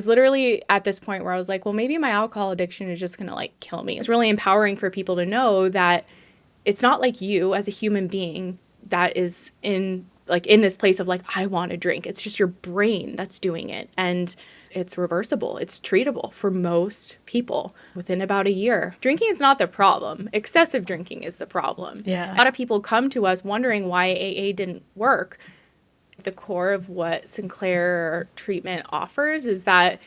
was literally at this point where I was like, well, maybe my alcohol addiction is just going to like kill me. It's really empowering for people to know that it's not like you as a human being that is in this place of like, I want to drink. It's just your brain that's doing it. And it's reversible. It's treatable for most people within about a year. Drinking is not the problem. Excessive drinking is the problem. Yeah. A lot of people come to us wondering why AA didn't work. The core of what Sinclair treatment offers is that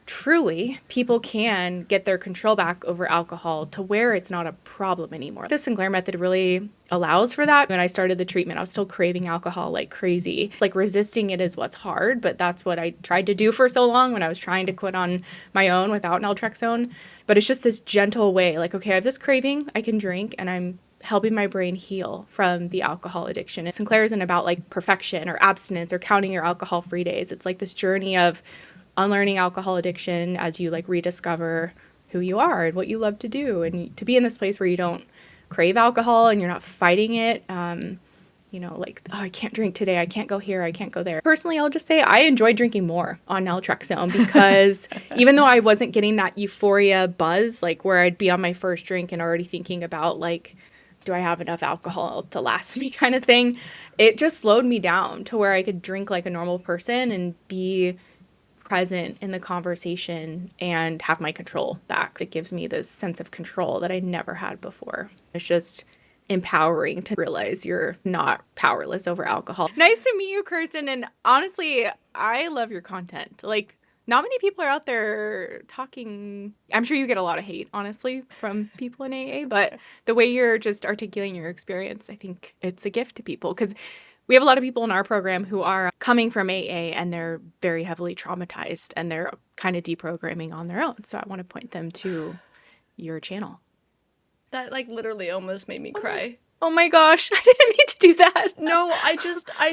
truly people can get their control back over alcohol to where it's not a problem anymore. The Sinclair method really allows for that. When I started the treatment, I was still craving alcohol like crazy. It's like resisting it is what's hard, but that's what I tried to do for so long when I was trying to quit on my own without naltrexone. But it's just this gentle way, like, okay, I have this craving, I can drink, and I'm helping my brain heal from the alcohol addiction. And Sinclair isn't about like perfection or abstinence or counting your alcohol-free days. It's like this journey of unlearning alcohol addiction as you like rediscover who you are and what you love to do, and to be in this place where you don't crave alcohol and you're not fighting it. Like, oh, I can't drink today. I can't go here. I can't go there. Personally, I'll just say I enjoyed drinking more on naltrexone because even though I wasn't getting that euphoria buzz, like where I'd be on my first drink and already thinking about like, do I have enough alcohol to last me kind of thing, it just slowed me down to where I could drink like a normal person and be present in the conversation and have my control back. It gives me this sense of control that I never had before. It's just empowering to realize you're not powerless over alcohol. Nice to meet you, Kirsten. And honestly, I love your content. Like, not many people are out there talking. I'm sure you get a lot of hate, honestly, from people in AA, but the way you're just articulating your experience, I think it's a gift to people, because we have a lot of people in our program who are coming from AA and they're very heavily traumatized and they're kind of deprogramming on their own. So I want to point them to your channel. That like literally almost made me cry. Oh my gosh, I didn't mean to do that. No, I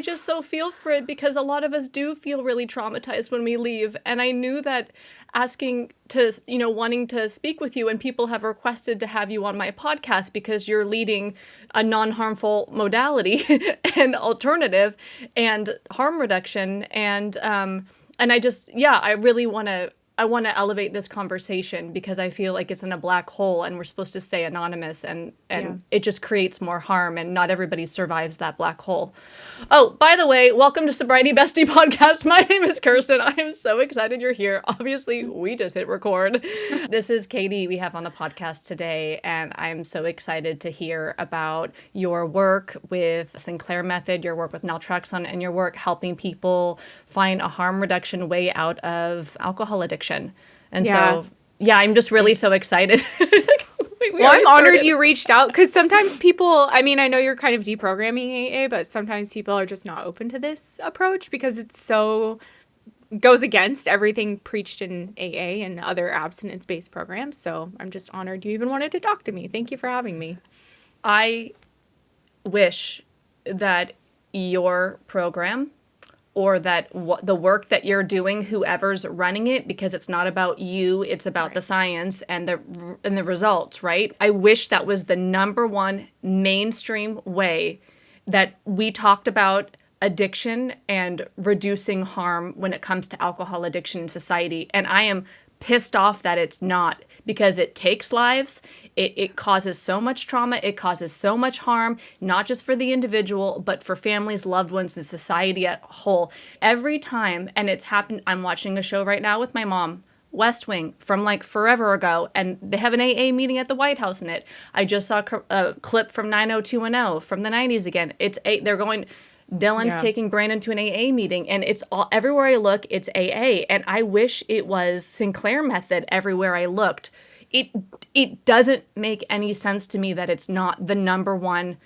just so feel for it, because a lot of us do feel really traumatized when we leave. And I knew that asking to, wanting to speak with you, and people have requested to have you on my podcast because you're leading a non-harmful modality and alternative and harm reduction. And I just, I really want to elevate this conversation, because I feel like it's in a black hole and we're supposed to stay anonymous, and it just creates more harm, and not everybody survives that black hole. Oh, by the way, welcome to Sobriety Bestie Podcast. My name is Kirsten. I am so excited you're here. Obviously, we just hit record. This is Katie we have on the podcast today, and I'm so excited to hear about your work with Sinclair Method, your work with naltrexone, and your work helping people find a harm reduction way out of alcohol addiction. And so, I'm just really so excited. I'm honored you reached out, because sometimes people, I mean, I know you're kind of deprogramming AA, but sometimes people are just not open to this approach because it's so goes against everything preached in AA and other abstinence-based programs. So I'm just honored you even wanted to talk to me. Thank you for having me. I wish that your program, or that the work that you're doing, whoever's running it, because it's not about you, it's about the science and the results, right? I wish that was the number one mainstream way that we talked about addiction and reducing harm when it comes to alcohol addiction in society. And I am pissed off that it's not, because it takes lives. It causes so much trauma. It causes so much harm, not just for the individual, but for families, loved ones, and society at whole. Every time, and it's happened, I'm watching a show right now with my mom, West Wing, from like forever ago, and they have an AA meeting at the White House in it. I just saw a clip from 90210 from the 90s again. They're going... Dylan's taking Brandon to an AA meeting, and it's all everywhere I look, it's AA. And I wish it was Sinclair Method everywhere I looked. It doesn't make any sense to me that it's not the number one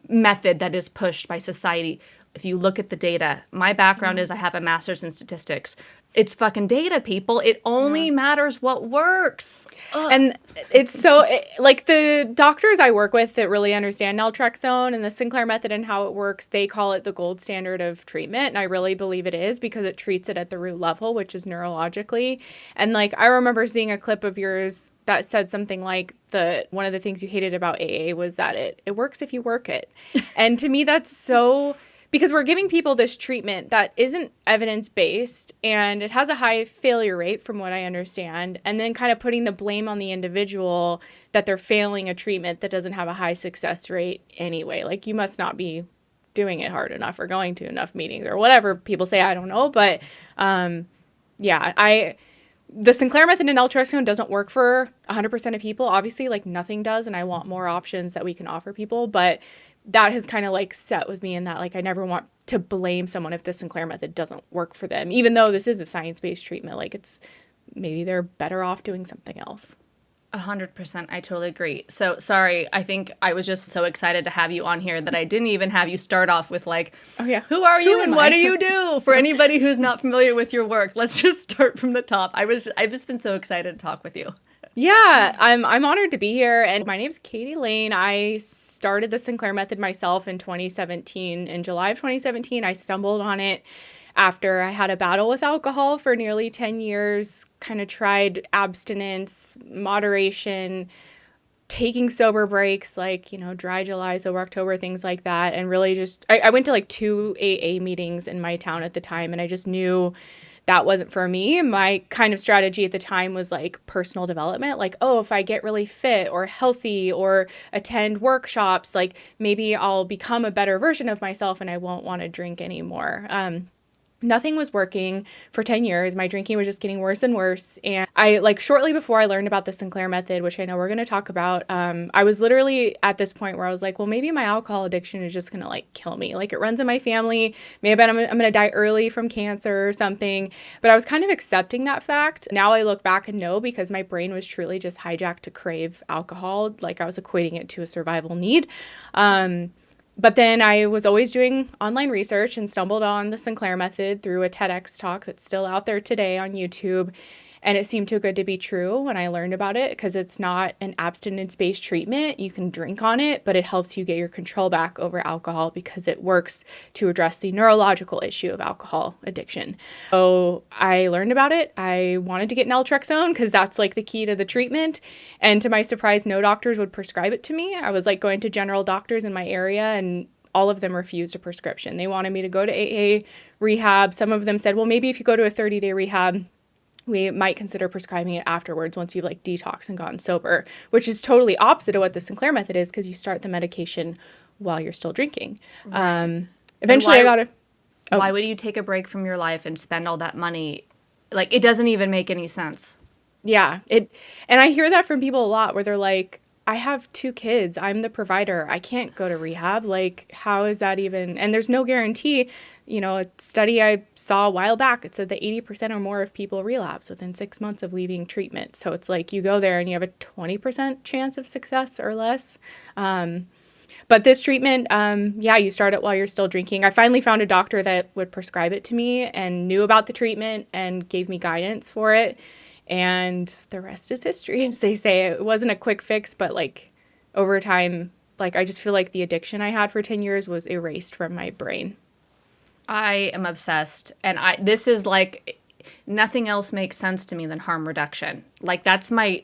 method that is pushed by society. If you look at the data, my background is I have a master's in statistics. It's fucking data, people. It only matters what works. Ugh. And it's so, like, the doctors I work with that really understand naltrexone and the Sinclair method and how it works, they call it the gold standard of treatment. And I really believe it is, because it treats it at the root level, which is neurologically. And, like, I remember seeing a clip of yours that said something like one of the things you hated about AA was that it works if you work it. And to me, that's so... because we're giving people this treatment that isn't evidence-based and it has a high failure rate from what I understand, and then kind of putting the blame on the individual that they're failing a treatment that doesn't have a high success rate anyway. Like, you must not be doing it hard enough or going to enough meetings or whatever people say, I don't know. But the Sinclair method in naltrexone doesn't work for 100% of people. Obviously, like, nothing does, and I want more options that we can offer people. But that has kind of like set with me in that, like, I never want to blame someone if the Sinclair method doesn't work for them, even though this is a science-based treatment. Like, it's maybe they're better off doing something else. 100%. I totally agree. So sorry. I think I was just so excited to have you on here that I didn't even have you start off with like, Oh yeah, who are you and what I? do you do? For anybody who's not familiar with your work, let's just start from the top. I've just been so excited to talk with you. Yeah, I'm honored to be here. And my name's Katie Lain. I started the Sinclair method myself in 2017. In July of 2017, I stumbled on it after I had a battle with alcohol for nearly 10 years, kind of tried abstinence, moderation, taking sober breaks, like, dry July, sober October, things like that. And really just, I went to like 2 AA meetings in my town at the time, and I just knew that wasn't for me. My kind of strategy at the time was like personal development, like, oh, if I get really fit or healthy or attend workshops, like, maybe I'll become a better version of myself and I won't want to drink anymore. Nothing was working for 10 years. My drinking was just getting worse and worse. And I, like, shortly before I learned about the Sinclair method, which I know we're going to talk about, I was literally at this point where I was like, well, maybe my alcohol addiction is just going to, like, kill me. Like, it runs in my family. Maybe I'm going to die early from cancer or something. But I was kind of accepting that fact. Now I look back and know, because my brain was truly just hijacked to crave alcohol. Like, I was equating it to a survival need. But then I was always doing online research and stumbled on the Sinclair method through a TEDx talk that's still out there today on YouTube. And it seemed too good to be true when I learned about it, because it's not an abstinence-based treatment. You can drink on it, but it helps you get your control back over alcohol because it works to address the neurological issue of alcohol addiction. So I learned about it. I wanted to get naltrexone because that's like the key to the treatment. And to my surprise, no doctors would prescribe it to me. I was like going to general doctors in my area, and all of them refused a prescription. They wanted me to go to AA rehab. Some of them said, well, maybe if you go to a 30-day rehab, we might consider prescribing it afterwards once you've like detoxed and gotten sober, which is totally opposite of what the Sinclair method is, because you start the medication while you're still drinking. Right. Eventually I got it. Why would you take a break from your life and spend all that money? Like, it doesn't even make any sense. Yeah. And I hear that from people a lot where they're like, I have 2 kids. I'm the provider. I can't go to rehab. Like, how is that even? And there's no guarantee. A study I saw a while back, it said that 80% or more of people relapse within 6 months of leaving treatment. So it's like you go there and you have a 20% chance of success or less. But this treatment, you start it while you're still drinking. I finally found a doctor that would prescribe it to me and knew about the treatment and gave me guidance for it. And the rest is history, as they say. It wasn't a quick fix, but like over time, like, I just feel like the addiction I had for 10 years was erased from my brain. I am obsessed, and this is like, nothing else makes sense to me than harm reduction. Like, that's my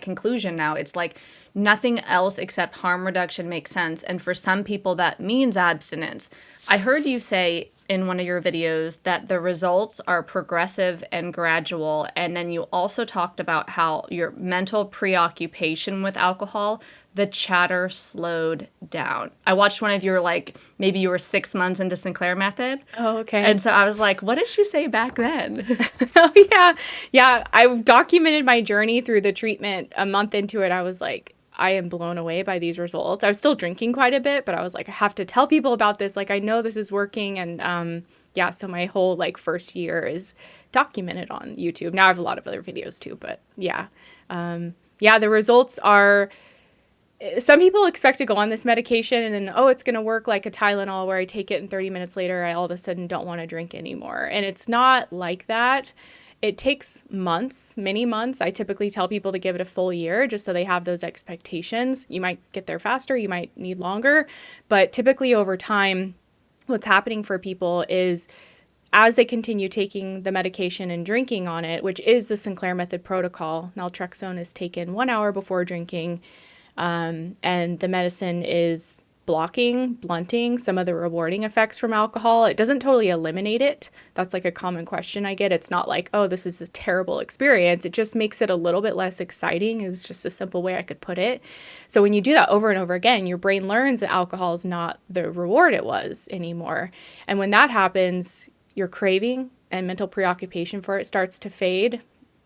conclusion now. It's like nothing else except harm reduction makes sense, and for some people that means abstinence. I heard you say in one of your videos that the results are progressive and gradual, and then you also talked about how your mental preoccupation with alcohol, the chatter slowed down. I watched one of your, like, maybe you were 6 months into Sinclair method. Oh, okay. And so I was like, what did she say back then? Oh, yeah. Yeah. I've documented my journey through the treatment. A month into it, I was like, I am blown away by these results. I was still drinking quite a bit, but I was like, I have to tell people about this. Like, I know this is working. And so my whole like first year is documented on YouTube. Now I have a lot of other videos too, but yeah. The results are, some people expect to go on this medication and then, oh, it's going to work like a Tylenol where I take it and 30 minutes later, I all of a sudden don't want to drink anymore. And it's not like that. It takes months, many months. I typically tell people to give it a full year just so they have those expectations. You might get there faster, you might need longer, but typically over time, what's happening for people is as they continue taking the medication and drinking on it, which is the Sinclair method protocol, naltrexone is taken 1 hour before drinking, and the medicine is blunting some of the rewarding effects from alcohol. It doesn't totally eliminate it. That's like a common question I get. It's not like, oh, this is a terrible experience. It just makes it a little bit less exciting, is just a simple way I could put it. So when you do that over and over again, your brain learns that alcohol is not the reward it was anymore. And when that happens, your craving and mental preoccupation for it starts to fade,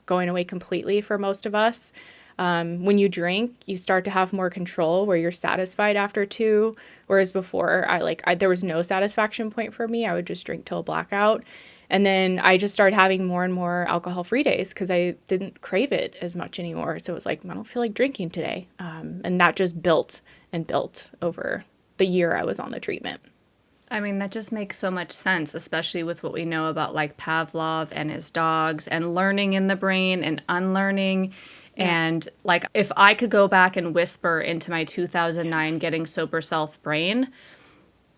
going away completely for most of us. When you drink, you start to have more control where you're satisfied after two, whereas before there was no satisfaction point for me. I would just drink till blackout. And then I just started having more and more alcohol-free days because I didn't crave it as much anymore. So it was like, I don't feel like drinking today. And that just built and built over the year I was on the treatment. I mean, that just makes so much sense, especially with what we know about like Pavlov and his dogs and learning in the brain and unlearning. And like, if I could go back and whisper into my 2009 getting sober self brain,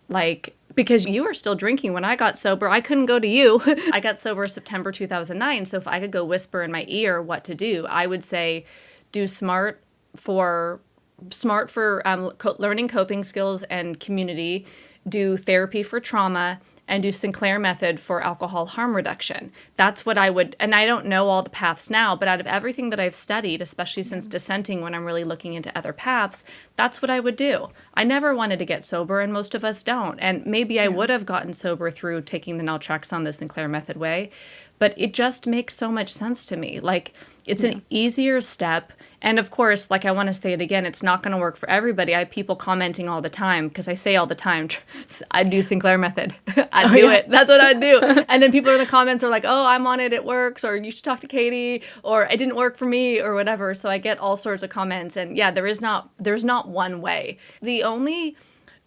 like, because you were still drinking when I got sober, I couldn't go to you. I got sober September 2009. So if I could go whisper in my ear what to do, I would say, do SMART for learning coping skills and community, do therapy for trauma, and do Sinclair method for alcohol harm reduction. That's what I would, and I don't know all the paths now, but out of everything that I've studied, especially since dissenting when I'm really looking into other paths, that's what I would do. I never wanted to get sober, and most of us don't. And maybe I would have gotten sober through taking the naltrexone the Sinclair method way, but it just makes so much sense to me. Like, it's an easier step. And of course, like, I want to say it again, it's not going to work for everybody. I have people commenting all the time because I say all the time, I do Sinclair method. I do it. That's what I do. And then people in the comments are like, oh, I'm on it. It works. Or you should talk to Katie. Or it didn't work for me or whatever. So I get all sorts of comments. And yeah, there's not one way. The only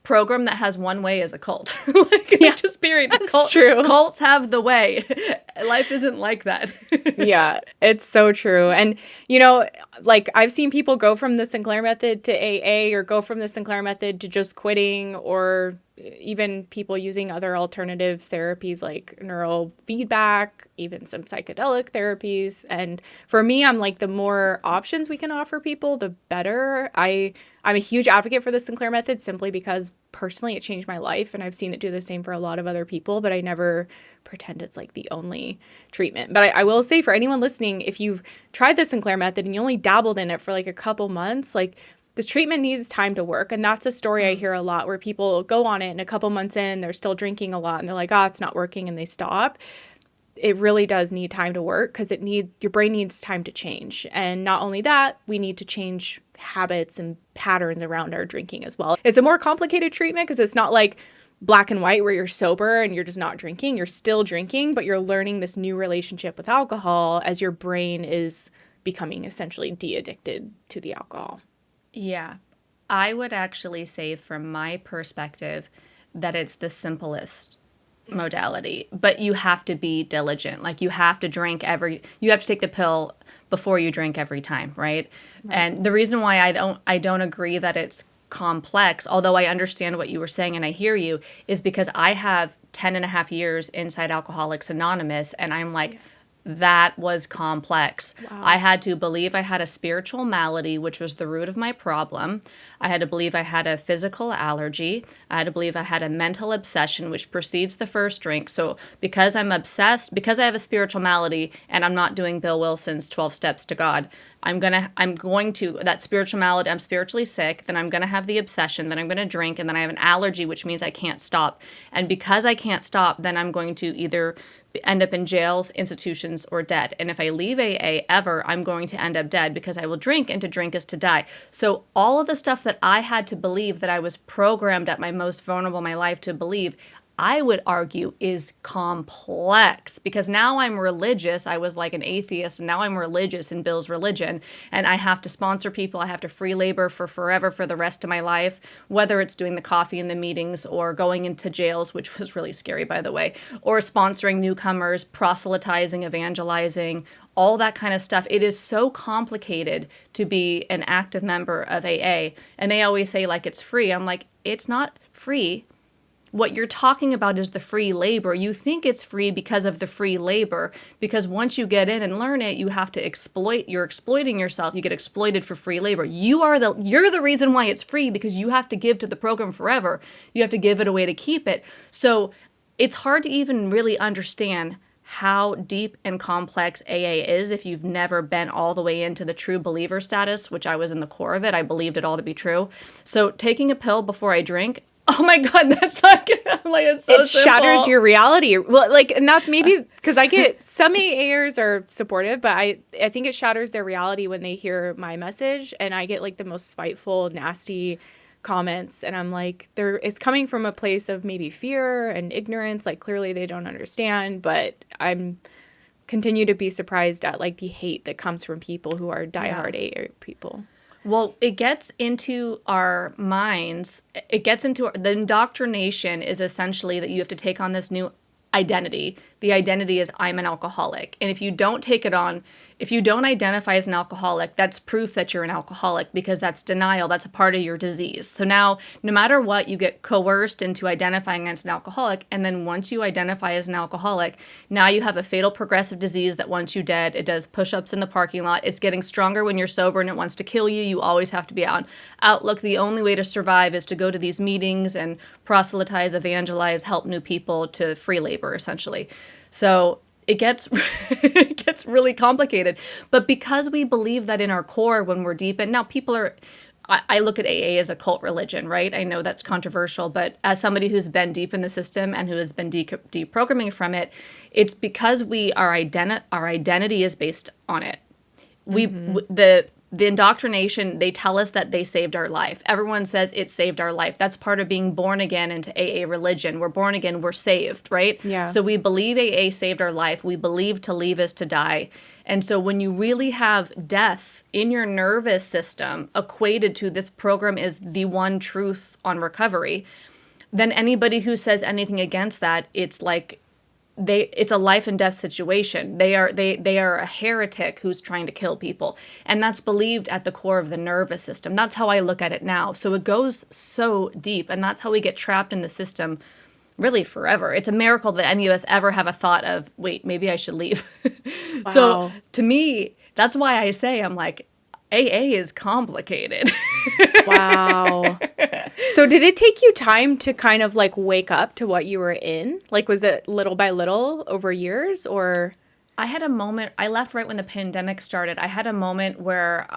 program that has one way is a cult. Just period. That's true. Cults have the way. Life isn't like that. Yeah, it's so true. And, like, I've seen people go from the Sinclair method to AA, or go from the Sinclair method to just quitting, or even people using other alternative therapies like neurofeedback, even some psychedelic therapies. And for me, I'm like, the more options we can offer people, the better. I'm a huge advocate for the Sinclair method simply because personally it changed my life, and I've seen it do the same for a lot of other people, but I never pretend it's like the only treatment. But I will say, for anyone listening, if you've tried the Sinclair method and you only dabbled in it for like a couple months, like, this treatment needs time to work. And that's a story I hear a lot, where people go on it and a couple months in, they're still drinking a lot and they're like, oh, it's not working, and they stop. It really does need time to work because your brain needs time to change. And not only that, we need to change habits and patterns around our drinking as well. It's a more complicated treatment because it's not like black and white where you're sober and you're just not drinking. You're still drinking, but you're learning this new relationship with alcohol as your brain is becoming essentially de-addicted to the alcohol. Yeah, I would actually say from my perspective that it's the simplest modality, but you have to be diligent. Like, you have to you have to take the pill before you drink every time, right? And the reason why I don't agree that it's complex, although I understand what you were saying and I hear you, is because I have 10 and a half years inside Alcoholics Anonymous, and I'm like, that was complex. Wow. I had to believe I had a spiritual malady, which was the root of my problem. I had to believe I had a physical allergy. I had to believe I had a mental obsession, which precedes the first drink. So because I'm obsessed, because I have a spiritual malady and I'm not doing Bill Wilson's 12 Steps to God, I'm going to, that spiritual malady, I'm spiritually sick, then I'm going to have the obsession, then I'm going to drink, and then I have an allergy, which means I can't stop. And because I can't stop, then I'm going to either end up in jails, institutions, or dead. And if I leave AA ever, I'm going to end up dead because I will drink, and to drink is to die. So all of the stuff that I had to believe, that I was programmed at my most vulnerable in my life to believe, I would argue is complex, because now I'm religious. I was like an atheist, and now I'm religious in Bill's religion, and I have to sponsor people. I have to free labor for forever, for the rest of my life, whether it's doing the coffee in the meetings or going into jails, which was really scary, by the way, or sponsoring newcomers, proselytizing, evangelizing, all that kind of stuff. It is so complicated to be an active member of AA. And they always say, like, it's free. I'm like, it's not free. What you're talking about is the free labor. You think it's free because of the free labor, because once you get in and learn it, you have to exploit. You're exploiting yourself. You get exploited for free labor. You're the reason why it's free, because you have to give to the program forever. You have to give it away to keep it. So it's hard to even really understand how deep and complex AA is if you've never been all the way into the true believer status, which I was in the core of it. I believed it all to be true. So taking a pill before I drink, oh my God, that's not good. I'm like, it's so it simple. shatters your reality. Well, like, and that's maybe because I get some AAers are supportive, but I think it shatters their reality when they hear my message, and I get like the most spiteful, nasty comments, and I'm like, it's coming from a place of maybe fear and ignorance. Like, clearly they don't understand, but I'm continue to be surprised at like the hate that comes from people who are diehard AA people. Well, it gets into our minds. It gets into the indoctrination is essentially that you have to take on this new identity. The identity is I'm an alcoholic. And if you don't take it on, if you don't identify as an alcoholic, that's proof that you're an alcoholic, because that's denial. That's a part of your disease. So now, no matter what, you get coerced into identifying as an alcoholic. And then once you identify as an alcoholic, now you have a fatal progressive disease that once you're dead, it does push-ups in the parking lot. It's getting stronger when you're sober and it wants to kill you. You always have to be on outlook. The only way to survive is to go to these meetings and proselytize, evangelize, help new people to free labor, essentially. So it gets it gets really complicated. But because we believe that in our core when we're deep in, now people are, I look at AA as a cult religion, right? I know that's controversial, but as somebody who's been deep in the system and who has been deprogramming from it, it's because our identity is based on it. The indoctrination, they tell us that they saved our life. Everyone says it saved our life. That's part of being born again into AA religion. We're born again, we're saved, right? Yeah. So we believe AA saved our life. We believe to leave is to die. And so when you really have death in your nervous system equated to this program is the one truth on recovery, then anybody who says anything against that, it's like it's a life and death situation. They are a heretic who's trying to kill people. And that's believed at the core of the nervous system. That's how I look at it now. So it goes so deep, and that's how we get trapped in the system really forever. It's a miracle that any of us ever have a thought of, wait, maybe I should leave. Wow. So to me, that's why I say, I'm like, AA is complicated. Wow. So did it take you time to kind of like wake up to what you were in? Like, was it little by little over years, or? I had a moment, I left right when the pandemic started. I had a moment where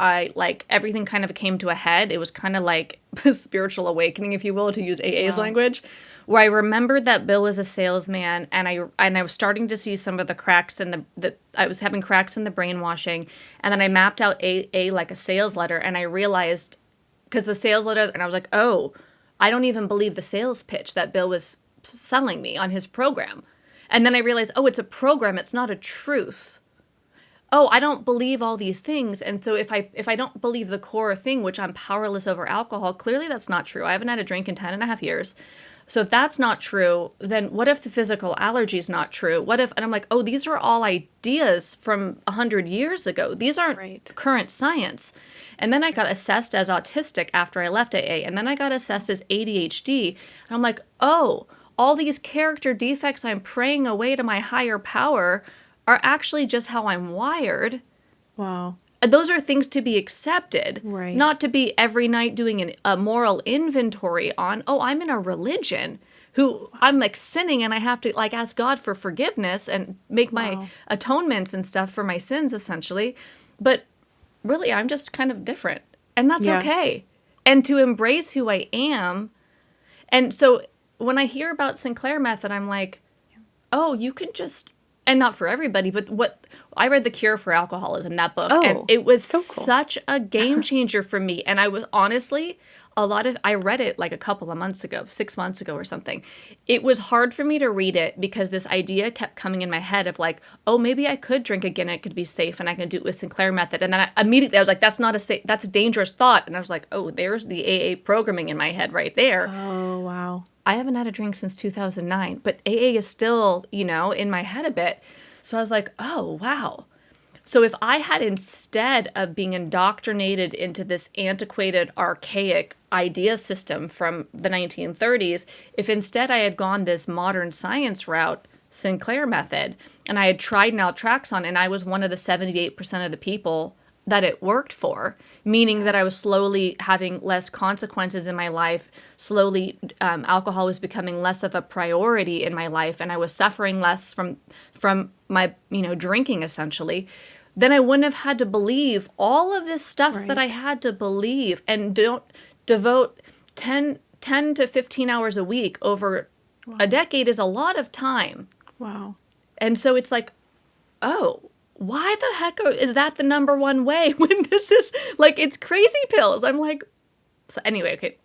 everything kind of came to a head. It was kind of like a spiritual awakening, if you will, to use AA's language, where I remembered that Bill was a salesman, and I was starting to see some of the cracks in I was having cracks in the brainwashing. And then I mapped out AA like a sales letter, and I realized, because the sales letter, and I was like, oh, I don't even believe the sales pitch that Bill was selling me on his program. And then I realized, oh, it's a program. It's not a truth. Oh, I don't believe all these things. And so if I don't believe the core thing, which I'm powerless over alcohol, clearly that's not true. I haven't had a drink in 10 and a half years. So if that's not true, then what if the physical allergy is not true? And I'm like, oh, these are all ideas from 100 years ago. These aren't current science. And then I got assessed as autistic after I left AA. And then I got assessed as ADHD. And I'm like, oh, all these character defects I'm praying away to my higher power are actually just how I'm wired. Wow. Those are things to be accepted, Right. Not to be every night doing a moral inventory on, oh, I'm in a religion who I'm like sinning and I have to like ask God for forgiveness and make my atonements and stuff for my sins, essentially. But really, I'm just kind of different, and that's okay. And to embrace who I am. And so when I hear about Sinclair method, I'm like, oh, you can just, and not for everybody, but what I read The Cure for Alcoholism, that book, and it was so cool. such a game changer for me. And I was honestly, I read it like a couple of months ago, 6 months ago or something. It was hard for me to read it because this idea kept coming in my head of like, oh, maybe I could drink again. It could be safe and I can do it with Sinclair method. And then immediately I was like, that's a dangerous thought. And I was like, oh, there's the AA programming in my head right there. Oh, wow. I haven't had a drink since 2009, but AA is still, in my head a bit. So I was like, oh, wow. So if I had, instead of being indoctrinated into this antiquated, archaic idea system from the 1930s, if instead I had gone this modern science route, Sinclair method, and I had tried naltrexone, and I was one of the 78% of the people that it worked for, meaning that I was slowly having less consequences in my life. Slowly, alcohol was becoming less of a priority in my life, and I was suffering less from my drinking, essentially. Then I wouldn't have had to believe all of this stuff that I Right. had to believe, and don't devote 10 to 15 hours a week over a Wow. decade is a lot of time. Wow. And so it's like, oh, why the heck is that the number one way when this is like, it's crazy pills? I'm like, so anyway, okay.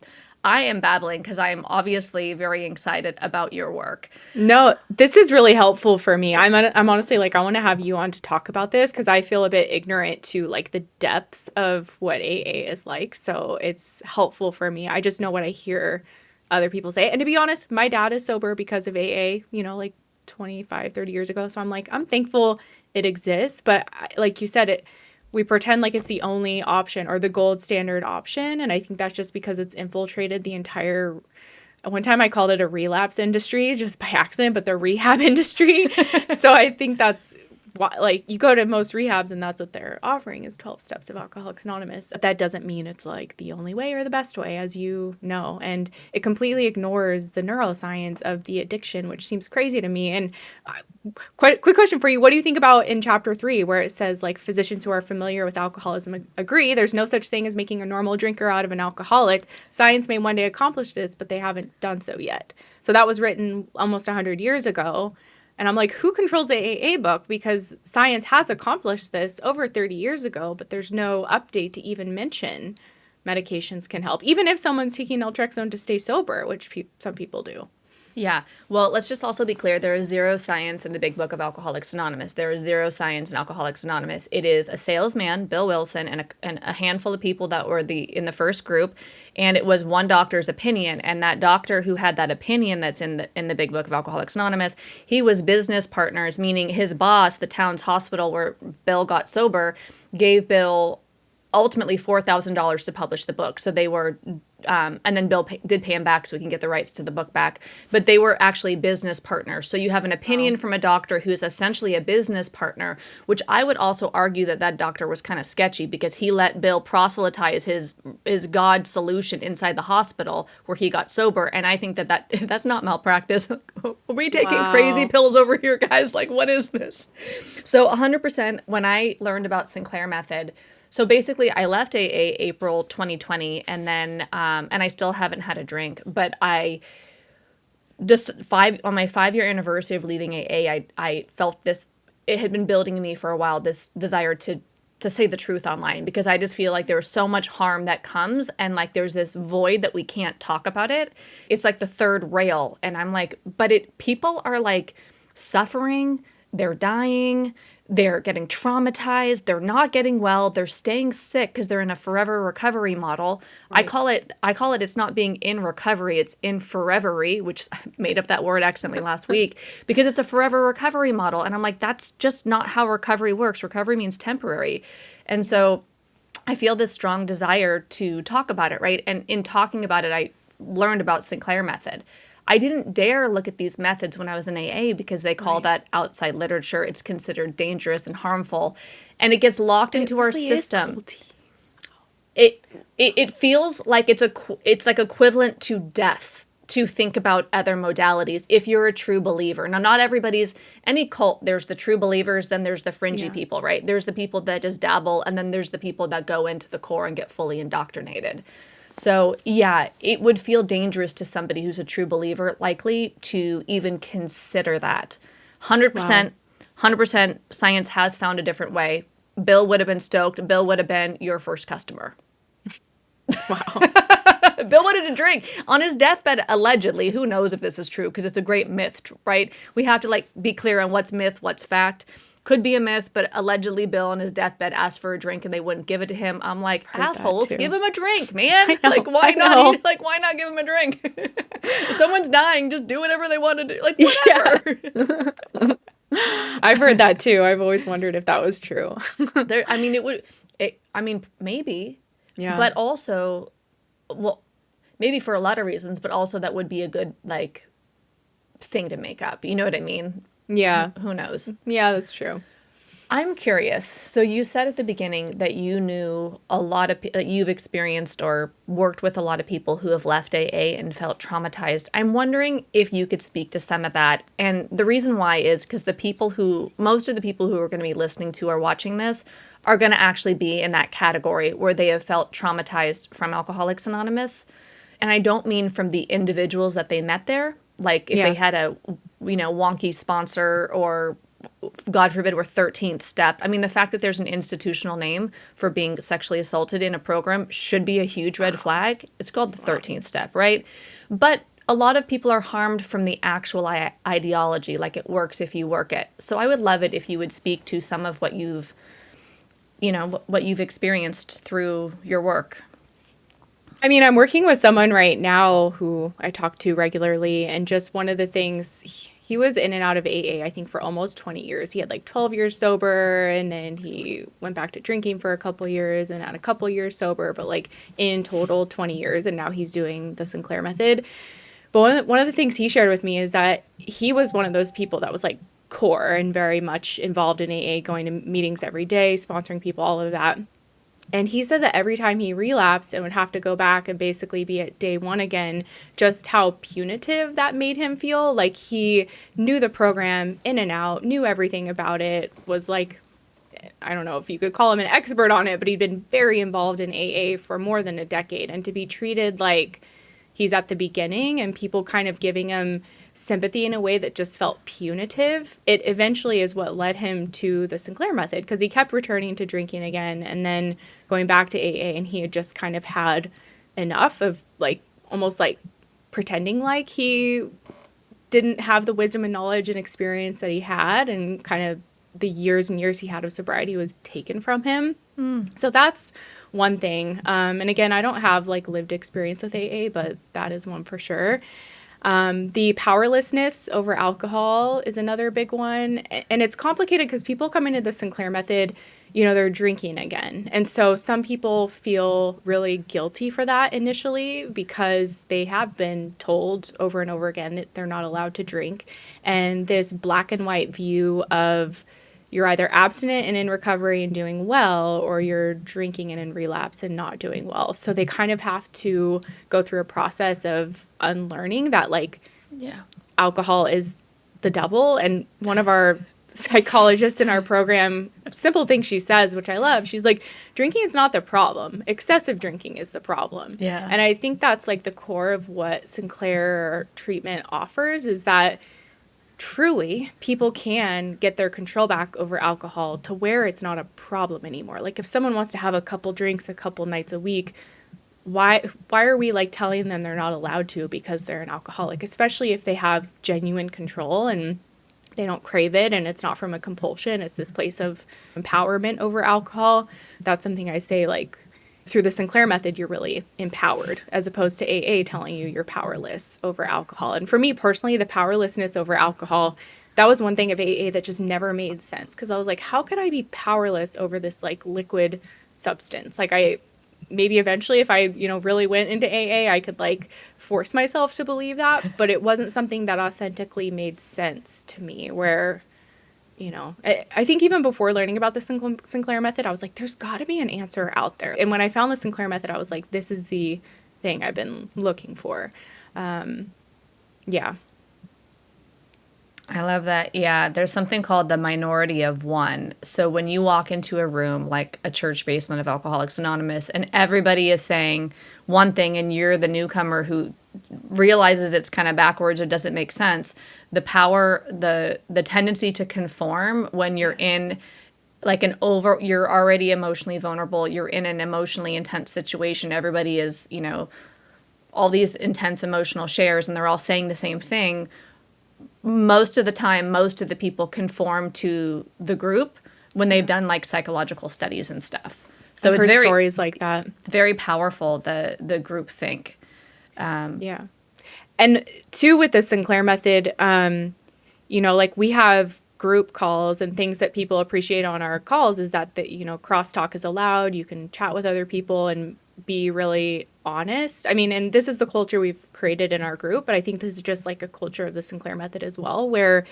I am babbling because I am obviously very excited about your work. No, this is really helpful for me. I'm honestly like I want to have you on to talk about this because I feel a bit ignorant to like the depths of what AA is like. So it's helpful for me. I just know what I hear other people say. And to be honest, my dad is sober because of AA, like 25, 30 years ago. So I'm like I'm thankful it exists, but like you said it we pretend like it's the only option or the gold standard option, and I think that's just because it's infiltrated the entire one time I called it a relapse industry just by accident, but the rehab industry. So I think that's why, like, you go to most rehabs and that's what they're offering is 12 steps of Alcoholics Anonymous. That doesn't mean it's like the only way or the best way, as you know. And it completely ignores the neuroscience of the addiction, which seems crazy to me. And quick question for you. What do you think about in chapter 3, where it says, like, physicians who are familiar with alcoholism agree there's no such thing as making a normal drinker out of an alcoholic. Science may one day accomplish this, but they haven't done so yet. So that was written almost 100 years ago. And I'm like, who controls the AA book? Because science has accomplished this over 30 years ago, but there's no update to even mention medications can help, even if someone's taking naltrexone to stay sober, which some people do. Yeah. Well, let's just also be clear. There is zero science in the big book of Alcoholics Anonymous. There is zero science in Alcoholics Anonymous. It is a salesman, Bill Wilson, and a handful of people that were in the first group. And it was one doctor's opinion. And that doctor who had that opinion that's in the big book of Alcoholics Anonymous, he was business partners, meaning his boss, the town's hospital where Bill got sober, gave Bill ultimately $4,000 to publish the book. So they were, and then Bill did pay him back so we can get the rights to the book back. But they were actually business partners. So you have an opinion Wow. from a doctor who's essentially a business partner, which I would also argue that doctor was kind of sketchy because he let Bill proselytize his God solution inside the hospital where he got sober. And I think that's not malpractice. Are we taking crazy Wow. pills over here, guys? Like, what is this? So 100% when I learned about Sinclair method, so basically, I left AA April 2020, and then and I still haven't had a drink. But I just on my 5-year anniversary of leaving AA, I felt this. It had been building in me for a while. This desire to say the truth online, because I just feel like there's so much harm that comes, and like there's this void that we can't talk about it. It's like the third rail, and I'm like, but people are like suffering, they're dying. They're getting traumatized. They're not getting well. They're staying sick because they're in a forever recovery model. I Right. call it. It's not being in recovery. It's in forevery, which I made up that word accidentally last week because it's a forever recovery model. And I'm like, that's just not how recovery works. Recovery means temporary, and Yeah. so I feel this strong desire to talk about it, right? And in talking about it, I learned about Sinclair method. I didn't dare look at these methods when I was in AA because they call Right. that outside literature. It's considered dangerous and harmful, and it gets locked It into our really is system. culty. It feels like it's like equivalent to death to think about other modalities if you're a true believer. Now, not everybody's, any cult, there's the true believers, then there's the fringy Yeah. people, right? There's the people that just dabble, and then there's the people that go into the core and get fully indoctrinated. So, yeah, it would feel dangerous to somebody who's a true believer, likely to even consider that. Wow. 100%, 100% science has found a different way. Bill would have been stoked. Bill would have been your first customer. Wow. Bill wanted to drink on his deathbed, allegedly. Who knows if this is true? Because it's a great myth, right? We have to like be clear on what's myth, what's fact. Could be a myth, but allegedly Bill on his deathbed asked for a drink and they wouldn't give it to him. I'm like, Heard that assholes, give too. him a drink, man. I Like, know. why I not know. eat? Like, why not give him a drink? If someone's dying, just do whatever they want to do. Like, Yeah. whatever. I've heard that too. I've always wondered if that was true. There, I mean, I mean, maybe, Yeah. but also, well, maybe for a lot of reasons, but also that would be a good, like, thing to make up. You know what I mean? Yeah. Who knows? Yeah, that's true. I'm curious. So you said at the beginning that you knew a lot of that you've experienced or worked with a lot of people who have left AA and felt traumatized. I'm wondering if you could speak to some of that. And the reason why is because most of the people who are going to be listening to or watching this are going to actually be in that category where they have felt traumatized from Alcoholics Anonymous. And I don't mean from the individuals that they met there, like if they Yeah. had a, wonky sponsor or God forbid, we're 13th step. I mean, the fact that there's an institutional name for being sexually assaulted in a program should be a huge red flag. It's called the 13th step, right? But a lot of people are harmed from the actual ideology, like it works if you work it. So I would love it if you would speak to some of what you've experienced through your work. I mean, I'm working with someone right now who I talk to regularly, and just one of the things, he was in and out of AA, I think, for almost 20 years. He had like 12 years sober, and then he went back to drinking for a couple years and had a couple years sober, but like in total 20 years, and now he's doing the Sinclair method. But one of the things he shared with me is that he was one of those people that was like core and very much involved in AA, going to meetings every day, sponsoring people, all of that. And he said that every time he relapsed and would have to go back and basically be at day one again, just how punitive that made him feel. Like he knew the program in and out, knew everything about it, was like, I don't know if you could call him an expert on it, but he'd been very involved in AA for more than a decade. And to be treated like he's at the beginning and people kind of giving him sympathy in a way that just felt punitive, it eventually is what led him to the Sinclair method, because he kept returning to drinking again and then going back to AA, and he had just kind of had enough of like almost like pretending like he didn't have the wisdom and knowledge and experience that he had, and kind of the years and years he had of sobriety was taken from him. So that's one thing. And again, I don't have like lived experience with AA, but that is one for sure. The powerlessness over alcohol is another big one. And it's complicated because people come into the Sinclair method, they're drinking again. And so some people feel really guilty for that initially because they have been told over and over again that they're not allowed to drink. And this black and white view of you're either abstinent and in recovery and doing well, or you're drinking and in relapse and not doing well. So they kind of have to go through a process of unlearning that, like, Yeah. alcohol is the devil. And one of our psychologists in our program, simple thing she says, which I love, she's like, drinking is not the problem. Excessive drinking is the problem. Yeah. And I think that's like the core of what Sinclair treatment offers, is that truly people can get their control back over alcohol to where it's not a problem anymore. Like if someone wants to have a couple drinks a couple nights a week, why are we like telling them they're not allowed to because they're an alcoholic, especially if they have genuine control and they don't crave it and it's not from a compulsion. It's this place of empowerment over alcohol. That's something I say, like, through the Sinclair method, you're really empowered, as opposed to AA telling you you're powerless over alcohol. And for me personally, the powerlessness over alcohol, that was one thing of AA that just never made sense, because I was like, how could I be powerless over this like liquid substance? Like maybe eventually if I, really went into AA, I could like force myself to believe that, but it wasn't something that authentically made sense to me, where I think even before learning about the Sinclair method, I was like, there's got to be an answer out there. And when I found the Sinclair method, I was like, this is the thing I've been looking for. Yeah. I love that. Yeah, there's something called the minority of one. So when you walk into a room like a church basement of Alcoholics Anonymous and everybody is saying one thing and you're the newcomer who realizes it's kind of backwards or doesn't make sense, the tendency to conform when you're in like you're already emotionally vulnerable, you're in an emotionally intense situation, everybody is, all these intense emotional shares and they're all saying the same thing. Most of the time, most of the people conform to the group when they've done like psychological studies and stuff. So I've heard stories like that. It's very powerful, the group think. Yeah. And too, with the Sinclair method, like we have group calls and things that people appreciate on our calls is that crosstalk is allowed. You can chat with other people and be really honest. I mean, and this is the culture we've created in our group, but I think this is just like a culture of the Sinclair method as well, where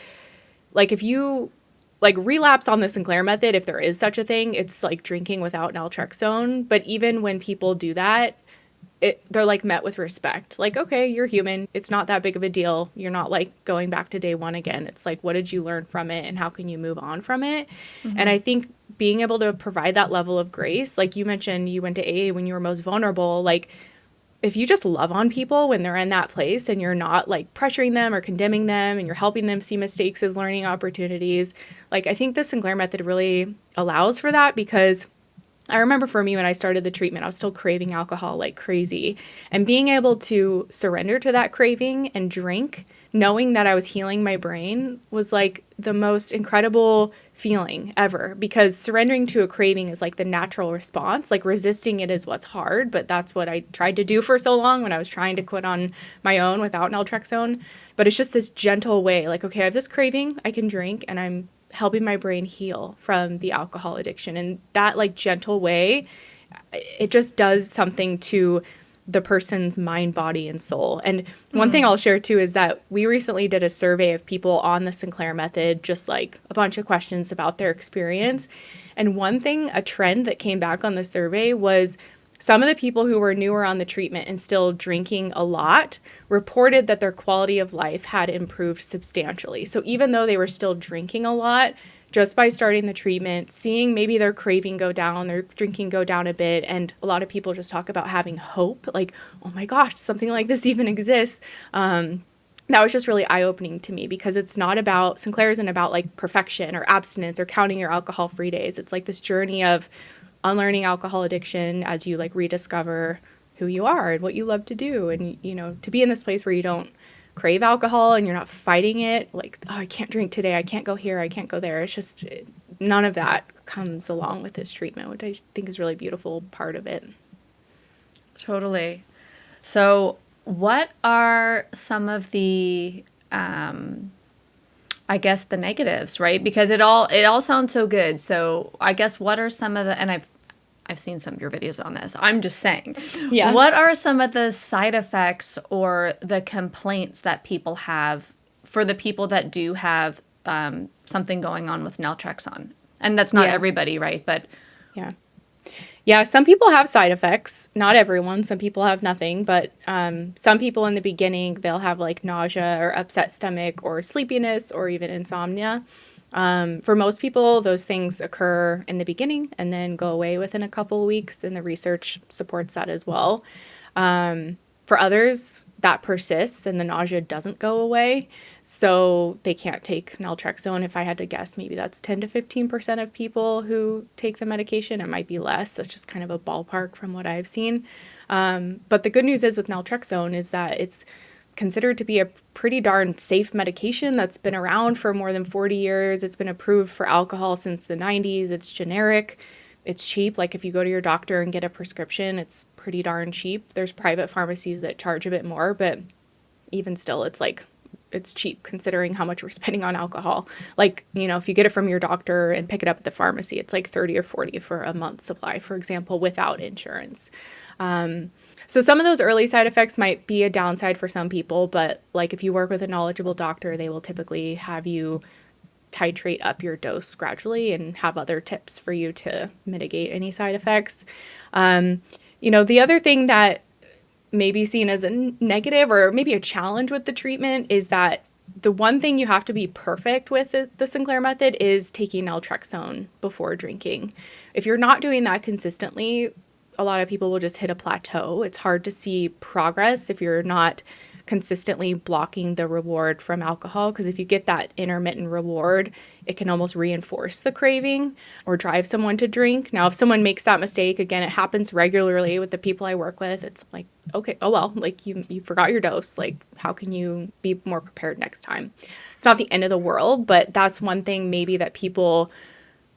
like if you like relapse on the Sinclair method, if there is such a thing, it's like drinking without naltrexone. But even when people do that, they're like met with respect. Like, okay, you're human. It's not that big of a deal. You're not like going back to day one again. It's like, what did you learn from it and how can you move on from it? And I think being able to provide that level of grace, like you mentioned, you went to AA when you were most vulnerable. Like, if you just love on people when they're in that place and you're not like pressuring them or condemning them and you're helping them see mistakes as learning opportunities, like I think the Sinclair method really allows for that, because I remember for me when I started the treatment, I was still craving alcohol like crazy. And being able to surrender to that craving and drink, knowing that I was healing my brain, was like the most incredible feeling ever, because surrendering to a craving is like the natural response. Like resisting it is what's hard, but that's what I tried to do for so long when I was trying to quit on my own without naltrexone. But it's just this gentle way, like, okay, I have this craving, I can drink, and I'm helping my brain heal from the alcohol addiction. And that like gentle way, it just does something to the person's mind, body, and soul. And one thing I'll share too is that we recently did a survey of people on the Sinclair method, just like a bunch of questions about their experience. And one thing, a trend that came back on the survey was some of the people who were newer on the treatment and still drinking a lot reported that their quality of life had improved substantially. So even though they were still drinking a lot, just by starting the treatment, seeing maybe their craving go down, their drinking go down a bit, and a lot of people just talk about having hope, like, oh my gosh, something like this even exists. That was just really eye-opening to me, because it's not about, Sinclair isn't about like perfection or abstinence or counting your alcohol-free days. It's like this journey of unlearning alcohol addiction as you like rediscover who you are and what you love to do. And, to be in this place where you don't crave alcohol and you're not fighting it, like, oh, I can't drink today, I can't go here, I can't go there. It's just none of that comes along with this treatment, which I think is a really beautiful part of it. Totally. So what are some of the, I guess the negatives, right? Because it all sounds so good. So I guess what are some of the, and I've seen some of your videos on this. I'm just saying, Yeah. what are some of the side effects or the complaints that people have for the people that do have something going on with naltrexone? And that's not everybody, right? But yeah. Yeah, some people have side effects. Not everyone. Some people have nothing. But some people in the beginning, they'll have like nausea or upset stomach or sleepiness or even insomnia. For most people, those things occur in the beginning and then go away within a couple of weeks, and the research supports that as well. For others, that persists and the nausea doesn't go away, so they can't take naltrexone. If I had to guess, maybe that's 10 to 15% of people who take the medication. It might be less. That's just kind of a ballpark from what I've seen. But the good news is with naltrexone is that it's considered to be a pretty darn safe medication that's been around for more than 40 years. It's been approved for alcohol since the 90s. It's generic. It's cheap. Like if you go to your doctor and get a prescription, it's pretty darn cheap. There's private pharmacies that charge a bit more, but even still, it's like, it's cheap considering how much we're spending on alcohol. Like, if you get it from your doctor and pick it up at the pharmacy, it's like 30 or 40 for a month's supply, for example, without insurance. So some of those early side effects might be a downside for some people, but like if you work with a knowledgeable doctor, they will typically have you titrate up your dose gradually and have other tips for you to mitigate any side effects. The other thing that may be seen as a negative or maybe a challenge with the treatment is that the one thing you have to be perfect with the Sinclair method is taking naltrexone before drinking. If you're not doing that consistently, a lot of people will just hit a plateau. It's hard to see progress if you're not consistently blocking the reward from alcohol, because if you get that intermittent reward, it can almost reinforce the craving or drive someone to drink. Now, if someone makes that mistake, again, it happens regularly with the people I work with. It's like, okay, oh well, like you forgot your dose. Like, how can you be more prepared next time? It's not the end of the world, but that's one thing maybe that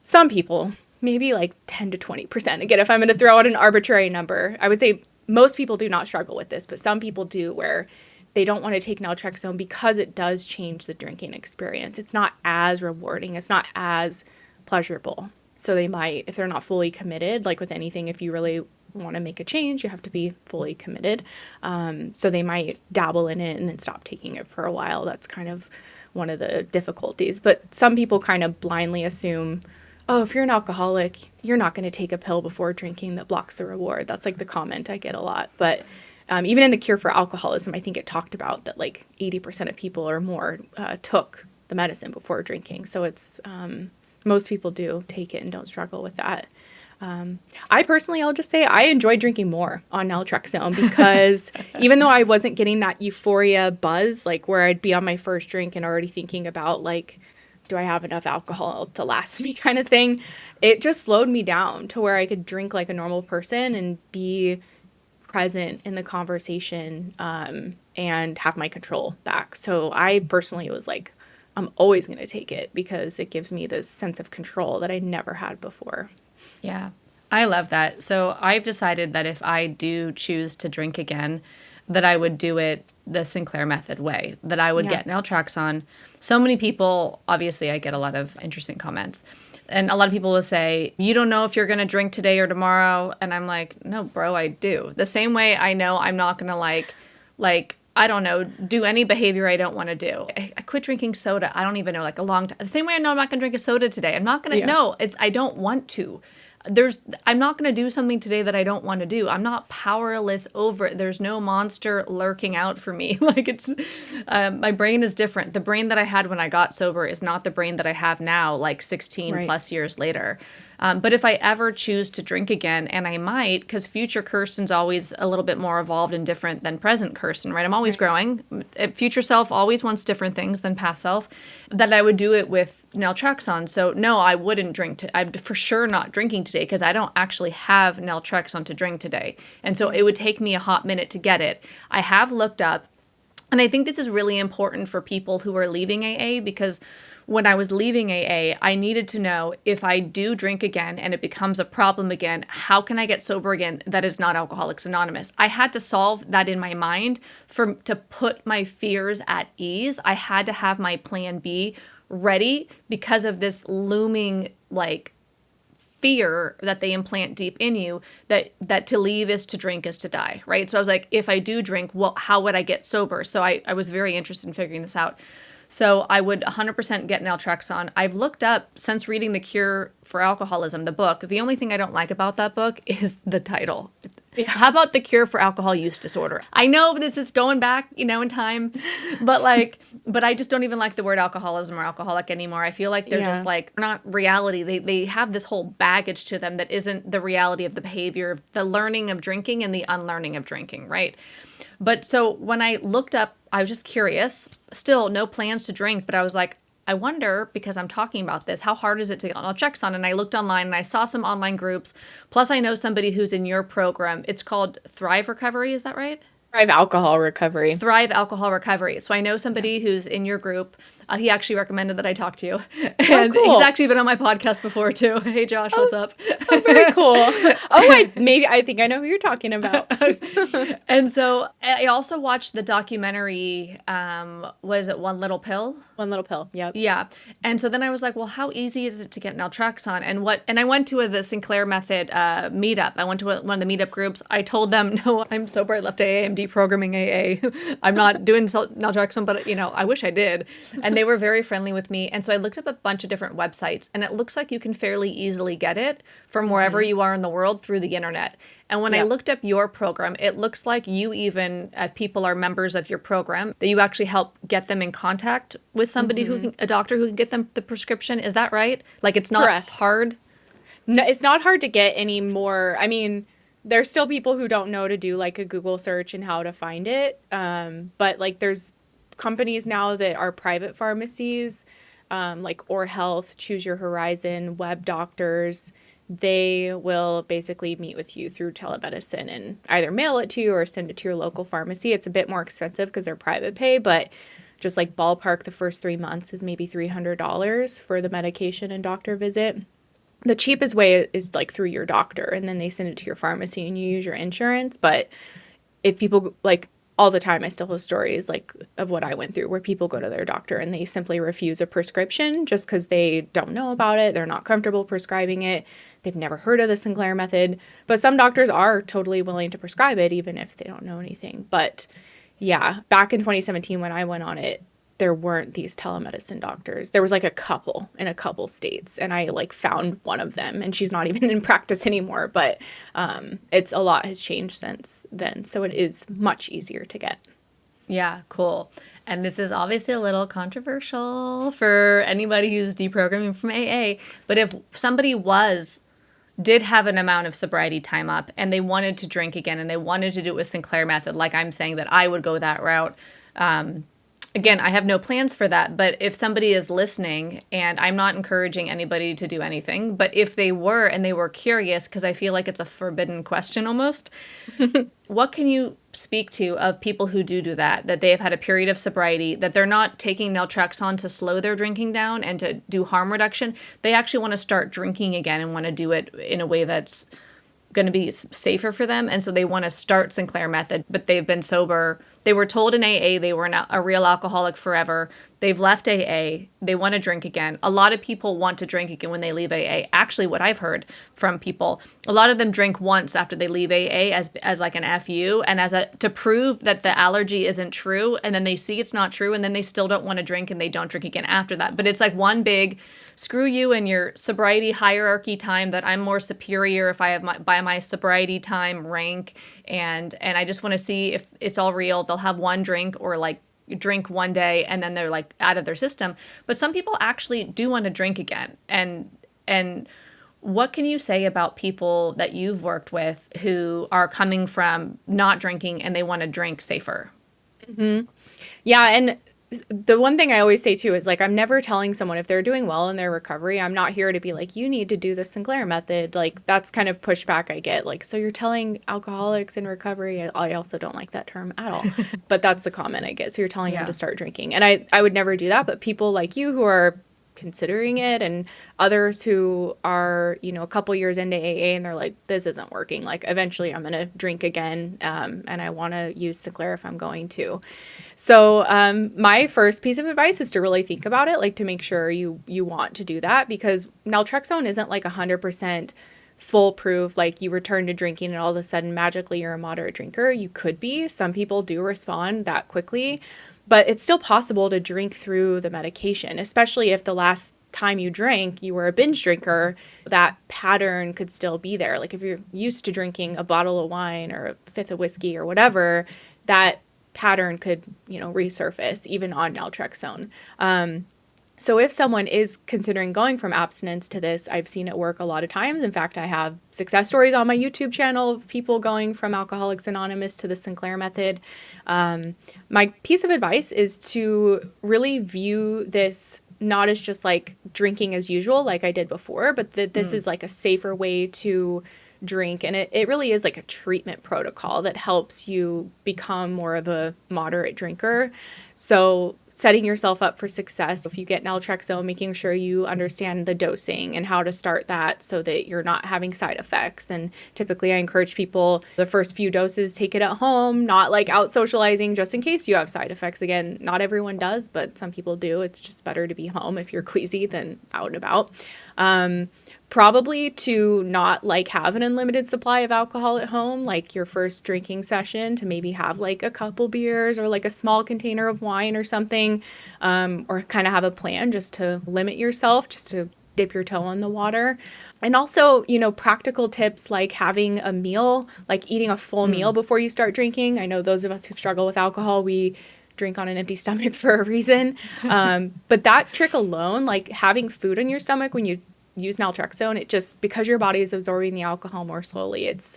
some people, maybe like 10 to 20%. Again, if I'm going to throw out an arbitrary number, I would say most people do not struggle with this, but some people do, where they don't want to take naltrexone because it does change the drinking experience. It's not as rewarding. It's not as pleasurable. So they might, if they're not fully committed, like with anything, if you really want to make a change, you have to be fully committed. So they might dabble in it and then stop taking it for a while. That's kind of one of the difficulties. But some people kind of blindly assume, oh, if you're an alcoholic, you're not going to take a pill before drinking that blocks the reward. That's like the comment I get a lot. But even in the Cure for Alcoholism, I think it talked about that like 80% of people or more took the medicine before drinking. So it's most people do take it and don't struggle with that. I personally, I'll just say I enjoy drinking more on naltrexone because even though I wasn't getting that euphoria buzz, like where I'd be on my first drink and already thinking about like, do I have enough alcohol to last me kind of thing, it just slowed me down to where I could drink like a normal person and be present in the conversation and have my control back. So I personally was like, I'm always going to take it because it gives me this sense of control that I never had before. Yeah, I love that. So I've decided that if I do choose to drink again, that I would do it the Sinclair method way, that I would get naltrexone. So many people, obviously I get a lot of interesting comments. And a lot of people will say, you don't know if you're going to drink today or tomorrow. And I'm like, no, bro, I do. The same way I know I'm not going to like, I don't know, do any behavior I don't want to do. I quit drinking soda. I don't even know, like a long time. The same way I know I'm not going to drink a soda today. I'm not going to, no, I don't want to. I'm not going to do something today that I don't want to do. I'm not powerless over it. There's no monster lurking out for me. Like my brain is different. The brain that I had when I got sober is not the brain that I have now, like 16 plus years later. But if I ever choose to drink again, and I might, because future Kirsten's always a little bit more evolved and different than present Kirsten, right? I'm always growing. Future self always wants different things than past self, that I would do it with naltrexone. So no, I wouldn't drink. I'm for sure not drinking today because I don't actually have naltrexone to drink today. And so it would take me a hot minute to get it. I have looked up, and I think this is really important for people who are leaving AA, because when I was leaving AA, I needed to know if I do drink again and it becomes a problem again, how can I get sober again that is not Alcoholics Anonymous? I had to solve that in my mind to put my fears at ease. I had to have my plan B ready because of this looming like fear that they implant deep in you that to leave is to drink is to die, right? So I was like, if I do drink, well, how would I get sober? So I was very interested in figuring this out. So I would 100% get naltrexone. I've looked up, since reading The Cure for Alcoholism, the book, the only thing I don't like about that book is the title. Yeah. How about The Cure for Alcohol Use Disorder? I know this is going back, in time, but I just don't even like the word alcoholism or alcoholic anymore. I feel like they're just like, not reality. They have this whole baggage to them that isn't the reality of the behavior, the learning of drinking and the unlearning of drinking, right? But so when I looked up, I was just curious, still no plans to drink, but I was like, I wonder, because I'm talking about this, how hard is it to get naltrexone? And I looked online and I saw some online groups. Plus I know somebody who's in your program. It's called Thrive Recovery. Is that right? Thrive Alcohol Recovery. Thrive Alcohol Recovery. So I know somebody who's in your group. He actually recommended that I talk to you. And cool. He's actually been on my podcast before too. Hey Josh, what's up? Very cool. I think I know who you're talking about. And so I also watched the documentary, was it One Little Pill? One Little Pill, yep. Yeah. And so then I was like, well, how easy is it to get naltrexone? And I went to the Sinclair method meetup. I went to one of the meetup groups. I told them, no, I'm sober. I left AA. I'm deprogramming AA. I'm not doing naltrexone, but I wish I did. And they were very friendly with me. And so I looked up a bunch of different websites, and it looks like you can fairly easily get it from wherever you are in the world through the internet. And when I looked up your program, it looks like you even, if people are members of your program, that you actually help get them in contact with somebody a doctor who can get them the prescription. Is that right? Like it's not Correct. hard? No, it's not hard to get anymore. I mean, there's still people who don't know to do like a Google search and how to find it. But like there's companies now that are private pharmacies, like Or Health, Choose Your Horizon, Web Doctors. They will basically meet with you through telemedicine and either mail it to you or send it to your local pharmacy. It's a bit more expensive because they're private pay, but just like ballpark, the first 3 months is maybe $300 for the medication and doctor visit. The cheapest way is like through your doctor, and then they send it to your pharmacy and you use your insurance. But if people like all the time I still have stories like of what I went through where people go to their doctor and they simply refuse a prescription just because they don't know about it. They're not comfortable prescribing it. They've never heard of the Sinclair method. But some doctors are totally willing to prescribe it even if they don't know anything. But yeah, back in 2017 when I went on it, there weren't these telemedicine doctors. There was like a couple in a couple states, and I like found one of them, and she's not even in practice anymore. But it's a lot has changed since then, so it is much easier to get. Yeah, cool. And this is obviously a little controversial for anybody who's deprogramming from AA, but if somebody did have an amount of sobriety time up and they wanted to drink again and they wanted to do it with Sinclair method, like I'm saying that I would go that route. Again, I have no plans for that, but if somebody is listening, and I'm not encouraging anybody to do anything, but if they were and they were curious, because I feel like it's a forbidden question almost, what can you speak to of people who do that they have had a period of sobriety, that they're not taking naltrexone to slow their drinking down and to do harm reduction? They actually want to start drinking again and want to do it in a way that's going to be safer for them. And so they want to start Sinclair method, but they've been sober. They were told in AA they were a real alcoholic forever. They've left AA. They want to drink again. A lot of people want to drink again when they leave AA. Actually, what I've heard from people, a lot of them drink once after they leave AA as like an FU and to prove that the allergy isn't true. And then they see it's not true. And then they still don't want to drink and they don't drink again after that. But it's like one big screw you and your sobriety hierarchy time, that I'm more superior if I have by my sobriety time rank. And I just want to see if it's all real. They'll have one drink or like drink one day and then they're like out of their system. But some people actually do want to drink again. And what can you say about people that you've worked with who are coming from not drinking and they want to drink safer? Yeah, and the one thing I always say too is like I'm never telling someone if they're doing well in their recovery. I'm not here to be like, you need to do the Sinclair method. Like that's kind of pushback I get. Like, so you're telling alcoholics in recovery. I also don't like that term at all, but that's the comment I get. So you're telling them to start drinking, and I would never do that. But people like you who are considering it, and others who are, you know, a couple years into AA and they're like, this isn't working. Like eventually I'm going to drink again. And I want to use Sinclair if I'm going to. So my first piece of advice is to really think about it, like to make sure you want to do that, because naltrexone isn't like 100% foolproof, like you return to drinking and all of a sudden magically you're a moderate drinker. You could be. Some people do respond that quickly, but it's still possible to drink through the medication, especially if the last time you drank, you were a binge drinker. That pattern could still be there. Like if you're used to drinking a bottle of wine or a fifth of whiskey or whatever, that pattern could, you know, resurface even on naltrexone. So if someone is considering going from abstinence to this, I've seen it work a lot of times. In fact, I have success stories on my YouTube channel of people going from Alcoholics Anonymous to the Sinclair method. My piece of advice is to really view this not as just like drinking as usual, like I did before, but that this is like a safer way to drink. And it really is like a treatment protocol that helps you become more of a moderate drinker. So setting yourself up for success. If you get naltrexone, making sure you understand the dosing and how to start that so that you're not having side effects. And typically I encourage people the first few doses, take it at home, not like out socializing just in case you have side effects. Again, not everyone does, but some people do. It's just better to be home if you're queasy than out and about. Probably to not like have an unlimited supply of alcohol at home, like your first drinking session, to maybe have like a couple beers or like a small container of wine or something, or kind of have a plan just to limit yourself, just to dip your toe in the water. And also, you know, practical tips like having a meal, like eating a full meal before you start drinking. I know those of us who struggle with alcohol, we drink on an empty stomach for a reason. But that trick alone, like having food in your stomach when you use naltrexone, it just, because your body is absorbing the alcohol more slowly, it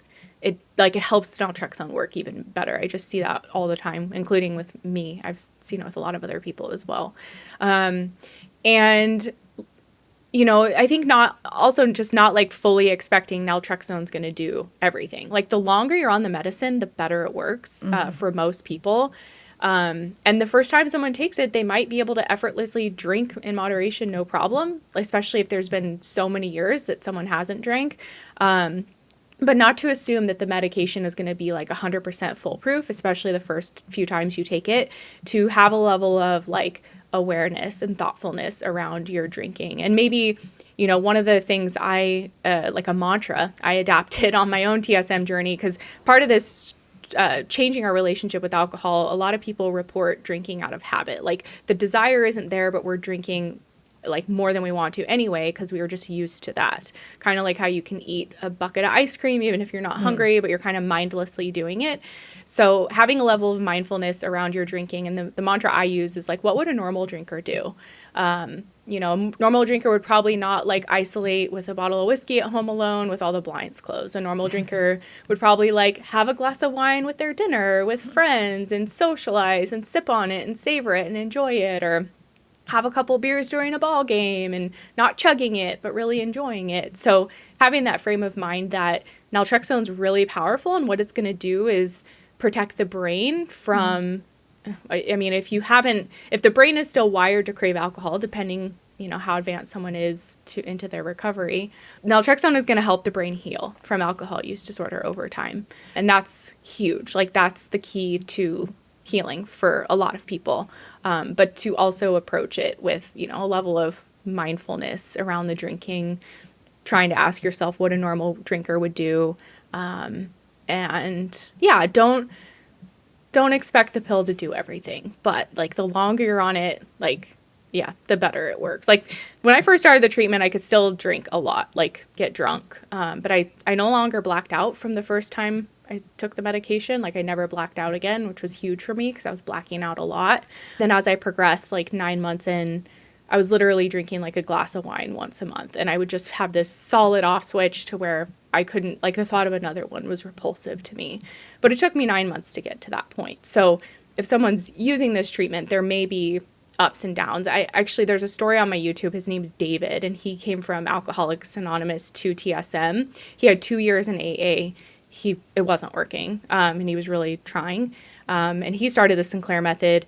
helps naltrexone work even better. I just see that all the time, including with me. I've seen it with a lot of other people as well. And you know, I think not like fully expecting naltrexone's going to do everything. Like the longer you're on the medicine, the better it works for most people. And the first time someone takes it, they might be able to effortlessly drink in moderation, no problem, especially if there's been so many years that someone hasn't drank. but not to assume that the medication is going to be like 100% foolproof, especially the first few times you take it, to have a level of like awareness and thoughtfulness around your drinking. And maybe, one of the things like a mantra I adapted on my own TSM journey, because part of this changing our relationship with alcohol, a lot of people report drinking out of habit. Like the desire isn't there, but we're drinking like more than we want to anyway because we were just used to that. Kind of like how you can eat a bucket of ice cream even if you're not hungry, but you're kind of mindlessly doing it. So having a level of mindfulness around your drinking, and the mantra I use is like, what would a normal drinker do? A normal drinker would probably not like isolate with a bottle of whiskey at home alone with all the blinds closed. A normal drinker would probably like have a glass of wine with their dinner with friends and socialize and sip on it and savor it and enjoy it, or have a couple beers during a ball game and not chugging it, but really enjoying it. So having that frame of mind that naltrexone's really powerful, and what it's going to do is protect the brain from, if the brain is still wired to crave alcohol, depending, how advanced someone is into their recovery, naltrexone is going to help the brain heal from alcohol use disorder over time. And that's huge. Like that's the key to healing for a lot of people, but to also approach it with, a level of mindfulness around the drinking, trying to ask yourself what a normal drinker would do. And yeah, don't expect the pill to do everything, but like the longer you're on it, like, yeah, the better it works. Like when I first started the treatment, I could still drink a lot, like get drunk. But I no longer blacked out from the first time I took the medication. Like I never blacked out again, which was huge for me because I was blacking out a lot. Then as I progressed, like 9 months in, I was literally drinking like a glass of wine once a month. And I would just have this solid off switch to where I couldn't, like the thought of another one was repulsive to me. But it took me 9 months to get to that point. So if someone's using this treatment, there may be ups and downs. There's a story on my YouTube. His name's David, and he came from Alcoholics Anonymous to TSM. He had 2 years in AA. It wasn't working, and he was really trying. And he started the Sinclair method.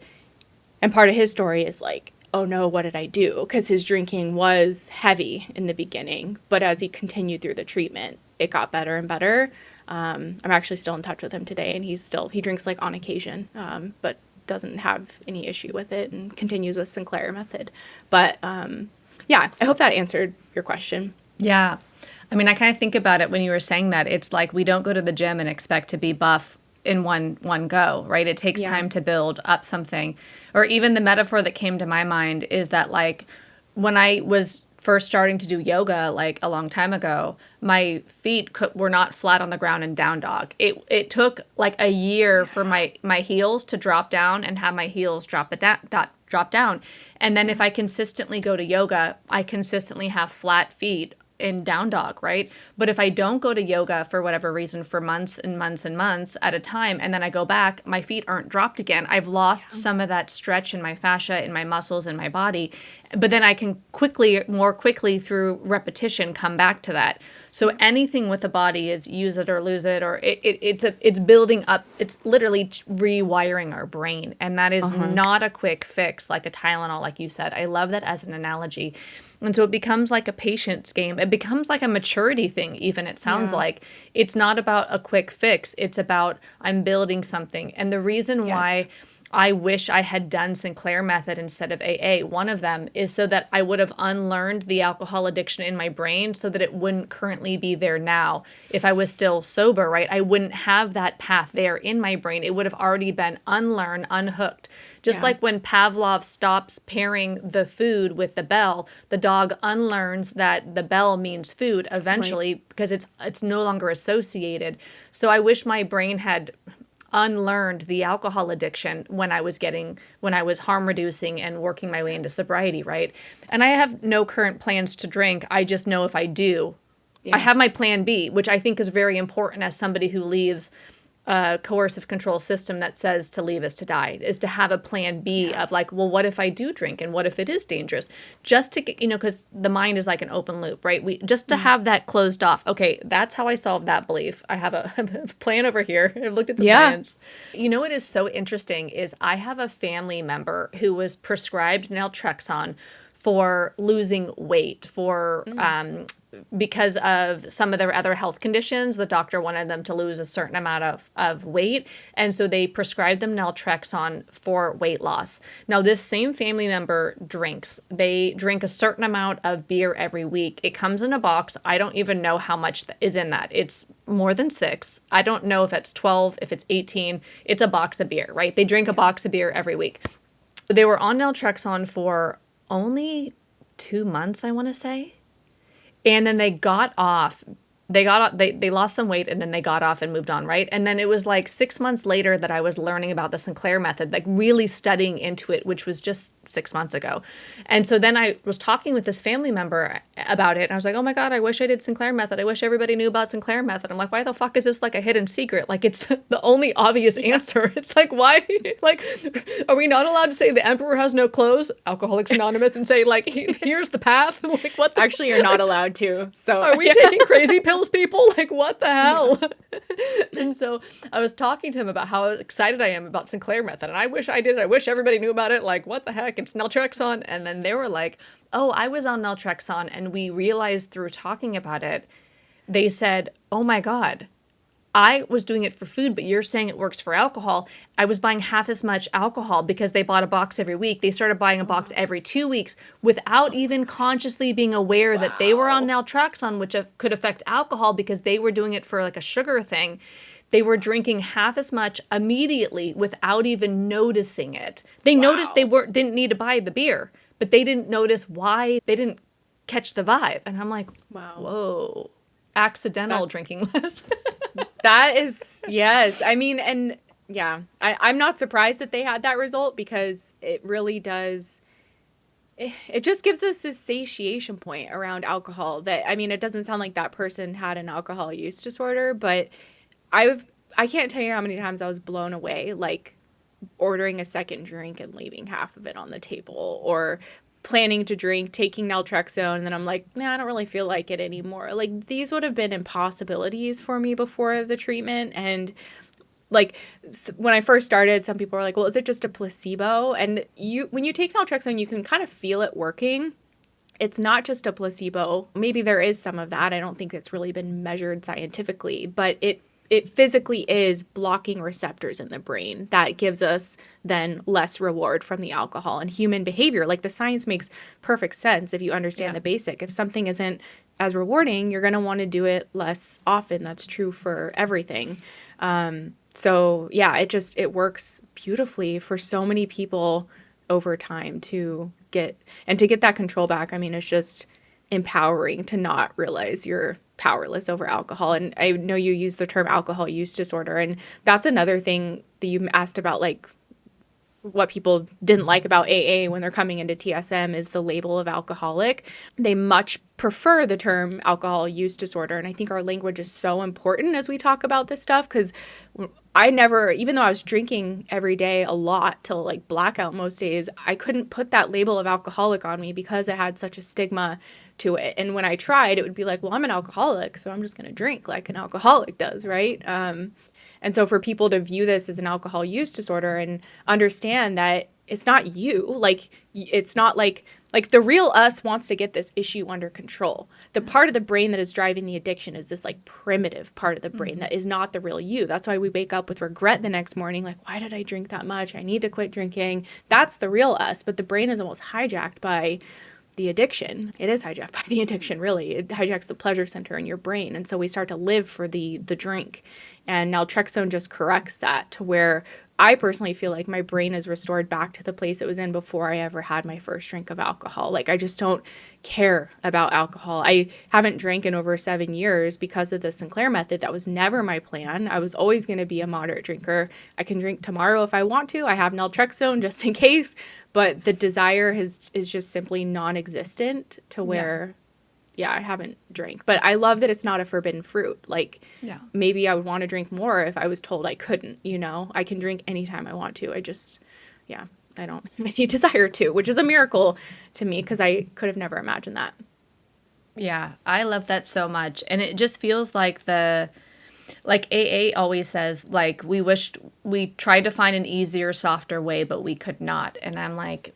And part of his story is like, oh no, what did I do? Because his drinking was heavy in the beginning, but as he continued through the treatment, it got better and better. I'm actually still in touch with him today, and he drinks like on occasion, but doesn't have any issue with it and continues with Sinclair method. But yeah, I hope that answered your question. Yeah. I mean, I kind of think about it when you were saying that. It's like we don't go to the gym and expect to be buff in one go, right? It takes time to build up something. Or even the metaphor that came to my mind is that like when I was first starting to do yoga like a long time ago, my feet were not flat on the ground in down dog. It took like a year for my heels to drop down and have my heels drop down. And then if I consistently go to yoga, I consistently have flat feet in down dog, right? But if I don't go to yoga for whatever reason for months and months and months at a time, and then I go back, my feet aren't dropped again. I've lost some of that stretch in my fascia, in my muscles, in my body. But then I can more quickly through repetition come back to that. So anything with the body is use it or lose it, or it's building up. It's literally rewiring our brain. And that is not a quick fix like a Tylenol, like you said. I love that as an analogy. And so it becomes like a patience game. It becomes like a maturity thing, even, it sounds like. It's not about a quick fix. It's about I'm building something. And the reason why I wish I had done Sinclair method instead of AA, one of them is so that I would have unlearned the alcohol addiction in my brain so that it wouldn't currently be there now. If I was still sober, right, I wouldn't have that path there in my brain. It would have already been unlearned, unhooked. Just like when Pavlov stops pairing the food with the bell, the dog unlearns that the bell means food eventually because it's no longer associated. So I wish my brain had unlearned the alcohol addiction when I was harm reducing and working my way into sobriety, right? And I have no current plans to drink. I just know if I do, I have my plan B, which I think is very important as somebody who leaves a coercive control system that says to leave is to die, is to have a plan B of like, well, what if I do drink and what if it is dangerous? Just to get, because the mind is like an open loop, right? To have that closed off. Okay, that's how I solve that belief. I have a plan over here. I've looked at the science. What is so interesting is I have a family member who was prescribed naltrexone for losing weight, for because of some of their other health conditions, the doctor wanted them to lose a certain amount of weight. And so they prescribed them naltrexone for weight loss. Now, this same family member drinks. They drink a certain amount of beer every week. It comes in a box. I don't even know how much is in that. It's more than 6. I don't know if it's 12, if it's 18. It's a box of beer, right? They drink a box of beer every week. They were on naltrexone for only 2 months, I want to say. And then they got off. They lost some weight and then they got off and moved on, right? And then it was like 6 months later that I was learning about the Sinclair method, like really studying into it, which was just 6 months ago. And so then I was talking with this family member about it. And I was like, oh my God, I wish I did Sinclair method. I wish everybody knew about Sinclair method. I'm like, why the fuck is this like a hidden secret? Like it's the only obvious answer. It's like, why? Like, are we not allowed to say the emperor has no clothes, Alcoholics Anonymous, and say like, here's the path? Like what the Actually, you're not allowed to. So are we taking crazy pills, people? Like, what the hell? Yeah. And so I was talking to him about how excited I am about Sinclair method. And I wish I did it. I wish everybody knew about it. Like, what the heck? It's naltrexone. And then they were like, oh, I was on naltrexone. And we realized through talking about it, they said, oh my God, I was doing it for food, but you're saying it works for alcohol. I was buying half as much alcohol because they bought a box every week. They started buying a box every 2 weeks without even consciously being aware that they were on naltrexone, which could affect alcohol because they were doing it for like a sugar thing. They were drinking half as much immediately without even noticing it. They noticed they didn't need to buy the beer, but they didn't notice why they didn't catch the vibe. And I'm like, wow. Whoa, accidental drinking less. That is, yes. I mean, and yeah, I'm not surprised that they had that result because it really does. It just gives us this satiation point around alcohol that, I mean, it doesn't sound like that person had an alcohol use disorder, but I can't tell you how many times I was blown away, like ordering a second drink and leaving half of it on the table, or planning to drink, taking naltrexone, and then I'm like, nah, I don't really feel like it anymore. Like these would have been impossibilities for me before the treatment. And like when I first started, some people were like, well, is it just a placebo? And when you take naltrexone, you can kind of feel it working. It's not just a placebo. Maybe there is some of that. I don't think it's really been measured scientifically, but it physically is blocking receptors in the brain that gives us then less reward from the alcohol. And human behavior, like the science makes perfect sense if you understand the basic. If something isn't as rewarding, you're going to want to do it less often. That's true for everything. So yeah, it works beautifully for so many people over time to get that control back. I mean, it's just empowering to not realize you're powerless over alcohol. And I know you use the term alcohol use disorder, and that's another thing that you asked about, like what people didn't like about AA when they're coming into TSM is the label of alcoholic. They much prefer the term alcohol use disorder. And I think our language is so important as we talk about this stuff, because I never, even though I was drinking every day a lot till like blackout most days, I couldn't put that label of alcoholic on me because it had such a stigma to it. And when I tried, it would be like, well, I'm an alcoholic, so I'm just going to drink like an alcoholic does, right? And so for people to view this as an alcohol use disorder and understand that it's not you, like it's not like the real us wants to get this issue under control. The part of the brain that is driving the addiction is this like primitive part of the brain that is not the real you. That's why we wake up with regret the next morning, like, why did I drink that much? I need to quit drinking. That's the real us. But the brain is almost hijacked by the addiction. It is hijacked by the addiction, really. It hijacks the pleasure center in your brain. And so we start to live for the drink. And naltrexone just corrects that to where I personally feel like my brain is restored back to the place it was in before I ever had my first drink of alcohol. Like I just don't care about alcohol. I haven't drank in over 7 years because of the Sinclair method. That was never my plan. I was always going to be a moderate drinker. I can drink tomorrow if I want to. I have naltrexone just in case, but the desire is just simply non-existent to where I haven't drank. But I love that it's not a forbidden fruit. Like maybe I would want to drink more if I was told I couldn't, I can drink anytime I want to. I just, I don't have any desire to, which is a miracle to me because I could have never imagined that. Yeah, I love that so much. And it just feels like AA always says, like, we tried to find an easier, softer way, but we could not. And I'm like,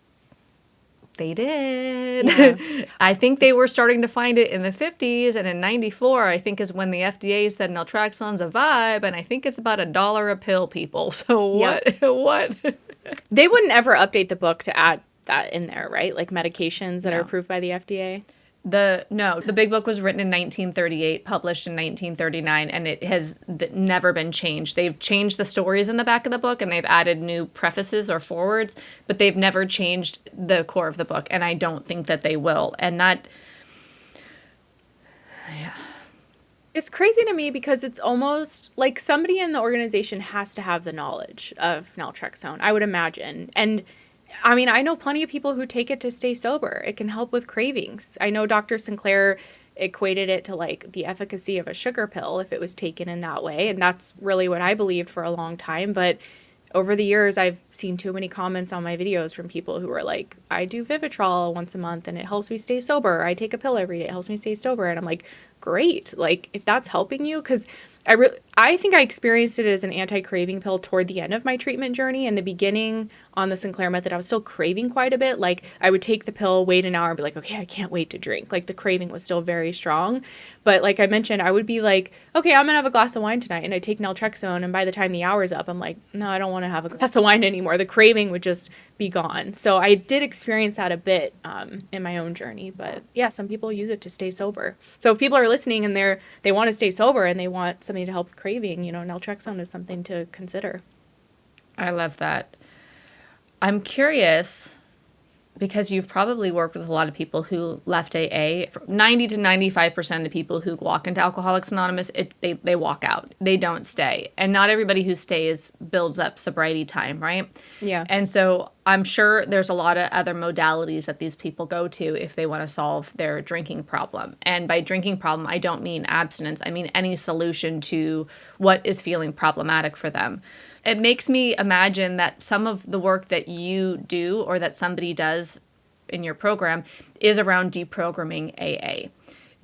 They did. Yeah. I think they were starting to find it in the 50s, and in 94, I think is when the FDA said naltrexone's a vibe, and I think it's about $1 a pill, people. So Yep. what? They wouldn't ever update the book to add that in there, right? Like medications that are No. approved by the FDA. The big book was written in 1938, published in 1939, and it has never been changed. They've changed the stories in the back of the book and they've added new prefaces or forewords, but they've never changed the core of the book, and I don't think that they will. And that, yeah. It's crazy to me because it's almost like somebody in the organization has to have the knowledge of naltrexone, I would imagine. And I mean, I know plenty of people who take it to stay sober. It can help with cravings. I know Dr. Sinclair equated it to like the efficacy of a sugar pill if it was taken in that way. And that's really what I believed for a long time. But over the years, I've seen too many comments on my videos from people who are like, I do Vivitrol once a month and it helps me stay sober. I take a pill every day. It helps me stay sober. And I'm like, great. Like, if that's helping you, because I think I experienced it as an anti-craving pill toward the end of my treatment journey. In the beginning on the Sinclair method, I was still craving quite a bit. Like, I would take the pill, wait an hour, and be like, okay, I can't wait to drink. Like, the craving was still very strong. But like I mentioned, I would be like, okay, I'm going to have a glass of wine tonight. And I take naltrexone. And by the time the hour's up, I'm like, no, I don't want to have a glass of wine anymore. The craving would just be gone. So I did experience that a bit in my own journey. But yeah, some people use it to stay sober. So if people are listening and they want to stay sober and they want something to help with craving, naltrexone is something to consider. I love that. I'm curious, because you've probably worked with a lot of people who left AA. 90 to 95% of the people who walk into Alcoholics Anonymous, they walk out. They don't stay. And not everybody who stays builds up sobriety time, right? Yeah. And so I'm sure there's a lot of other modalities that these people go to if they want to solve their drinking problem. And by drinking problem, I don't mean abstinence. I mean any solution to what is feeling problematic for them. It makes me imagine that some of the work that you do or that somebody does in your program is around deprogramming AA.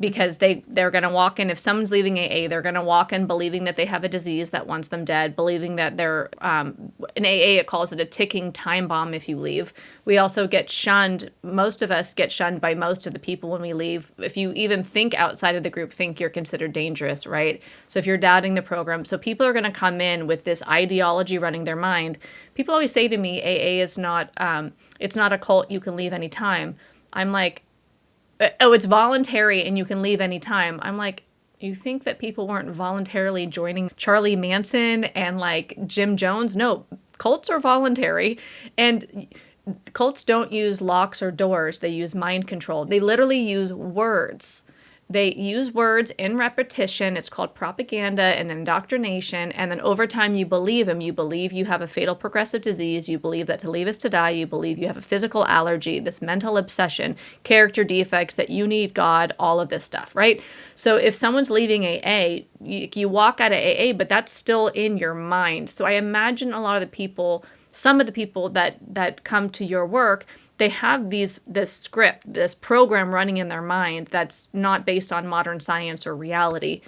Because they're going to walk in, if someone's leaving AA, they're going to walk in believing that they have a disease that wants them dead, believing that they're, in AA it calls it a ticking time bomb if you leave. We also get shunned, most of us get shunned by most of the people when we leave. If you even think outside of the group, think you're considered dangerous, right? So if you're doubting the program, so people are going to come in with this ideology running their mind. People always say to me, AA is not, it's not a cult, you can leave anytime. I'm like, oh, it's voluntary and you can leave anytime. I'm like, you think that people weren't voluntarily joining Charlie Manson and like Jim Jones? No, cults are voluntary. And cults don't use locks or doors. They use mind control. They literally use words. They use words in repetition. It's called propaganda and indoctrination. And then over time, you believe them. You believe you have a fatal progressive disease. You believe that to leave is to die. You believe you have a physical allergy, this mental obsession, character defects, that you need God, all of this stuff, right? So if someone's leaving AA, you walk out of AA, but that's still in your mind. So I imagine a lot of the people, some of the people that come to your work, they have this script, this program running in their mind that's not based on modern science or reality.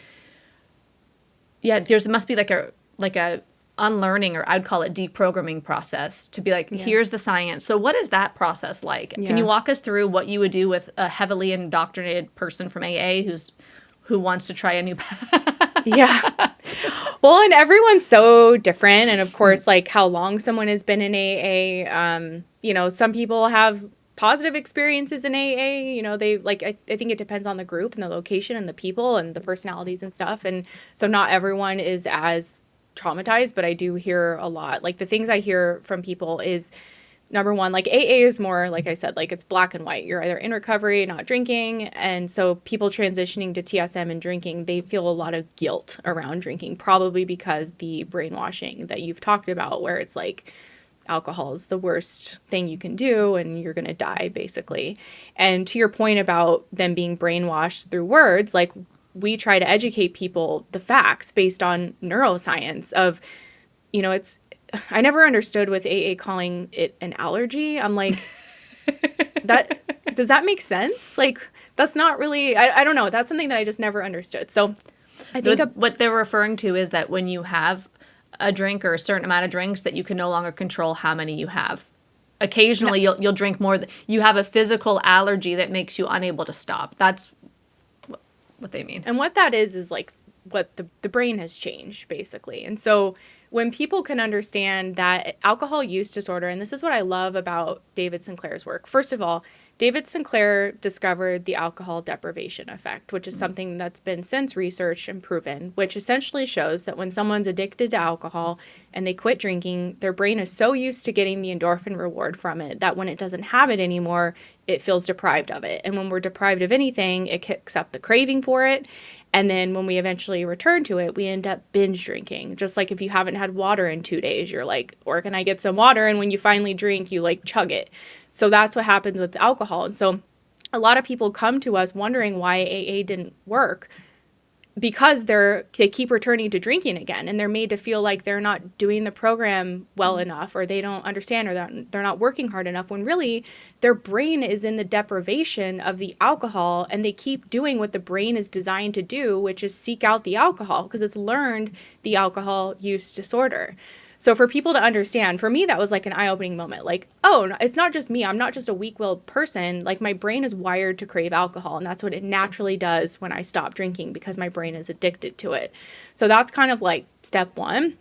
Yeah, there must be like a unlearning, or I'd call it deprogramming process, to be like, here's the science. So what is that process like? Yeah. Can you walk us through what you would do with a heavily indoctrinated person from AA who wants to try a new path? Yeah. Well, and everyone's so different. And of course, like how long someone has been in AA, some people have positive experiences in AA, they like, I think it depends on the group and the location and the people and the personalities and stuff. And so not everyone is as traumatized, but I do hear a lot. Like the things I hear from people is, number one, like AA is more, like I said, like it's black and white. You're either in recovery, not drinking. And so people transitioning to TSM and drinking, they feel a lot of guilt around drinking, probably because the brainwashing that you've talked about, where it's like alcohol is the worst thing you can do and you're going to die, basically. And to your point about them being brainwashed through words, like we try to educate people the facts based on neuroscience of, I never understood with AA calling it an allergy. I'm like, does that make sense? Like, that's not really, I don't know. That's something that I just never understood. So I think what they're referring to is that when you have a drink or a certain amount of drinks, that you can no longer control how many you have. occasionally you'll drink more. You have a physical allergy that makes you unable to stop. That's what they mean. And what that is like what the brain has changed, basically. And so when people can understand that alcohol use disorder, and this is what I love about David Sinclair's work. First of all, David Sinclair discovered the alcohol deprivation effect, which is something that's been since researched and proven, which essentially shows that when someone's addicted to alcohol and they quit drinking, their brain is so used to getting the endorphin reward from it that when it doesn't have it anymore, it feels deprived of it. And when we're deprived of anything, it kicks up the craving for it. And then when we eventually return to it, we end up binge drinking. Just like if you haven't had water in 2 days, you're like, where can I get some water? And when you finally drink, you like chug it. So that's what happens with alcohol. And so a lot of people come to us wondering why AA didn't work, because they keep returning to drinking again, and they're made to feel like they're not doing the program well enough, or they don't understand, or that they're not working hard enough, when really their brain is in the deprivation of the alcohol, and they keep doing what the brain is designed to do, which is seek out the alcohol because it's learned the alcohol use disorder. So for people to understand, for me, that was like an eye-opening moment. Like, oh, it's not just me. I'm not just a weak-willed person. Like, my brain is wired to crave alcohol, and that's what it naturally does when I stop drinking because my brain is addicted to it. So that's kind of like step one.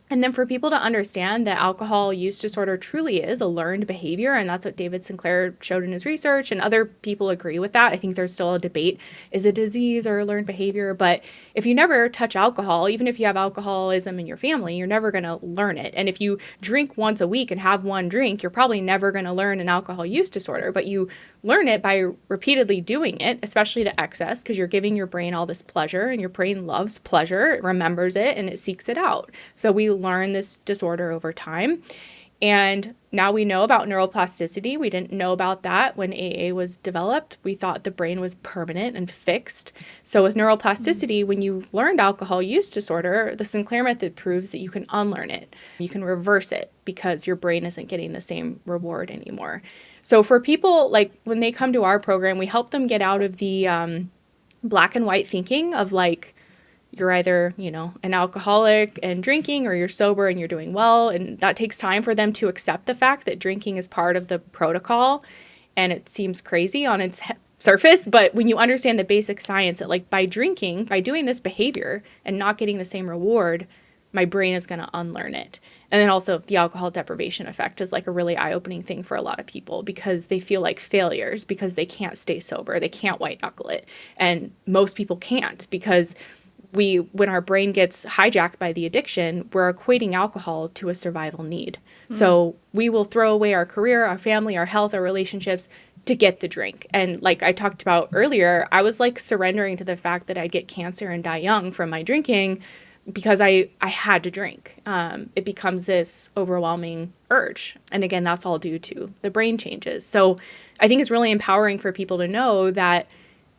And then for people to understand that alcohol use disorder truly is a learned behavior, and that's what David Sinclair showed in his research, and other people agree with that. I think there's still a debate, is it a disease or a learned behavior? But if you never touch alcohol, even if you have alcoholism in your family, you're never going to learn it. And if you drink once a week and have one drink, you're probably never going to learn an alcohol use disorder, but you learn it by repeatedly doing it, especially to excess, because you're giving your brain all this pleasure, and your brain loves pleasure, it remembers it, and it seeks it out. So we learn this disorder over time. And now we know about neuroplasticity. We didn't know about that when AA was developed. We thought the brain was permanent and fixed. So with neuroplasticity, when you've learned alcohol use disorder, the Sinclair method proves that you can unlearn it. You can reverse it because your brain isn't getting the same reward anymore. So for people, like when they come to our program, we help them get out of the black and white thinking of like, you're either, an alcoholic and drinking, or you're sober and you're doing well. And that takes time for them to accept the fact that drinking is part of the protocol. And it seems crazy on its surface. But when you understand the basic science that like by drinking, by doing this behavior and not getting the same reward, my brain is going to unlearn it. And then also the alcohol deprivation effect is like a really eye-opening thing for a lot of people because they feel like failures because they can't stay sober. They can't white knuckle it. And most people can't because when our brain gets hijacked by the addiction, we're equating alcohol to a survival need. So we will throw away our career, our family, our health, our relationships to get the drink. And like I talked about earlier, I was like surrendering to the fact that I'd get cancer and die young from my drinking because I had to drink. It becomes this overwhelming urge. And again, that's all due to the brain changes. So I think it's really empowering for people to know that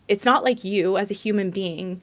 it's not like you as a human being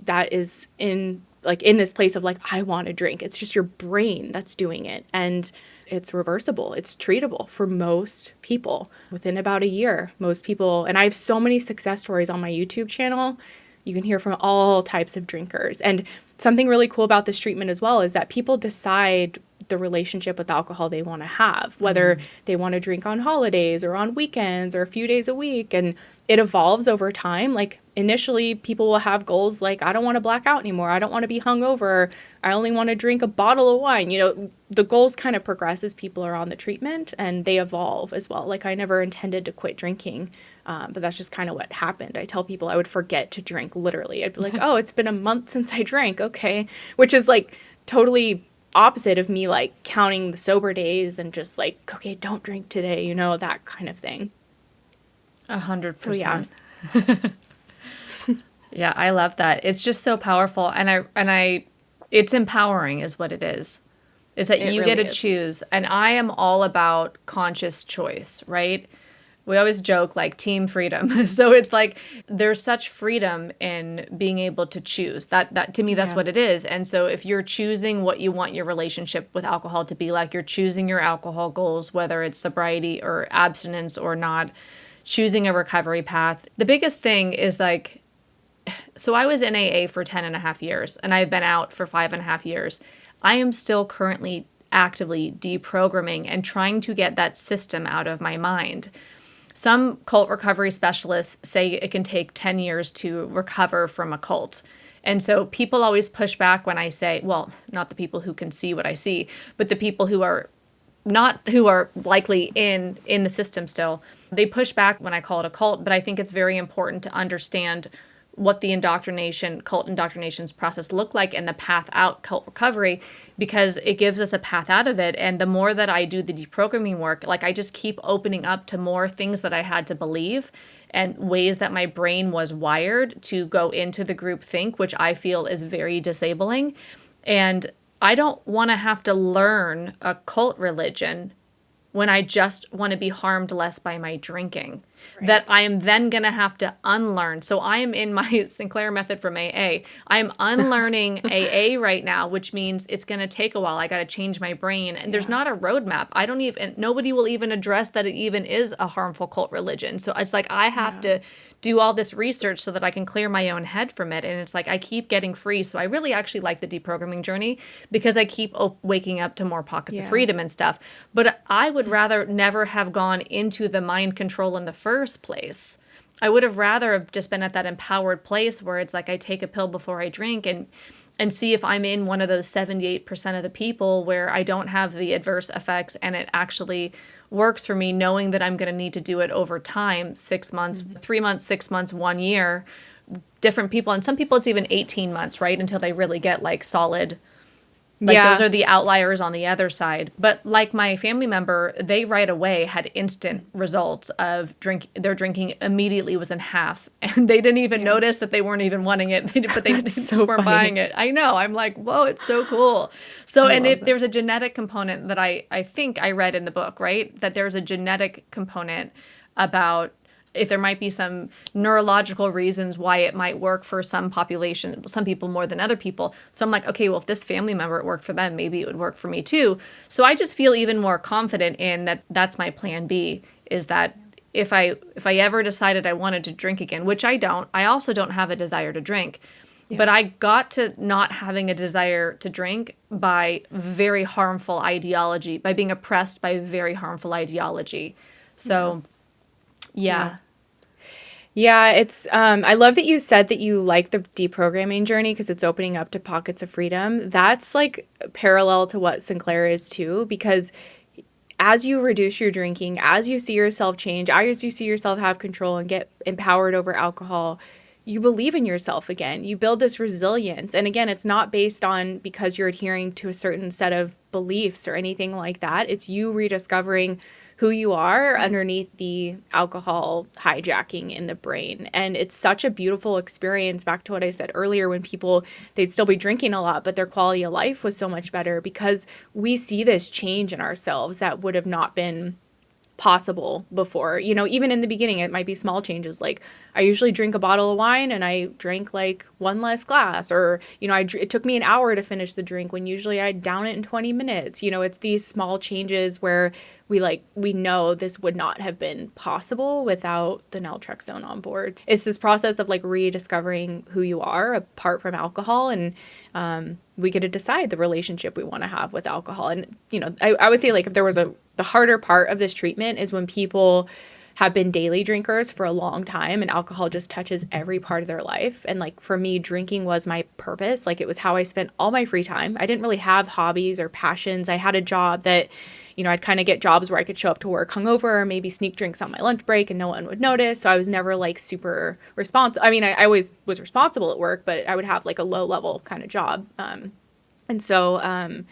that is in this place of like, I want to drink. It's just your brain that's doing it. And it's reversible. It's treatable for most people within about a year. Most people, and I have so many success stories on my YouTube channel. You can hear from all types of drinkers. And something really cool about this treatment as well is that people decide the relationship with alcohol they want to have, whether they want to drink on holidays or on weekends or a few days a week. And it evolves over time. Like initially people will have goals like, I don't want to black out anymore. I don't want to be hungover. I only want to drink a bottle of wine. The goals kind of progress as people are on the treatment and they evolve as well. Like I never intended to quit drinking, but that's just kind of what happened. I tell people I would forget to drink literally. I'd be like, oh, it's been a month since I drank. Okay. Which is like totally opposite of me, like counting the sober days and just like, okay, don't drink today, that kind of thing. 100%. So yeah. Yeah, I love that. It's just so powerful. And I it's empowering is what it is. Is that you get to choose. And I am all about conscious choice, right? We always joke like team freedom. So it's like there's such freedom in being able to choose. That to me, that's what it is. And so if you're choosing what you want your relationship with alcohol to be like, you're choosing your alcohol goals, whether it's sobriety or abstinence or not, choosing a recovery path. The biggest thing is like, so I was in AA for 10 and a half years and I've been out for 5.5 years. I am still currently actively deprogramming and trying to get that system out of my mind. Some cult recovery specialists say it can take 10 years to recover from a cult. And so people always push back when I say, well, not the people who can see what I see, but the people who are likely in the system still. They push back when I call it a cult, but I think it's very important to understand what the cult indoctrination's process look like and the path out cult recovery, because it gives us a path out of it. And the more that I do the deprogramming work, like I just keep opening up to more things that I had to believe and ways that my brain was wired to go into the group think, which I feel is very disabling. And I don't want to have to learn a cult religion when I just want to be harmed less by my drinking, that I am then going to have to unlearn. So I am in my Sinclair method from AA. I am unlearning AA right now, which means it's going to take a while. I got to change my brain. And there's not a roadmap. Nobody will even address that it even is a harmful cult religion. So it's like I have to do all this research so that I can clear my own head from it. And it's like I keep getting free. So I really actually like the deprogramming journey because I keep waking up to more pockets of freedom and stuff. But I would rather never have gone into the mind control in the first place. I would have rather have just been at that empowered place where it's like I take a pill before I drink and see if I'm in one of those 78% of the people where I don't have the adverse effects and it actually works for me, knowing that I'm going to need to do it over time, 6 months, 3 months, 6 months, 1 year, different people. And some people it's even 18 months, right? Until they really get like solid. Like those are the outliers on the other side. But like my family member, they right away had instant results of their drinking immediately was in half. And they didn't even notice that they weren't even wanting it, but they just weren't buying it. I know. I'm like, whoa, it's so cool. So, and if there's a genetic component that I think I read in the book, right? That there's a genetic component about if there might be some neurological reasons why it might work for some population, some people more than other people. So I'm like, okay, well, if this family member, it worked for them, maybe it would work for me too. So I just feel even more confident in that. That's my plan B, is that if I ever decided I wanted to drink again, which I don't, I also don't have a desire to drink. But I got to not having a desire to drink by very harmful ideology, by being oppressed by very harmful ideology. So yeah. Yeah, it's I love that you said that you like the deprogramming journey because it's opening up to pockets of freedom. That's like parallel to what Sinclair is too, because as you reduce your drinking, as you see yourself change, as you see yourself have control and get empowered over alcohol, you believe in yourself again. You build this resilience. And again, it's not based on because you're adhering to a certain set of beliefs or anything like that. It's you rediscovering who you are underneath the alcohol hijacking in the brain. And it's such a beautiful experience, back to what I said earlier, when people, they'd still be drinking a lot, but their quality of life was so much better because we see this change in ourselves that would have not been possible before. Even in the beginning, it might be small changes. Like I usually drink a bottle of wine and I drank like one less glass, or, it took me an hour to finish the drink when usually I'd down it in 20 minutes. It's these small changes where we know this would not have been possible without the naltrexone on board. It's this process of like rediscovering who you are apart from alcohol, and we get to decide the relationship we want to have with alcohol. And I would say like if there was the harder part of this treatment is when people have been daily drinkers for a long time and alcohol just touches every part of their life. And like for me, drinking was my purpose. Like it was how I spent all my free time. I didn't really have hobbies or passions. I had a job that I'd kind of get jobs where I could show up to work hungover or maybe sneak drinks on my lunch break and no one would notice. So I was never like super responsible. I mean, I always was responsible at work, but I would have like a low level kind of job. And so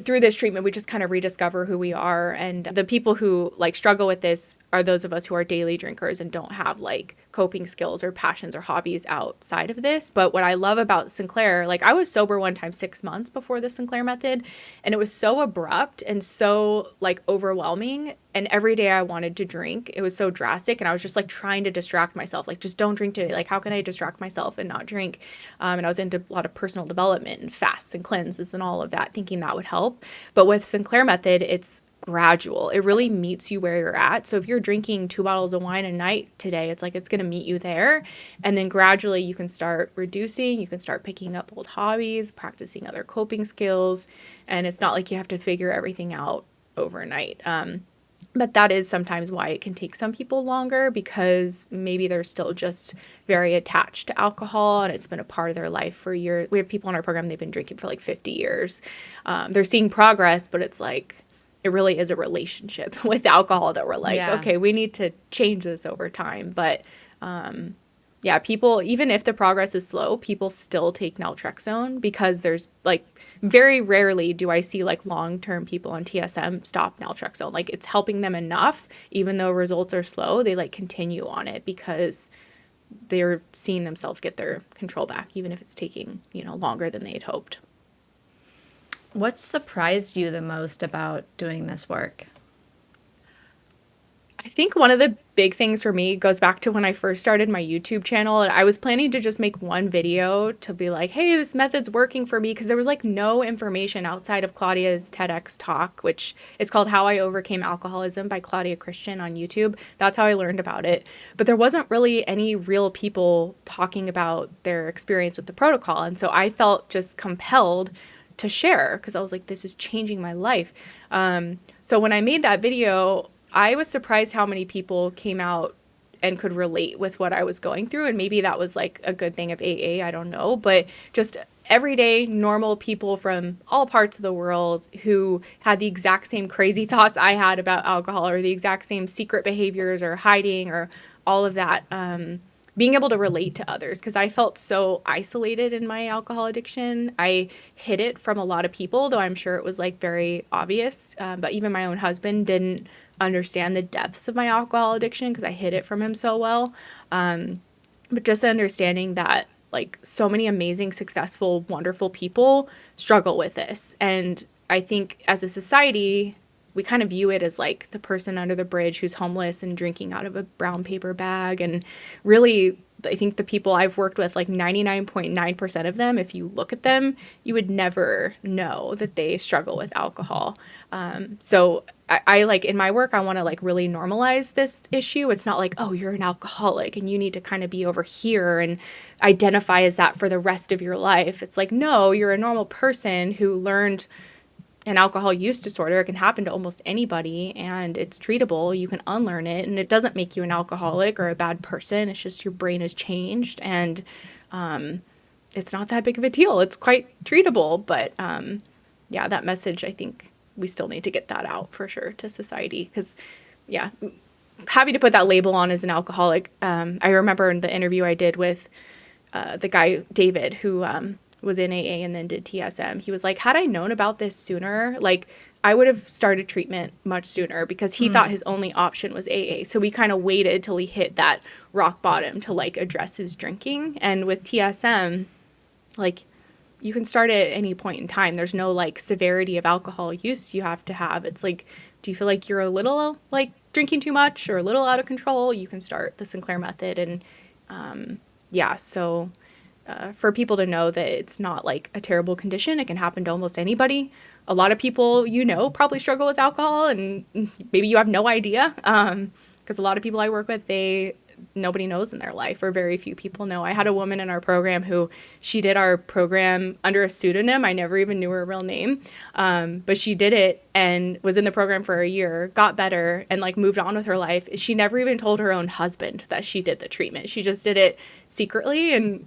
through this treatment, we just kind of rediscover who we are. And the people who like struggle with this are those of us who are daily drinkers and don't have like coping skills or passions or hobbies outside of this. But what I love about Sinclair, like I was sober one time 6 months before the Sinclair method, and it was so abrupt and so like overwhelming. And every day I wanted to drink. It was so drastic. And I was just like trying to distract myself. Like, just don't drink today. Like, how can I distract myself and not drink? And I was into a lot of personal development and fasts and cleanses and all of that, thinking that would help. But with Sinclair method, it's gradual. It really meets you where you're at. So if you're drinking 2 bottles of wine a night today, it's like it's going to meet you there. And then gradually you can start reducing, you can start picking up old hobbies, practicing other coping skills. And it's not like you have to figure everything out overnight. But that is sometimes why it can take some people longer, because maybe they're still just very attached to alcohol and it's been a part of their life for years. We have people in our program, they've been drinking for like 50 years. They're seeing progress, but it's like, it really is a relationship with alcohol that we're like, Yeah. okay, we need to change this over time. But yeah, people, even if the progress is slow, people still take naltrexone, because there's like, very rarely do I see like long-term people on TSM stop naltrexone. Like, it's helping them enough, even though results are slow, they like continue on it because they're seeing themselves get their control back, even if it's taking, longer than they'd hoped. What surprised you the most about doing this work? I think one of the big things for me goes back to when I first started my YouTube channel, and I was planning to just make one video to be like, hey, this method's working for me, because there was like no information outside of Claudia's TEDx talk, which is called How I Overcame Alcoholism by Claudia Christian on YouTube. That's how I learned about it. But there wasn't really any real people talking about their experience with the protocol. And so I felt just compelled to share, because I was like, this is changing my life. So when I made that video, I was surprised how many people came out and could relate with what I was going through. And maybe that was like a good thing of AA, I don't know. But just everyday normal people from all parts of the world who had the exact same crazy thoughts I had about alcohol, or the exact same secret behaviors or hiding or all of that. Being able to relate to others, because I felt so isolated in my alcohol addiction. I hid it from a lot of people, though I'm sure it was like very obvious. But even my own husband didn't understand the depths of my alcohol addiction because I hid it from him so well. But just understanding that like so many amazing, successful, wonderful people struggle with this. And I think as a society, we kind of view it as like the person under the bridge who's homeless and drinking out of a brown paper bag. And really, I think the people I've worked with, like 99.9% of them, if you look at them, you would never know that they struggle with alcohol. So I like in my work, I want to like really normalize this issue. It's not like, oh, you're an alcoholic and you need to kind of be over here and identify as that for the rest of your life. It's like, no, you're a normal person who learned an alcohol use disorder. It can happen to almost anybody and it's treatable. You can unlearn it and it doesn't make you an alcoholic or a bad person. It's just your brain has changed and it's not that big of a deal. It's quite treatable. But yeah, that message, I think we still need to get that out for sure to society because, yeah, having to put that label on as an alcoholic. I remember in the interview I did with the guy, David, who was in AA and then did TSM. He was like, had I known about this sooner, like I would have started treatment much sooner because he thought his only option was AA. So we kind of waited till he hit that rock bottom to like address his drinking. And with TSM, like you can start at any point in time. There's no like severity of alcohol use you have to have. It's like, do you feel like you're a little like drinking too much or a little out of control? You can start the Sinclair method. And yeah, so for people to know that it's not like a terrible condition. It can happen to almost anybody. A lot of people, probably struggle with alcohol and maybe you have no idea. Because a lot of people I work with, nobody knows in their life or very few people know. I had a woman in our program who she did our program under a pseudonym. I never even knew her real name. But she did it and was in the program for a year, got better and like moved on with her life. She never even told her own husband that she did the treatment. She just did it secretly and,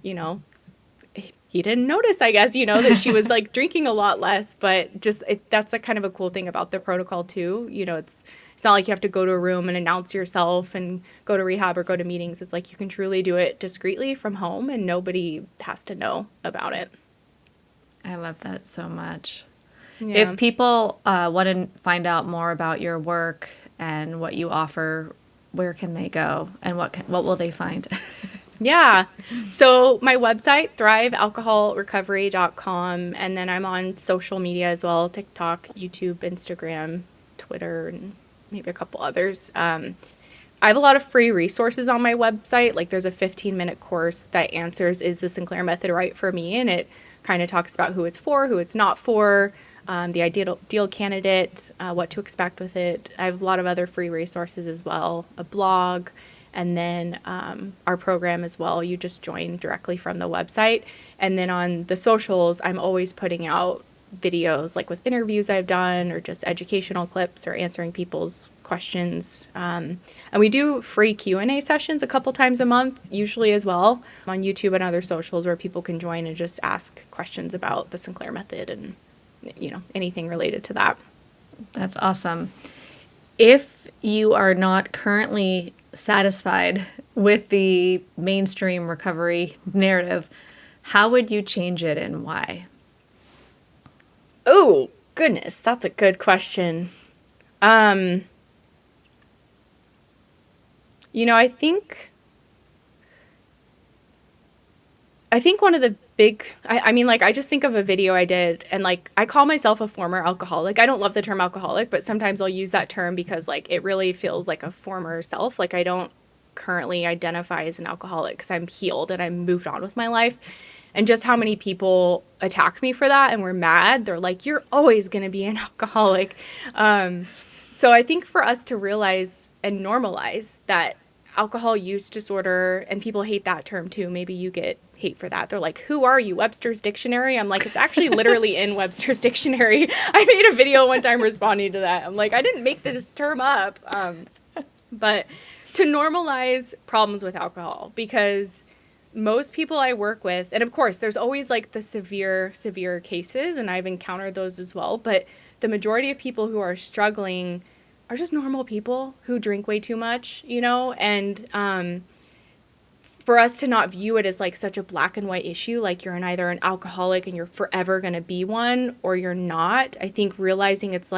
he didn't notice, I guess, that she was like drinking a lot less, but just that's a kind of a cool thing about the protocol too. It's not like you have to go to a room and announce yourself and go to rehab or go to meetings. It's like you can truly do it discreetly from home and nobody has to know about it. I love that so much. Yeah. If people want to find out more about your work and what you offer, where can they go and what will they find? Yeah. So my website, thrivealcoholrecovery.com. And then I'm on social media as well, TikTok, YouTube, Instagram, Twitter, and maybe a couple others. I have a lot of free resources on my website. Like there's a 15-minute course that answers, is the Sinclair method right for me? And it kind of talks about who it's for, who it's not for. the ideal candidate, what to expect with it. I have a lot of other free resources as well, a blog, and then our program as well. You just join directly from the website. And then on the socials, I'm always putting out videos like with interviews I've done or just educational clips or answering people's questions. And we do free Q&A sessions a couple times a month, usually as well, on YouTube and other socials where people can join and just ask questions about the Sinclair method and, anything related to that. That's awesome. If you are not currently satisfied with the mainstream recovery narrative, how would you change it and why? Oh, goodness, that's a good question. I think one of the big, I just think of a video I did, and I call myself a former alcoholic. I don't love the term alcoholic, but sometimes I'll use that term because it really feels like a former self. I don't currently identify as an alcoholic because I'm healed and I'm moved on with my life. And just how many people attacked me for that and were mad. They're like, you're always going to be an alcoholic. So I think for us to realize and normalize that alcohol use disorder, and people hate that term too. Maybe you get hate for that. They're like, who are you, Webster's Dictionary? I'm like, it's actually literally in Webster's Dictionary. I made a video one time responding to that. I'm like, I didn't make this term up. But to normalize problems with alcohol, because most people I work with, and of course, there's always the severe cases, and I've encountered those as well, but the majority of people who are struggling are just normal people who drink way too much, and for us to not view it as such a black and white issue, you're either an alcoholic and you're forever going to be one or you're not. I think realizing it's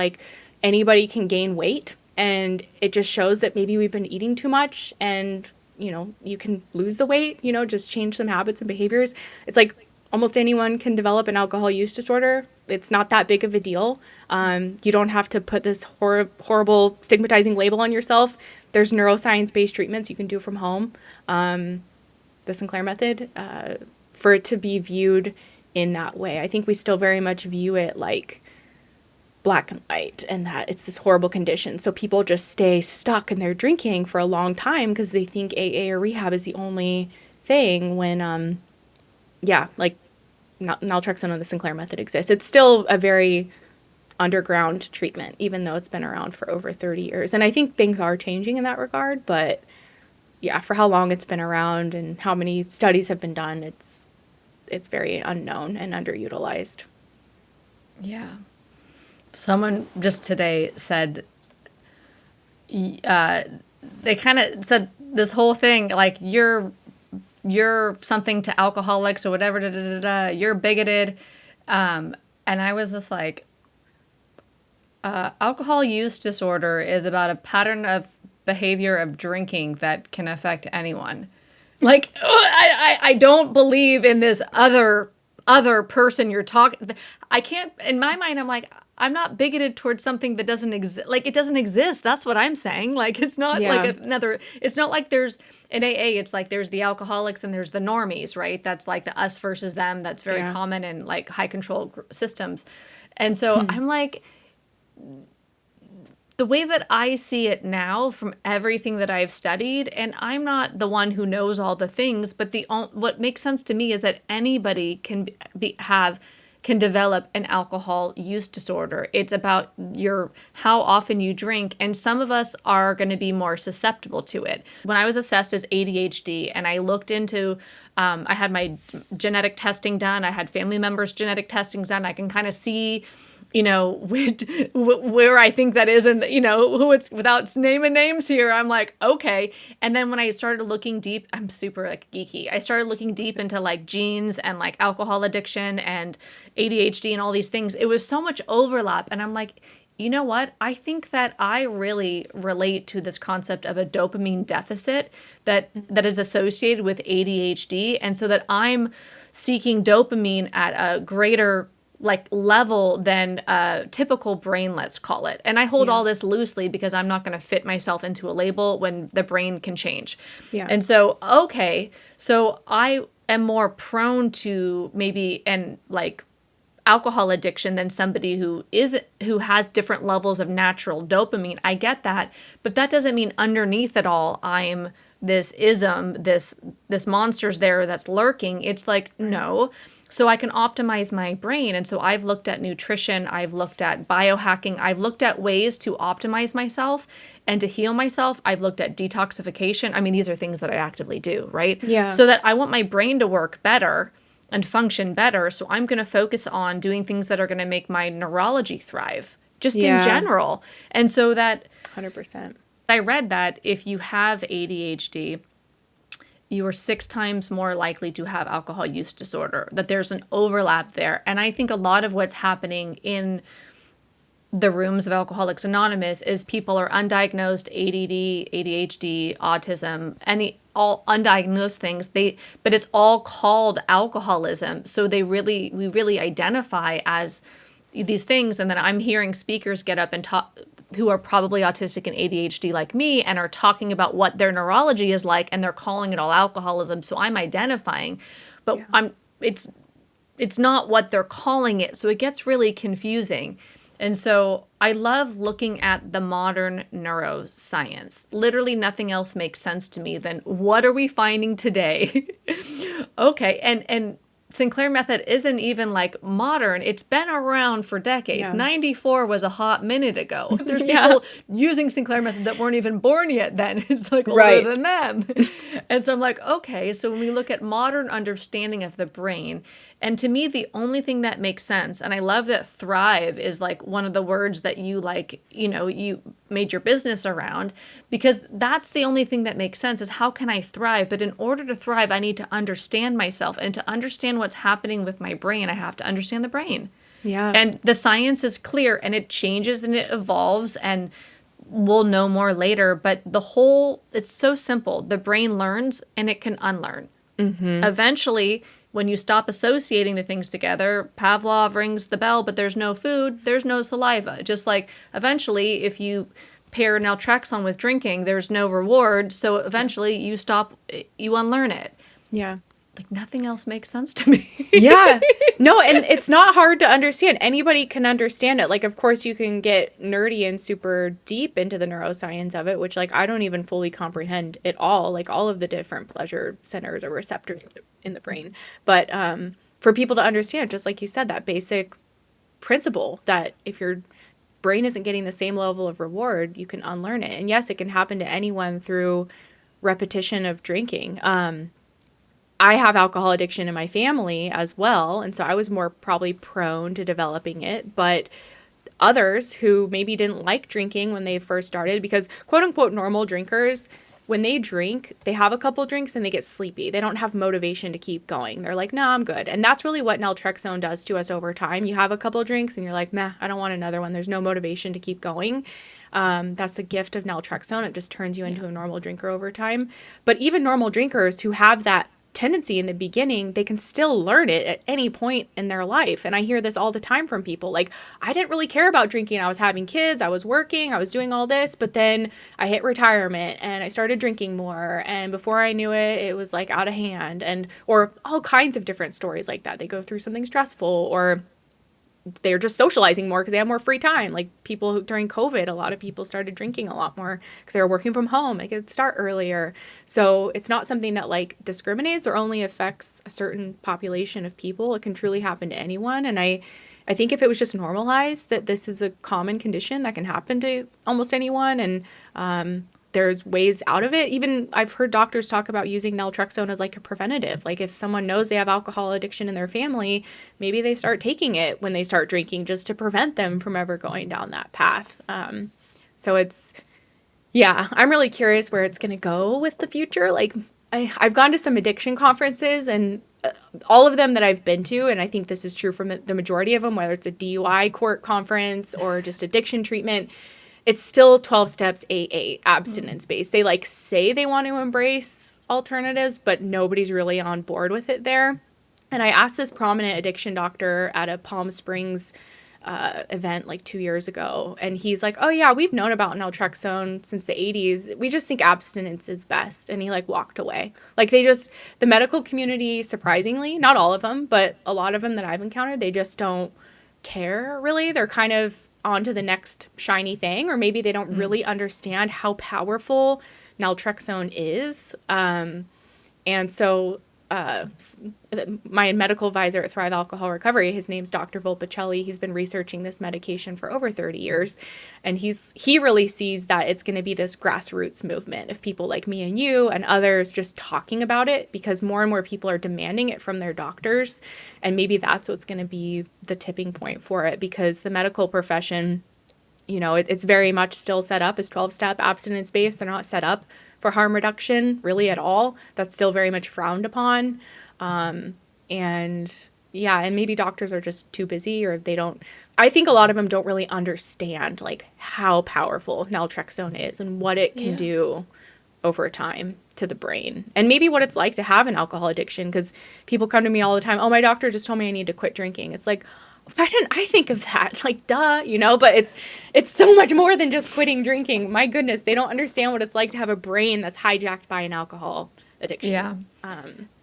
anybody can gain weight, and it just shows that maybe we've been eating too much, and you can lose the weight, just change some habits and behaviors. It's almost anyone can develop an alcohol use disorder. It's not that big of a deal. You don't have to put this horrible stigmatizing label on yourself. There's neuroscience-based treatments you can do from home. The Sinclair method, for it to be viewed in that way. I think we still very much view it like black and white, and that it's this horrible condition. So people just stay stuck in their drinking for a long time because they think AA or rehab is the only thing when, naltrexone and the Sinclair method exists. It's still a very underground treatment, even though it's been around for over 30 years. And I think things are changing in that regard, but yeah, for how long it's been around and how many studies have been done, it's very unknown and underutilized. Yeah. Someone just today said, they kind of said this whole thing, you're something to alcoholics or whatever, you're bigoted. And I was just alcohol use disorder is about a pattern of behavior of drinking that can affect anyone. I don't believe in this other person you're talking. I can't, in my mind, I'm not bigoted towards something that doesn't exist. It doesn't exist. That's what I'm saying. It's not it's not like there's in AA, it's there's the alcoholics and there's the normies, right? That's the us versus them. That's very common in high control systems. And so I'm the way that I see it now from everything that I've studied, and I'm not the one who knows all the things, but what makes sense to me is that anybody can develop an alcohol use disorder. It's about how often you drink, and some of us are going to be more susceptible to it. When I was assessed as ADHD and I looked into, I had my genetic testing done, I had family members' genetic testing done, I can kind of see where I think that is, and who it's, without naming names here, I'm okay. And then when I started looking deep, I'm super geeky. I started looking deep into genes and alcohol addiction and ADHD and all these things. It was so much overlap, and I'm you know what? I think that I really relate to this concept of a dopamine deficit that is associated with ADHD, and so that I'm seeking dopamine at a greater level than typical brain, let's call it. And I hold all this loosely because I'm not going to fit myself into a label when the brain can change. Yeah. And so, so I am more prone to maybe, and alcohol addiction than somebody who has different levels of natural dopamine. I get that, but that doesn't mean underneath it all I'm this ism, this monster's there that's lurking. It's like, no. So I can optimize my brain. And so I've looked at nutrition, I've looked at biohacking, I've looked at ways to optimize myself and to heal myself. I've looked at detoxification. I mean, these are things that I actively do, right? Yeah. So that I want my brain to work better and function better. So I'm going to focus on doing things that are going to make my neurology thrive, just in general. And so that 100%. I read that if you have ADHD, you are 6 times more likely to have alcohol use disorder, that there's an overlap there. And I think a lot of what's happening in the rooms of Alcoholics Anonymous is people are undiagnosed ADD, ADHD, autism, all undiagnosed things. But it's all called alcoholism. So we really identify as these things. And then I'm hearing speakers get up and talk who are probably autistic and ADHD like me and are talking about what their neurology is like, and they're calling it all alcoholism. So I'm identifying, but it's not what they're calling it. So it gets really confusing. And so I love looking at the modern neuroscience. Literally nothing else makes sense to me than what are we finding today? Okay. And Sinclair method isn't even like modern. It's been around for decades. Yeah. 94 was a hot minute ago. There's people using Sinclair method that weren't even born yet then. It's like older than them. And so I'm like, okay, so when we look at modern understanding of the brain, and to me, the only thing that makes sense, and I love that thrive is like one of the words that you you made your business around, because that's the only thing that makes sense is how can I thrive? But in order to thrive, I need to understand myself, and to understand what's happening with my brain, I have to understand the brain. Yeah. And the science is clear, and it changes and it evolves, and we'll know more later. But it's so simple. The brain learns and it can unlearn. Mm-hmm. Eventually, when you stop associating the things together, Pavlov rings the bell, but there's no food, there's no saliva. Just like eventually, if you pair naltrexone with drinking, there's no reward. So eventually you unlearn it. Yeah. Like nothing else makes sense to me. Yeah. No, and it's not hard to understand. Anybody can understand it. Like, of course, you can get nerdy and super deep into the neuroscience of it, which, like, I don't even fully comprehend at all, like, all of the different pleasure centers or receptors in the brain. But for people to understand, just like you said, that basic principle that if your brain isn't getting the same level of reward, you can unlearn it. And yes, it can happen to anyone through repetition of drinking. I have alcohol addiction in my family as well, and so I was more probably prone to developing it, but others who maybe didn't like drinking when they first started, because quote unquote normal drinkers, when they drink, they have a couple drinks and they get sleepy. They don't have motivation to keep going. They're like, no, I'm good. And that's really what naltrexone does to us over time. You have a couple drinks and you're like, nah, I don't want another one. There's no motivation to keep going. That's the gift of naltrexone. It just turns you into a normal drinker over time. But even normal drinkers who have that tendency in the beginning, they can still learn it at any point in their life. And I hear this all the time from people. Like, I didn't really care about drinking. I was having kids, I was working, I was doing all this, but then I hit retirement and I started drinking more. And before I knew it, it was like out of hand, or all kinds of different stories like that. They go through something stressful, or they're just socializing more because they have more free time. Like people during COVID, a lot of people started drinking a lot more because they were working from home. They could start earlier. So it's not something that like discriminates or only affects a certain population of people. It can truly happen to anyone. And I think if it was just normalized that this is a common condition that can happen to almost anyone, and there's ways out of it. Even I've heard doctors talk about using naltrexone as like a preventative. Like if someone knows they have alcohol addiction in their family, maybe they start taking it when they start drinking just to prevent them from ever going down that path. So I'm really curious where it's going to go with the future. Like I've gone to some addiction conferences, and all of them that I've been to, and I think this is true for the majority of them, whether it's a DUI court conference or just addiction treatment, it's still 12 steps AA, abstinence based. They like say they want to embrace alternatives, but nobody's really on board with it there. And I asked this prominent addiction doctor at a Palm Springs event like 2 years ago, and he's like, "Oh yeah, we've known about naltrexone since the 80s. We just think abstinence is best." And he like walked away. Like the medical community, surprisingly, not all of them, but a lot of them that I've encountered, they just don't care really. They're kind of on to the next shiny thing, or maybe they don't really understand how powerful naltrexone is. And so my medical advisor at Thrive Alcohol Recovery, his name's Dr. Volpicelli. He's been researching this medication for over 30 years. And he really sees that it's going to be this grassroots movement of people like me and you and others just talking about it, because more and more people are demanding it from their doctors. And maybe that's what's going to be the tipping point for it, because the medical profession, it's very much still set up as 12-step abstinence based. They're not set up for harm reduction really at all. That's still very much frowned upon. And maybe doctors are just too busy, or they don't. I think a lot of them don't really understand like how powerful naltrexone is and what it can do over time to the brain, and maybe what it's like to have an alcohol addiction. Because people come to me all the time, "Oh, my doctor just told me I need to quit drinking." It's like, why didn't I think of that? Like, duh, but it's so much more than just quitting drinking. My goodness, they don't understand what it's like to have a brain that's hijacked by an alcohol addiction.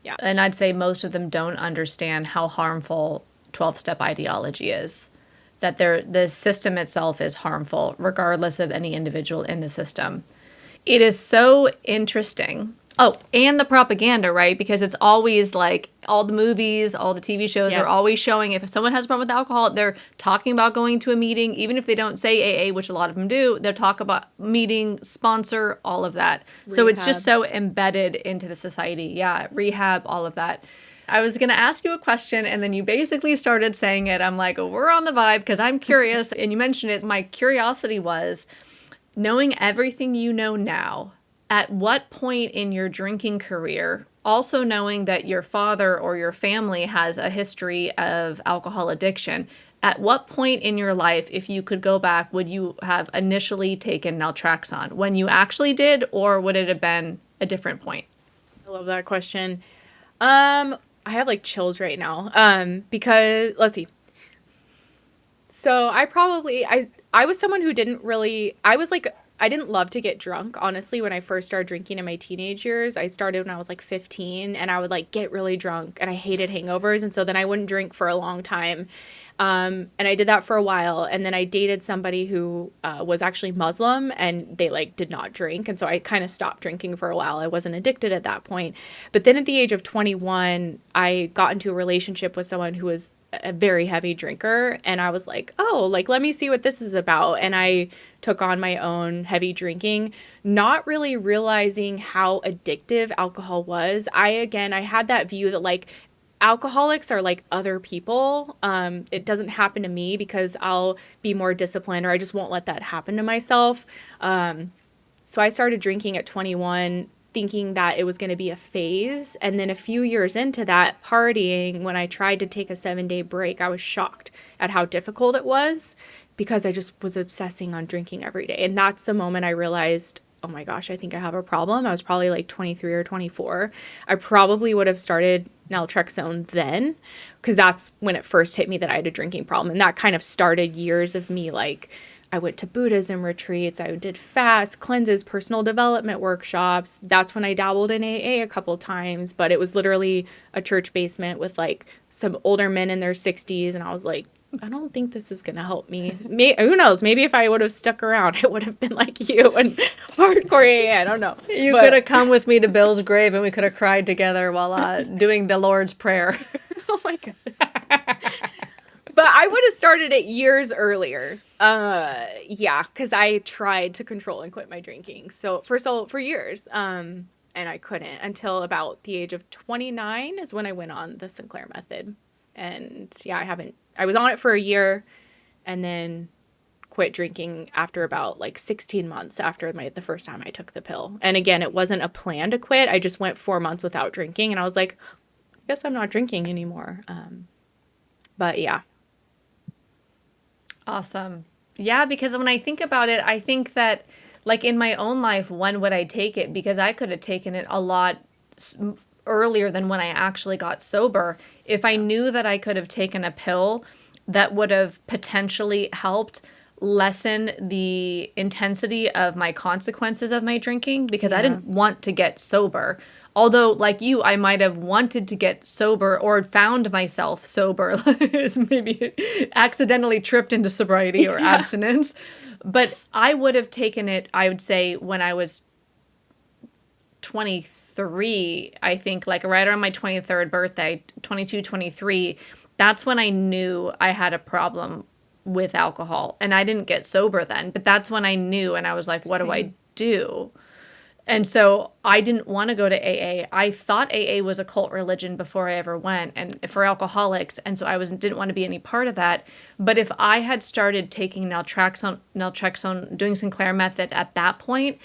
Yeah. And I'd say most of them don't understand how harmful 12-step ideology is. That the system itself is harmful, regardless of any individual in the system. It is so interesting. Oh, and the propaganda, right? Because it's always like all the movies, all the TV shows are always showing if someone has a problem with alcohol, they're talking about going to a meeting. Even if they don't say AA, which a lot of them do, they'll talk about meeting, sponsor, all of that. Rehab. So it's just so embedded into the society. Yeah, rehab, all of that. I was going to ask you a question, and then you basically started saying it. I'm like, we're on the vibe because I'm curious. And you mentioned it. My curiosity was, knowing everything you know now, at what point in your drinking career, also knowing that your father or your family has a history of alcohol addiction, at what point in your life, if you could go back, would you have initially taken naltrexone? When you actually did, or would it have been a different point? I love that question. I have like chills right now. Because let's see. So I was someone who didn't really, I didn't love to get drunk, honestly, when I first started drinking in my teenage years. I started when I was like 15, and I would like get really drunk, and I hated hangovers. And so then I wouldn't drink for a long time. And I did that for a while. And then I dated somebody who was actually Muslim, and they like did not drink. And so I kind of stopped drinking for a while. I wasn't addicted at that point. But then at the age of 21, I got into a relationship with someone who was a very heavy drinker, and I was like, oh, like, let me see what this is about. And I took on my own heavy drinking, not really realizing how addictive alcohol was. I had that view that like alcoholics are like other people. It doesn't happen to me because I'll be more disciplined, or I just won't let that happen to myself. So I started drinking at 21, thinking that it was going to be a phase. And then a few years into that, partying, when I tried to take a 7-day break, I was shocked at how difficult it was, because I just was obsessing on drinking every day. And that's the moment I realized, oh my gosh, I think I have a problem. I was probably like 23 or 24. I probably would have started naltrexone then, because that's when it first hit me that I had a drinking problem. And that kind of started years of me like, I went to Buddhism retreats, I did fast cleanses, personal development workshops. That's when I dabbled in AA a couple times, but it was literally a church basement with like some older men in their 60s. And I was like, I don't think this is going to help me. Who knows? Maybe if I would have stuck around, it would have been like you and hardcore AA. I don't know. You could have come with me to Bill's grave, and we could have cried together while doing the Lord's Prayer. Oh my goodness. But I would have started it years earlier. Because I tried to control and quit my drinking. So for years. And I couldn't until about the age of 29 is when I went on the Sinclair method. And I was on it for a year, and then quit drinking after about like 16 months after the first time I took the pill. And again, it wasn't a plan to quit. I just went 4 months without drinking, and I was like, I guess I'm not drinking anymore. But yeah. Awesome. Yeah, because when I think about it, I think that like in my own life, when would I take it? Because I could have taken it a lot earlier than when I actually got sober. If I knew that I could have taken a pill that would have potentially helped lessen the intensity of my consequences of my drinking, because I Yeah. didn't want to get sober. Although, like you, I might have wanted to get sober or found myself sober, maybe accidentally tripped into sobriety or Yeah. abstinence. But I would have taken it, I would say, when I was 23, I think, like right around my 23rd birthday, 22, 23. That's when I knew I had a problem with alcohol. And I didn't get sober then, but that's when I knew, and I was like, what do I Same. do? And so I didn't want to go to AA. I thought AA was a cult religion before I ever went, and for alcoholics, and so I didn't want to be any part of that. But if I had started taking naltrexone, doing Sinclair method at that point,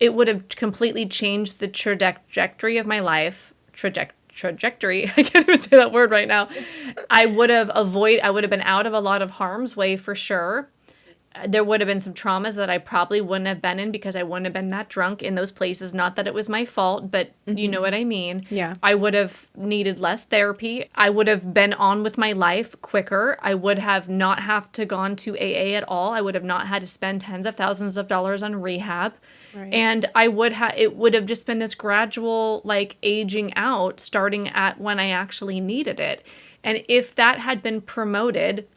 it would have completely changed the trajectory of my life. Trajectory. I can't even say that word right now. I would have been out of a lot of harm's way for sure. There would have been some traumas that I probably wouldn't have been in because I wouldn't have been that drunk in those places. Not that it was my fault, but you know what I mean. Yeah. I would have needed less therapy. I would have been on with my life quicker. I would have not have to gone to AA at all. I would have not had to spend tens of thousands of dollars on rehab. Right. And it would have just been this gradual like aging out starting at when I actually needed it. And if that had been promoted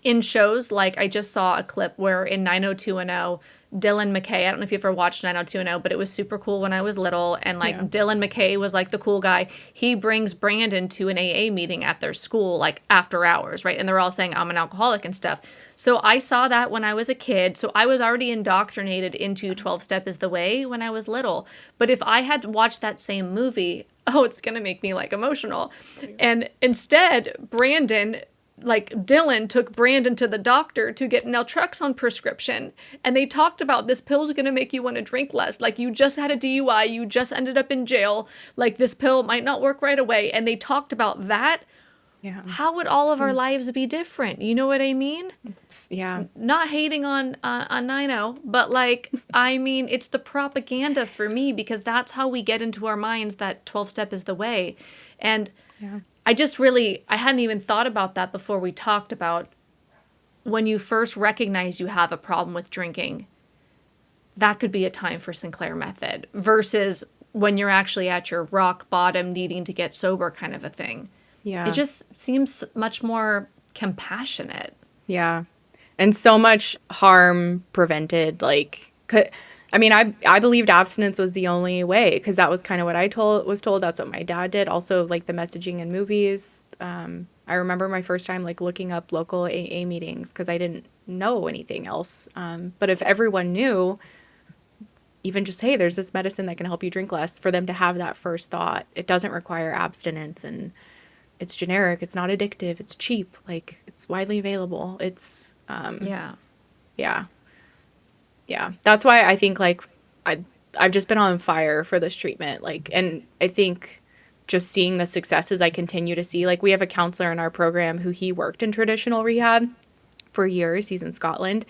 in shows, like I just saw a clip where in 90210, Dylan McKay, I don't know if you ever watched 90210, but it was super cool when I was little. And like Yeah. Dylan McKay was like the cool guy. He brings Brandon to an AA meeting at their school, like after hours, right? And they're all saying, I'm an alcoholic and stuff. So I saw that when I was a kid. So I was already indoctrinated into 12 Step is the Way when I was little. But if I had watched that same movie, oh, it's going to make me like emotional. And instead, Dylan took Brandon to the doctor to get naltrexone prescription. And they talked about this pill's going to make you want to drink less. Like, you just had a DUI, you just ended up in jail. Like, this pill might not work right away. And they talked about that. Yeah. How would all of our lives be different? You know what I mean? Yeah. Not hating on 90, but like, I mean, it's the propaganda for me, because that's how we get into our minds that 12 step is the way. And Yeah. I hadn't even thought about that before we talked about when you first recognize you have a problem with drinking. That could be a time for Sinclair method versus when you're actually at your rock bottom needing to get sober kind of a thing. It Yeah. just seems much more compassionate. Yeah. And so much harm prevented. Like, I mean, I believed abstinence was the only way because that was kind of what was told. That's what my dad did. Also, like the messaging in movies. I remember my first time like looking up local AA meetings because I didn't know anything else. But if everyone knew, even just, hey, there's this medicine that can help you drink less, for them to have that first thought, it doesn't require abstinence, and it's generic, it's not addictive, it's cheap, like it's widely available. It's Yeah. yeah. Yeah. That's why I think like I've just been on fire for this treatment. Like, and I think just seeing the successes I continue to see, like we have a counselor in our program who he worked in traditional rehab for years. He's in Scotland.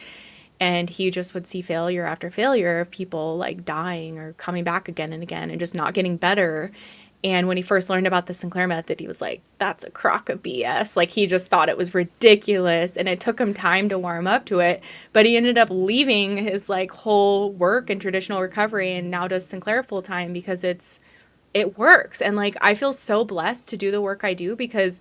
And he just would see failure after failure of people like dying or coming back again and again and just not getting better. And when he first learned about the Sinclair method, he was like, that's a crock of BS. Like, he just thought it was ridiculous. And it took him time to warm up to it. But he ended up leaving his like whole work in traditional recovery and now does Sinclair full time because it works. And like, I feel so blessed to do the work I do because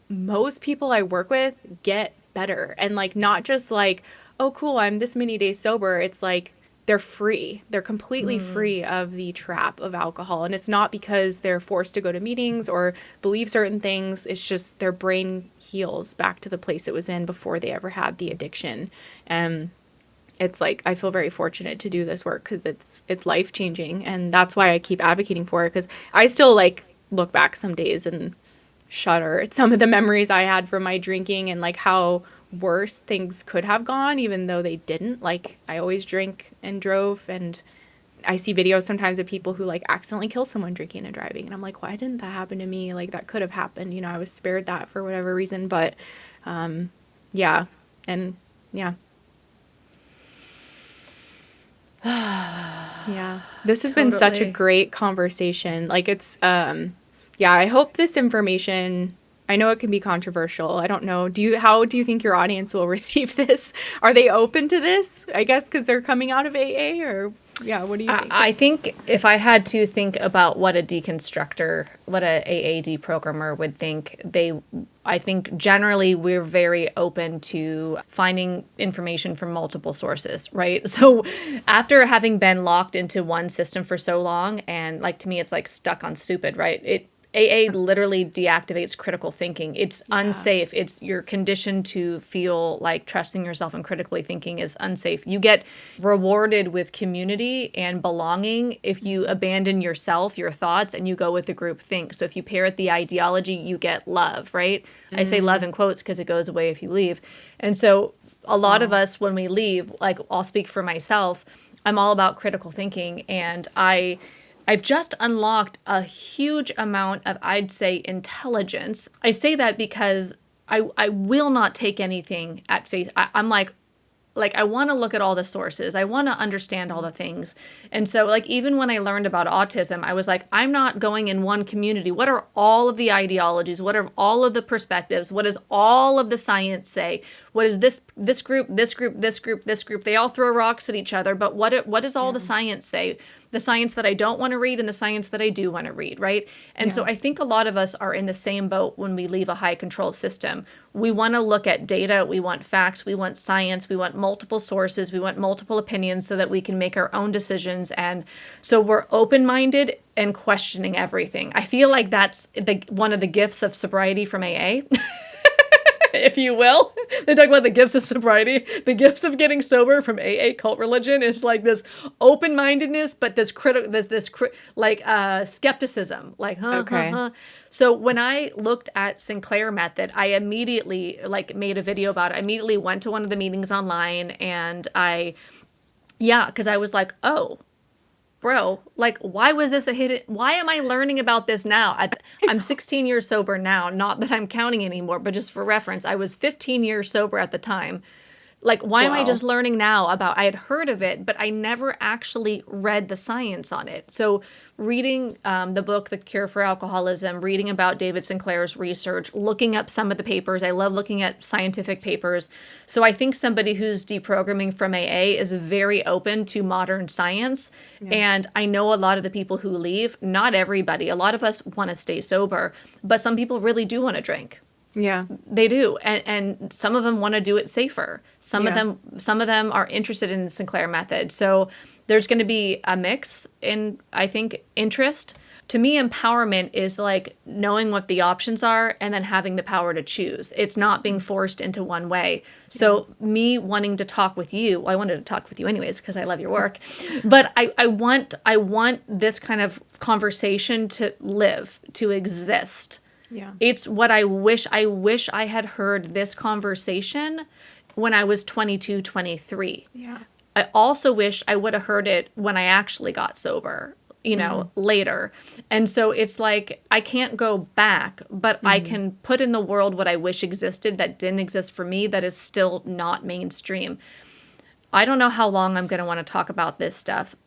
most people I work with get better. And like, not just like, oh, cool, I'm this many days sober. It's like they're free. They're completely free of the trap of alcohol. And it's not because they're forced to go to meetings or believe certain things. It's just their brain heals back to the place it was in before they ever had the addiction. And it's like, I feel very fortunate to do this work because it's life changing. And that's why I keep advocating for it, because I still like look back some days and shudder at some of the memories I had from my drinking and like how worse things could have gone, even though they didn't. Like, I always drink and drove, and I see videos sometimes of people who like accidentally kill someone drinking and driving, and I'm like, why didn't that happen to me? Like, that could have happened, you know. I was spared that for whatever reason. But yeah. And yeah. Yeah, this has been such a Totally. great conversation. Like, it's yeah, I hope this information, I know it can be controversial. I don't know. How do you think your audience will receive this? Are they open to this? I guess because they're coming out of AA, or yeah, what do you think? I think if I had to think about what a deconstructor, what a AA deprogrammer would think, I think generally we're very open to finding information from multiple sources, right? So after having been locked into one system for so long, and like to me, it's like stuck on stupid, right? AA literally deactivates critical thinking. It's unsafe. You're conditioned to feel like trusting yourself and critically thinking is unsafe. You get rewarded with community and belonging if you abandon yourself, your thoughts, and you go with the group think. So if you parrot the ideology, you get love, right? I say love in quotes because it goes away if you leave. And so a lot of us, when we leave, like I'll speak for myself, I'm all about critical thinking, and I've just unlocked a huge amount of, I'd say, intelligence. I say that because I will not take anything at face. I'm like I want to look at all the sources. I want to understand all the things. And so like even when I learned about autism, I was like, I'm not going in one community. What are all of the ideologies? What are all of the perspectives? What does all of the science say? What is this group, this group, this group, this group? They all throw rocks at each other, but what does all the science say? The science that I don't want to read and the science that I do want to read, right? And so I think a lot of us are in the same boat when we leave a high control system. We want to look at data, we want facts, we want science, we want multiple sources, we want multiple opinions so that we can make our own decisions. And so we're open-minded and questioning everything. I feel like that's one of the gifts of sobriety from AA. If you will. They talk about the gifts of sobriety. The gifts of getting sober from AA cult religion is like this open-mindedness, but this skepticism, like, huh. So when I looked at Sinclair method, I immediately like made a video about it. I immediately went to one of the meetings online, and because I was like, oh, bro, like, why was this a hidden? Why am I learning about this now? I'm 16 years sober now. Not that I'm counting anymore, but just for reference, I was 15 years sober at the time. Like, why am I just learning now about? I had heard of it, but I never actually read the science on it. So reading the book, The Cure for Alcoholism, reading about David Sinclair's research, looking up some of the papers. I love looking at scientific papers. So I think somebody who's deprogramming from AA is very open to modern science. Yeah. And I know a lot of the people who leave, not everybody, a lot of us want to stay sober, but some people really do want to drink. Yeah, they do, and some of them want to do it safer. Some of them are interested in the Sinclair method. So there's going to be a mix in, I think, interest. To me, empowerment is like knowing what the options are and then having the power to choose. It's not being forced into one way. So me wanting to talk with you, I wanted to talk with you anyways because I love your work, but I want this kind of conversation to live, to exist. Yeah. It's what I wish I had heard this conversation when I was 22, 23. Yeah. I also wish I would have heard it when I actually got sober, later. And so it's like, I can't go back, but I can put in the world what I wish existed that didn't exist for me, that is still not mainstream. I don't know how long I'm going to want to talk about this stuff,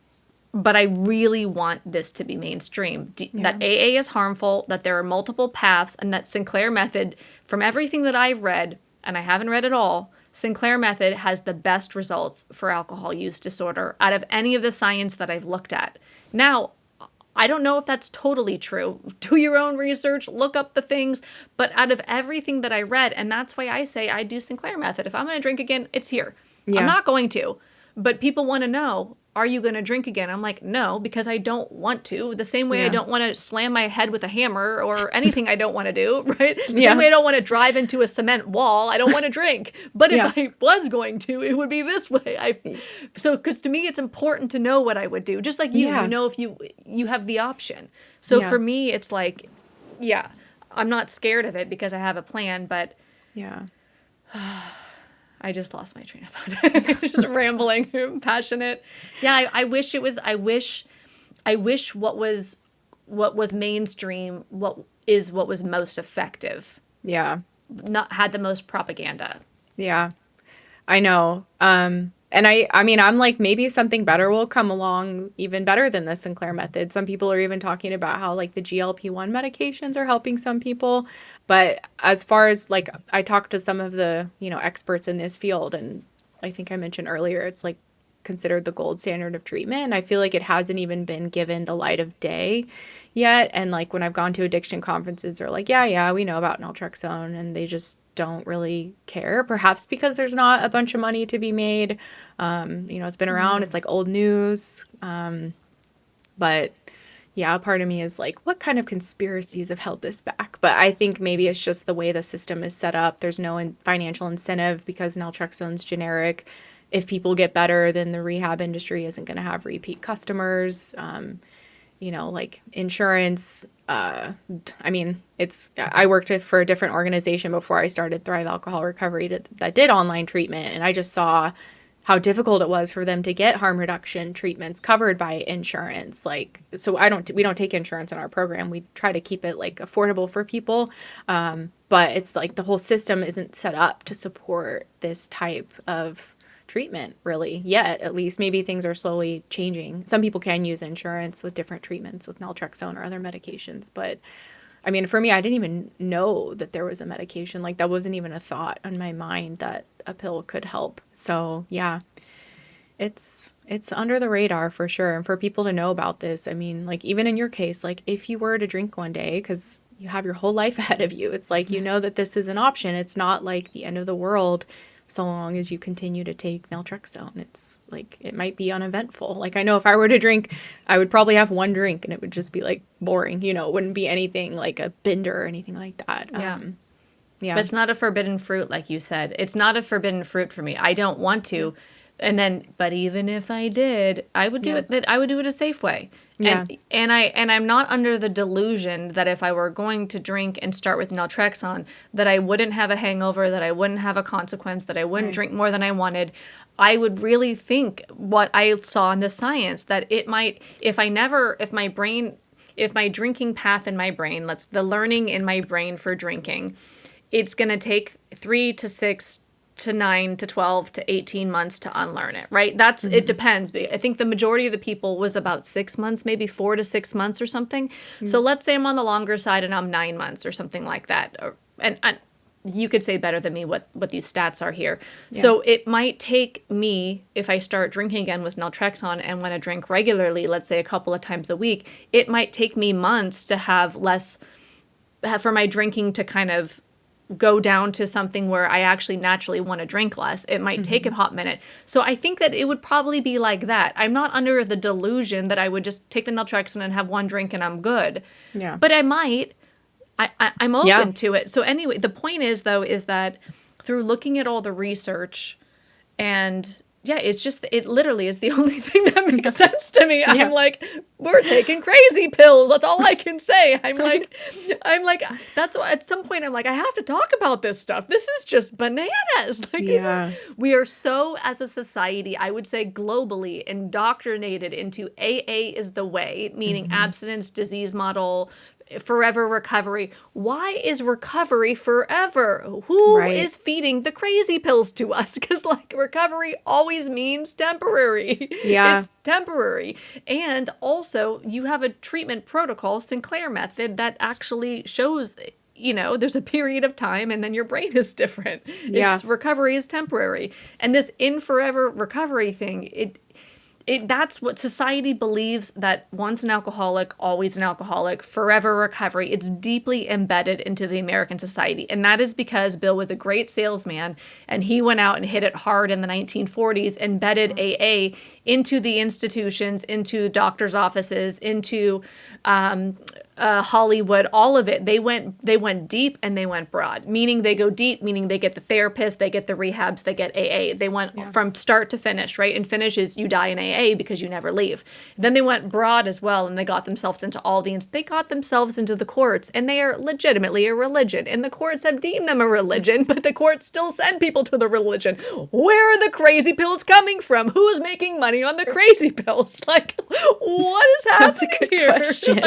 but I really want this to be mainstream, that AA is harmful, that there are multiple paths, and that Sinclair method, from everything that I've read, and I haven't read it all, Sinclair method has the best results for alcohol use disorder out of any of the science that I've looked at. Now, I don't know if that's totally true. Do your own research, look up the things, but out of everything that I read, and that's why I say I do Sinclair method. If I'm going to drink again, it's here. Yeah. I'm not going to, but people want to know, are you going to drink again? I'm like, no, because I don't want to. The same way I don't want to slam my head with a hammer or anything I don't want to do, right? The same way I don't want to drive into a cement wall. I don't want to drink. But if I was going to, it would be this way. Because to me, it's important to know what I would do. Just like you know, if you have the option. So for me, it's like, I'm not scared of it because I have a plan, but I just lost my train of thought. Just rambling, passionate. Yeah, I wish what was mainstream, what was most effective. Yeah. Not had the most propaganda. Yeah. I know. And And I mean, I'm like, maybe something better will come along, even better than the Sinclair method. Some people are even talking about how like the GLP-1 medications are helping some people. But as far as like, I talked to some of the, experts in this field, and I think I mentioned earlier, it's like considered the gold standard of treatment. And I feel like it hasn't even been given the light of day yet. And like when I've gone to addiction conferences, they're like, yeah, we know about naltrexone, and they just don't really care. Perhaps because there's not a bunch of money to be made. It's been around. It's like old news. But yeah, part of me is like, what kind of conspiracies have held this back? But I think maybe it's just the way the system is set up. There's no financial incentive because naltrexone's generic. If people get better, then the rehab industry isn't going to have repeat customers. Like insurance. I worked for a different organization before I started Thrive Alcohol Recovery that did online treatment. And I just saw how difficult it was for them to get harm reduction treatments covered by insurance. Like, so we don't take insurance in our program. We try to keep it like affordable for people. But it's like the whole system isn't set up to support this type of treatment really yet. At least maybe things are slowly changing. Some people can use insurance with different treatments with naltrexone or other medications, but I mean, for me, I didn't even know that there was a medication. Like that wasn't even a thought on my mind that a pill could help. So yeah, it's under the radar for sure. And for people to know about this, I mean, like even in your case, like if you were to drink one day, because you have your whole life ahead of you, it's like, that this is an option. It's not like the end of the world so long as you continue to take naltrexone. It's like, it might be uneventful. Like I know if I were to drink, I would probably have one drink and it would just be like boring, it wouldn't be anything like a bender or anything like that. Yeah. Yeah. But it's not a forbidden fruit, like you said. It's not a forbidden fruit for me. I don't want to. But even if I did, I would do it. I would do it a safe way. Yeah. And I'm not under the delusion that if I were going to drink and start with naltrexone, that I wouldn't have a hangover, that I wouldn't have a consequence, that I wouldn't drink more than I wanted. I would really think what I saw in the science, that it might, if my drinking path in my brain, the learning in my brain for drinking, it's going to take 3 to 6 to 9 to 12 to 18 months to unlearn it, right? It depends. I think the majority of the people was about 6 months, maybe 4 to 6 months or something. So let's say I'm on the longer side and I'm 9 months or something like that. And you could say better than me what these stats are here. Yeah. So it might take me, if I start drinking again with naltrexone and want to drink regularly, let's say a couple of times a week, it might take me months to for my drinking to kind of go down to something where I actually naturally want to drink less. It might take a hot minute. So I think that it would probably be like that. I'm not under the delusion that I would just take the naltrexone and have one drink and I'm good. Yeah. But I might. I'm open to it. So anyway, the point is that through looking at all the research and it literally is the only thing that makes sense to me. I'm like, we're taking crazy pills. That's all I can say. I'm like, that's why at some point I'm like, I have to talk about this stuff. This is just bananas. We are so, as a society, I would say globally indoctrinated into AA is the way, meaning abstinence, disease model, forever recovery. Why is recovery forever? Who is feeding the crazy pills to us? Because recovery always means temporary. Yeah. It's temporary. And also you have a treatment protocol, Sinclair method, that actually shows, there's a period of time and then your brain is different. Yeah. Recovery is temporary. And this in forever recovery thing, that's what society believes, that once an alcoholic, always an alcoholic, forever recovery. It's deeply embedded into the American society. And that is because Bill was a great salesman and he went out and hit it hard in the 1940s, embedded AA into the institutions, into doctors' offices, into Hollywood, all of it. They went deep and they went broad, meaning they go deep, meaning they get the therapist, they get the rehabs, they get AA. They went from start to finish, right? And finish is you die in AA because you never leave. Then they went broad as well, and they got themselves into they got themselves into the courts, and they are legitimately a religion. And the courts have deemed them a religion, but the courts still send people to the religion. Where are the crazy pills coming from? Who's making money on the crazy pills? What is happening here? Question.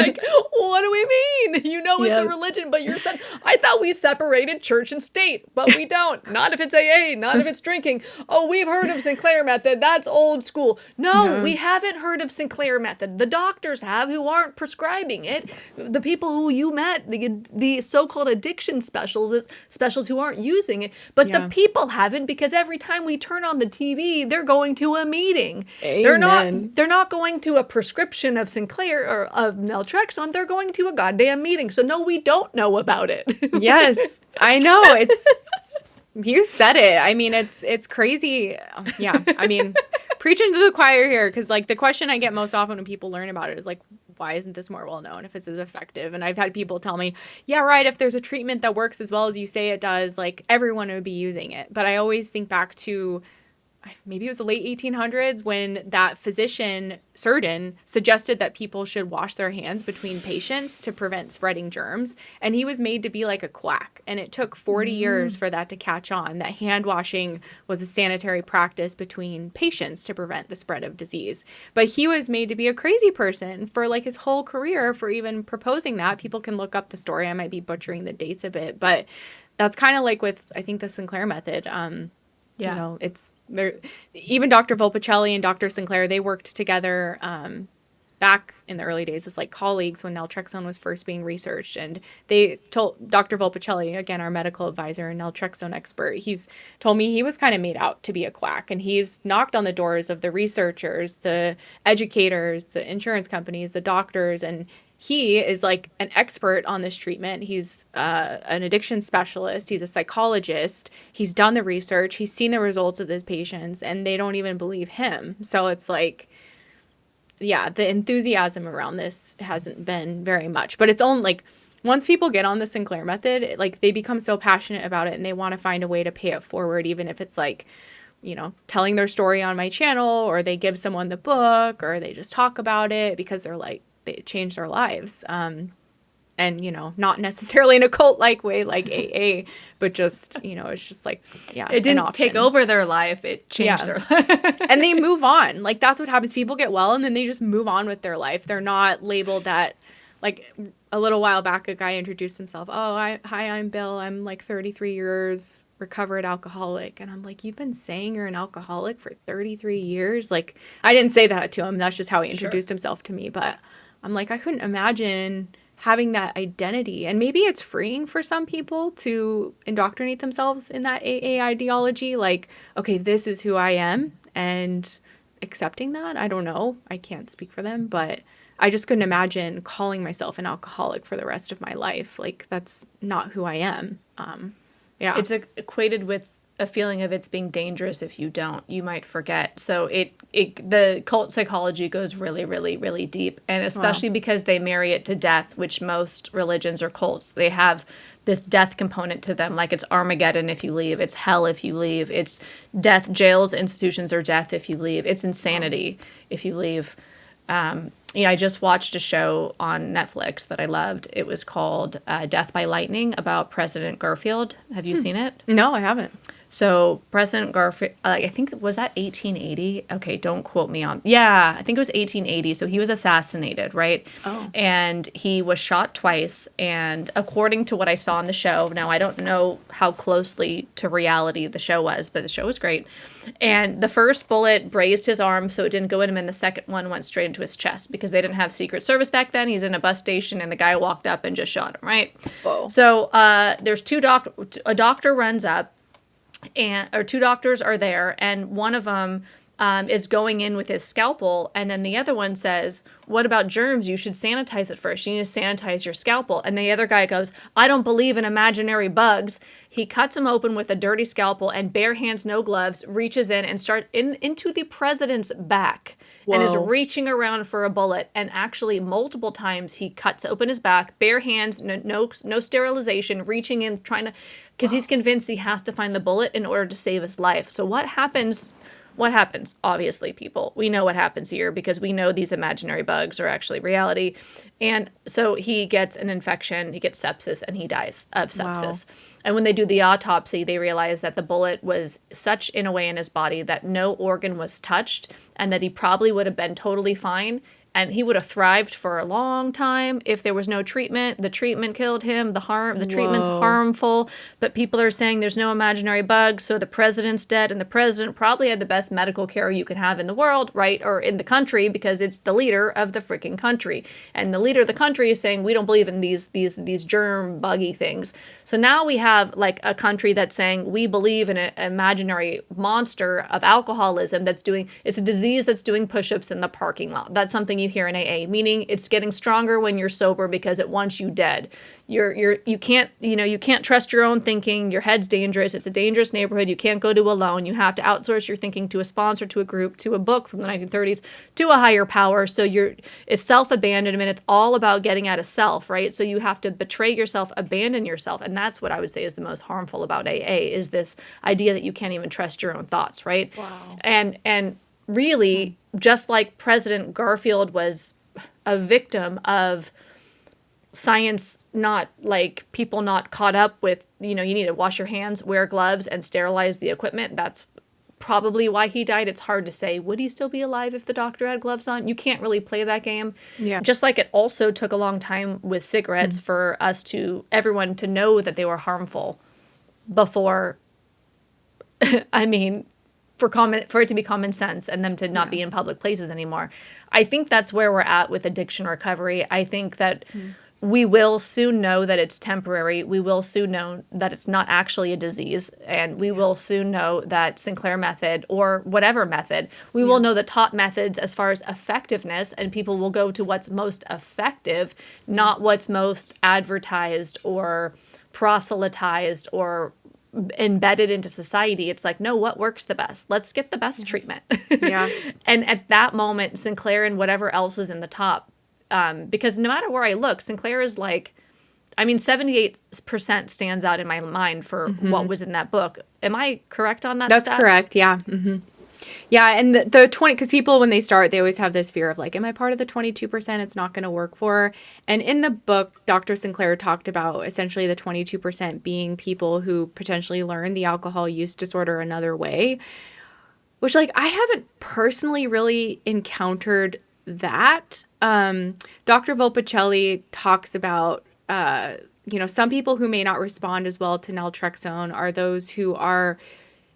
What what do we mean? You know, it's a Yes. religion, but you're saying, I thought we separated church and state, but we don't. Not if it's AA, not if it's drinking. Oh, we've heard of Sinclair method. That's old school. No, we haven't heard of Sinclair method. The doctors have who aren't prescribing it. The people who you met, the so-called addiction specials who aren't using it, but the people haven't, because every time we turn on the TV, they're going to a meeting. Amen. They're not going to a prescription of Sinclair or of naltrexone. They're going to a goddamn meeting. So no, we don't know about it. Yes, I know. You said it. I mean, it's crazy. Yeah. I mean, preaching to the choir here, because like the question I get most often when people learn about it is like, why isn't this more well known if it's as effective? And I've had people tell me, yeah, right, if there's a treatment that works as well as you say it does, like everyone would be using it. But I always think back to maybe it was the late 1800s when that surgeon suggested that people should wash their hands between patients to prevent spreading germs. And he was made to be like a quack. And it took 40 years for that to catch on, that hand washing was a sanitary practice between patients to prevent the spread of disease. But he was made to be a crazy person for like his whole career for even proposing that. People can look up the story. I might be butchering the dates a bit, but that's kind of like with, I think, the Sinclair method. You know, it's there. Even Dr. Volpicelli and Dr. Sinclair, they worked together back in the early days as like colleagues when naltrexone was first being researched. And they told Dr. Volpicelli, again, our medical advisor and naltrexone expert, he's told me he was kind of made out to be a quack. And he's knocked on the doors of the researchers, the educators, the insurance companies, the doctors, and he is like an expert on this treatment. He's an addiction specialist. He's a psychologist. He's done the research. He's seen the results of his patients, and they don't even believe him. So it's like, yeah, the enthusiasm around this hasn't been very much. But it's only like once people get on the Sinclair method, like they become so passionate about it and they want to find a way to pay it forward, even if it's like, you know, telling their story on my channel, or they give someone the book, or they just talk about it because they're like, it changed their lives. And, you know, not necessarily in a cult-like way like AA, but just, you know, it's just like, yeah, it didn't take over their life. It changed their life. And they move on. Like, that's what happens. People get well, and then they just move on with their life. They're not labeled that, like, a little while back, a guy introduced himself. Oh, hi, I'm Bill. I'm, like, 33 years, recovered alcoholic. And I'm like, you've been saying you're an alcoholic for 33 years? Like, I didn't say that to him. That's just how he introduced himself to me. But I'm like, I couldn't imagine having that identity. And maybe it's freeing for some people to indoctrinate themselves in that AA ideology. Like, okay, this is who I am, and accepting that. I don't know. I can't speak for them, but I just couldn't imagine calling myself an alcoholic for the rest of my life. Like, that's not who I am. Yeah. It's equated with a feeling of it's being dangerous. If you don't, you might forget. So the cult psychology goes really, really, really deep. And especially because they marry it to death, which most religions or cults, they have this death component to them. Like, it's Armageddon if you leave. It's hell if you leave. It's death, jails, institutions, or death if you leave. It's insanity if you leave. You know, I just watched a show on Netflix that I loved. It was called Death by Lightning, about President Garfield. Have you seen it? No, I haven't. So President Garfield, I think, was that 1880? Okay, don't quote me on. Yeah, I think it was 1880. So he was assassinated, right? Oh. And he was shot twice. And according to what I saw on the show, now I don't know how closely to reality the show was, but the show was great. And the first bullet grazed his arm, so it didn't go in him, and the second one went straight into his chest because they didn't have Secret Service back then. He's in a bus station, and the guy walked up and just shot him, right? Whoa. So there's a doctor runs up, or two doctors are there, and one of them is going in with his scalpel, and then the other one says, what about germs? You should sanitize it first. You need to sanitize your scalpel. And the other guy goes, I don't believe in imaginary bugs. He cuts him open with a dirty scalpel and bare hands, no gloves, reaches in and starts into the president's back. Whoa. And is reaching around for a bullet. And actually multiple times he cuts open his back, bare hands, no sterilization, reaching in, trying to, because he's convinced he has to find the bullet in order to save his life. So what happens? What happens? Obviously, people, we know what happens here because we know these imaginary bugs are actually reality. And so he gets an infection, he gets sepsis, and he dies of sepsis. Wow. And when they do the autopsy, they realize that the bullet was such in a way in his body that no organ was touched, and that he probably would have been totally fine and he would have thrived for a long time if there was no treatment. The treatment killed him. The treatment's Whoa. harmful, but people are saying there's no imaginary bugs, so the president's dead, and the president probably had the best medical care you can have in the world, right? Or in the country, because it's the leader of the freaking country. And the leader of the country is saying we don't believe in these germ buggy things. So now we have like a country that's saying we believe in an imaginary monster of alcoholism it's a disease that's doing push-ups in the parking lot. That's something you hear in AA, meaning it's getting stronger when you're sober because it wants you dead. You can't trust your own thinking. Your head's dangerous. It's a dangerous neighborhood. You can't go to alone. You have to outsource your thinking to a sponsor, to a group, to a book from the 1930s, to a higher power. So it's self-abandonment. It's all about getting out of self, right? So you have to betray yourself, abandon yourself. And that's what I would say is the most harmful about AA, is this idea that you can't even trust your own thoughts, right? Wow. And really, just like President Garfield was a victim of science, not like people not caught up with, you need to wash your hands, wear gloves, and sterilize the equipment. That's probably why he died. It's hard to say, would he still be alive if the doctor had gloves on? You can't really play that game. Yeah. Just like it also took a long time with cigarettes for everyone to know that they were harmful before, I mean, for it to be common sense and them to not be in public places anymore. I think that's where we're at with addiction recovery. I think that we will soon know that it's temporary. We will soon know that it's not actually a disease. And we will soon know that Sinclair method, or whatever method, we will know the top methods as far as effectiveness, and people will go to what's most effective, not what's most advertised or proselytized or embedded into society. It's like, no, what works the best? Let's get the best treatment. Yeah. And at that moment, Sinclair and whatever else is in the top, because no matter where I look, Sinclair is like, 78% stands out in my mind for what was in that book. Am I correct on that That's stat? correct. Yeah. Yeah, and the 20, because people, when they start, they always have this fear of like, am I part of the 22% it's not going to work for? And in the book, Dr. Sinclair talked about essentially the 22% being people who potentially learn the alcohol use disorder another way, which like I haven't personally really encountered that. Dr. Volpicelli talks about, some people who may not respond as well to naltrexone are those who are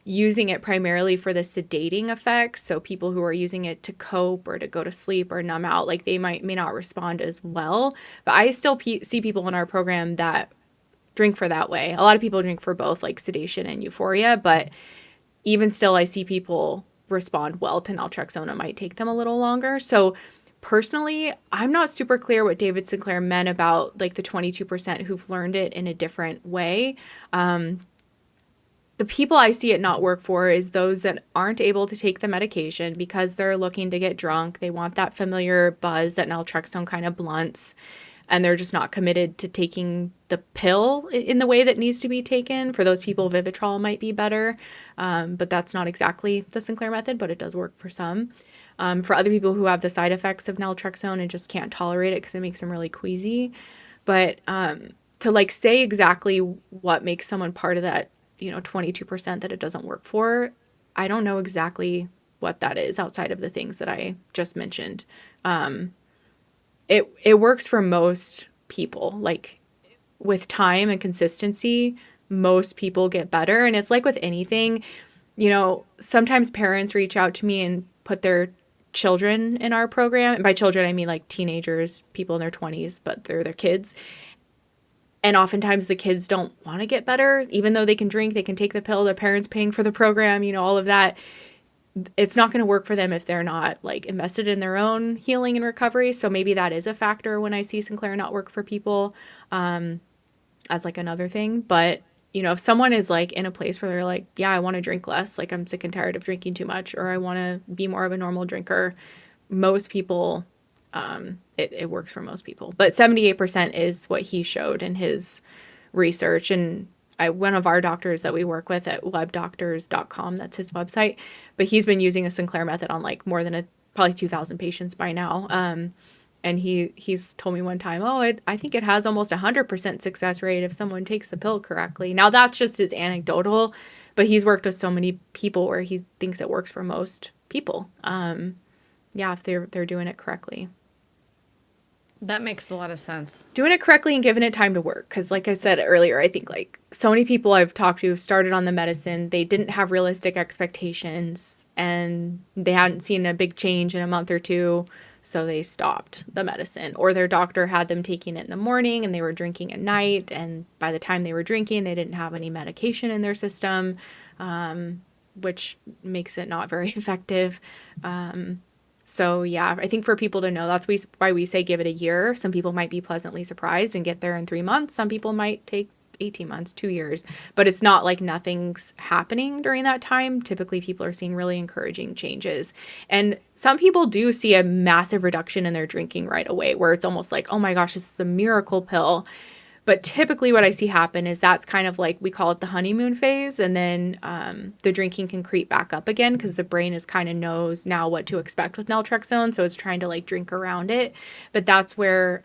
using it primarily for the sedating effects. So people who are using it to cope or to go to sleep or numb out, like they may not respond as well. But I still see people in our program that drink for that way. A lot of people drink for both like sedation and euphoria, but even still I see people respond well to naltrexone. It might take them a little longer. So personally, I'm not super clear what David Sinclair meant about like the 22% who've learned it in a different way. The people I see it not work for is those that aren't able to take the medication because they're looking to get drunk. They want that familiar buzz that naltrexone kind of blunts, and they're just not committed to taking the pill in the way that needs to be taken. For those people, Vivitrol might be better, but that's not exactly the Sinclair method, but it does work for some. For other people who have the side effects of naltrexone and just can't tolerate it because it makes them really queasy. But to like say exactly what makes someone part of that 22% that it doesn't work for, I don't know exactly what that is outside of the things that I just mentioned. It works for most people. Like with time and consistency, most people get better. And it's like with anything, sometimes parents reach out to me and put their children in our program. And by children, I mean like teenagers, people in their 20s, but they're their kids. And oftentimes the kids don't want to get better, even though they can drink, they can take the pill, their parents paying for the program, all of that. It's not going to work for them if they're not like invested in their own healing and recovery. So maybe that is a factor when I see Sinclair not work for people as like another thing. But, if someone is like in a place where they're like, yeah, I want to drink less, like I'm sick and tired of drinking too much, or I want to be more of a normal drinker, most people it works for most people. But 78% is what he showed in his research. And one of our doctors that we work with at webdoctors.com, that's his website, but he's been using the Sinclair method on like more than probably 2,000 patients by now. And he's told me one time, I think it has almost 100% success rate if someone takes the pill correctly. Now that's just his anecdotal, but he's worked with so many people where he thinks it works for most people. If they're doing it correctly. That makes a lot of sense. Doing it correctly and giving it time to work. Because, like I said earlier, I think like so many people I've talked to have started on the medicine, they didn't have realistic expectations and they hadn't seen a big change in a month or two. So they stopped the medicine, or their doctor had them taking it in the morning and they were drinking at night. And by the time they were drinking, they didn't have any medication in their system, which makes it not very effective. So yeah, I think for people to know, that's why we say give it a year. Some people might be pleasantly surprised and get there in 3 months. Some people might take 18 months, 2 years, but it's not like nothing's happening during that time. Typically people are seeing really encouraging changes. And some people do see a massive reduction in their drinking right away, where it's almost like, oh my gosh, this is a miracle pill. But typically what I see happen is that's kind of like, we call it the honeymoon phase. And then the drinking can creep back up again because the brain is kind of knows now what to expect with naltrexone. So it's trying to like drink around it. But that's where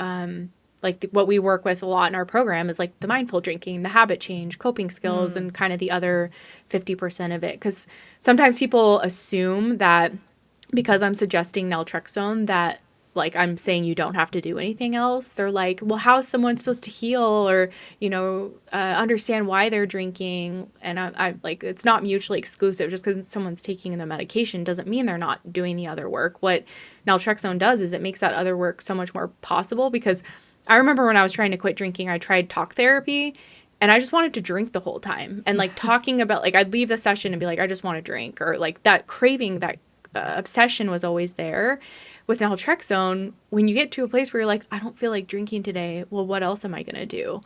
what we work with a lot in our program is like the mindful drinking, the habit change, coping skills, and kind of the other 50% of it. Because sometimes people assume that because I'm suggesting naltrexone that like I'm saying you don't have to do anything else. They're like, well, how is someone supposed to heal or, understand why they're drinking? And I like, it's not mutually exclusive. Just because someone's taking the medication doesn't mean they're not doing the other work. What naltrexone does is it makes that other work so much more possible, because I remember when I was trying to quit drinking, I tried talk therapy and I just wanted to drink the whole time. And like talking about, like, I'd leave the session and be like, I just want to drink, or like that craving, that obsession was always there. With naltrexone, when you get to a place where you're like, I don't feel like drinking today, well, what else am I going to do?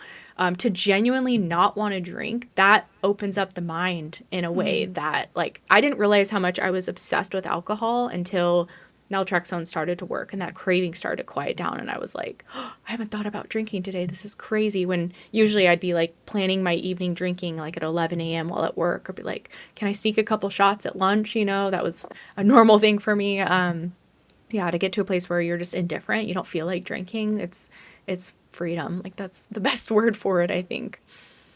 To genuinely not want to drink, that opens up the mind in a way that, like, I didn't realize how much I was obsessed with alcohol until naltrexone started to work and that craving started to quiet down. And I was like, oh, I haven't thought about drinking today. This is crazy. When usually I'd be like planning my evening drinking like at 11 a.m. while at work, or be like, can I sneak a couple shots at lunch? That was a normal thing for me. Yeah, to get to a place where you're just indifferent, you don't feel like drinking, it's freedom. Like, that's the best word for it, I think.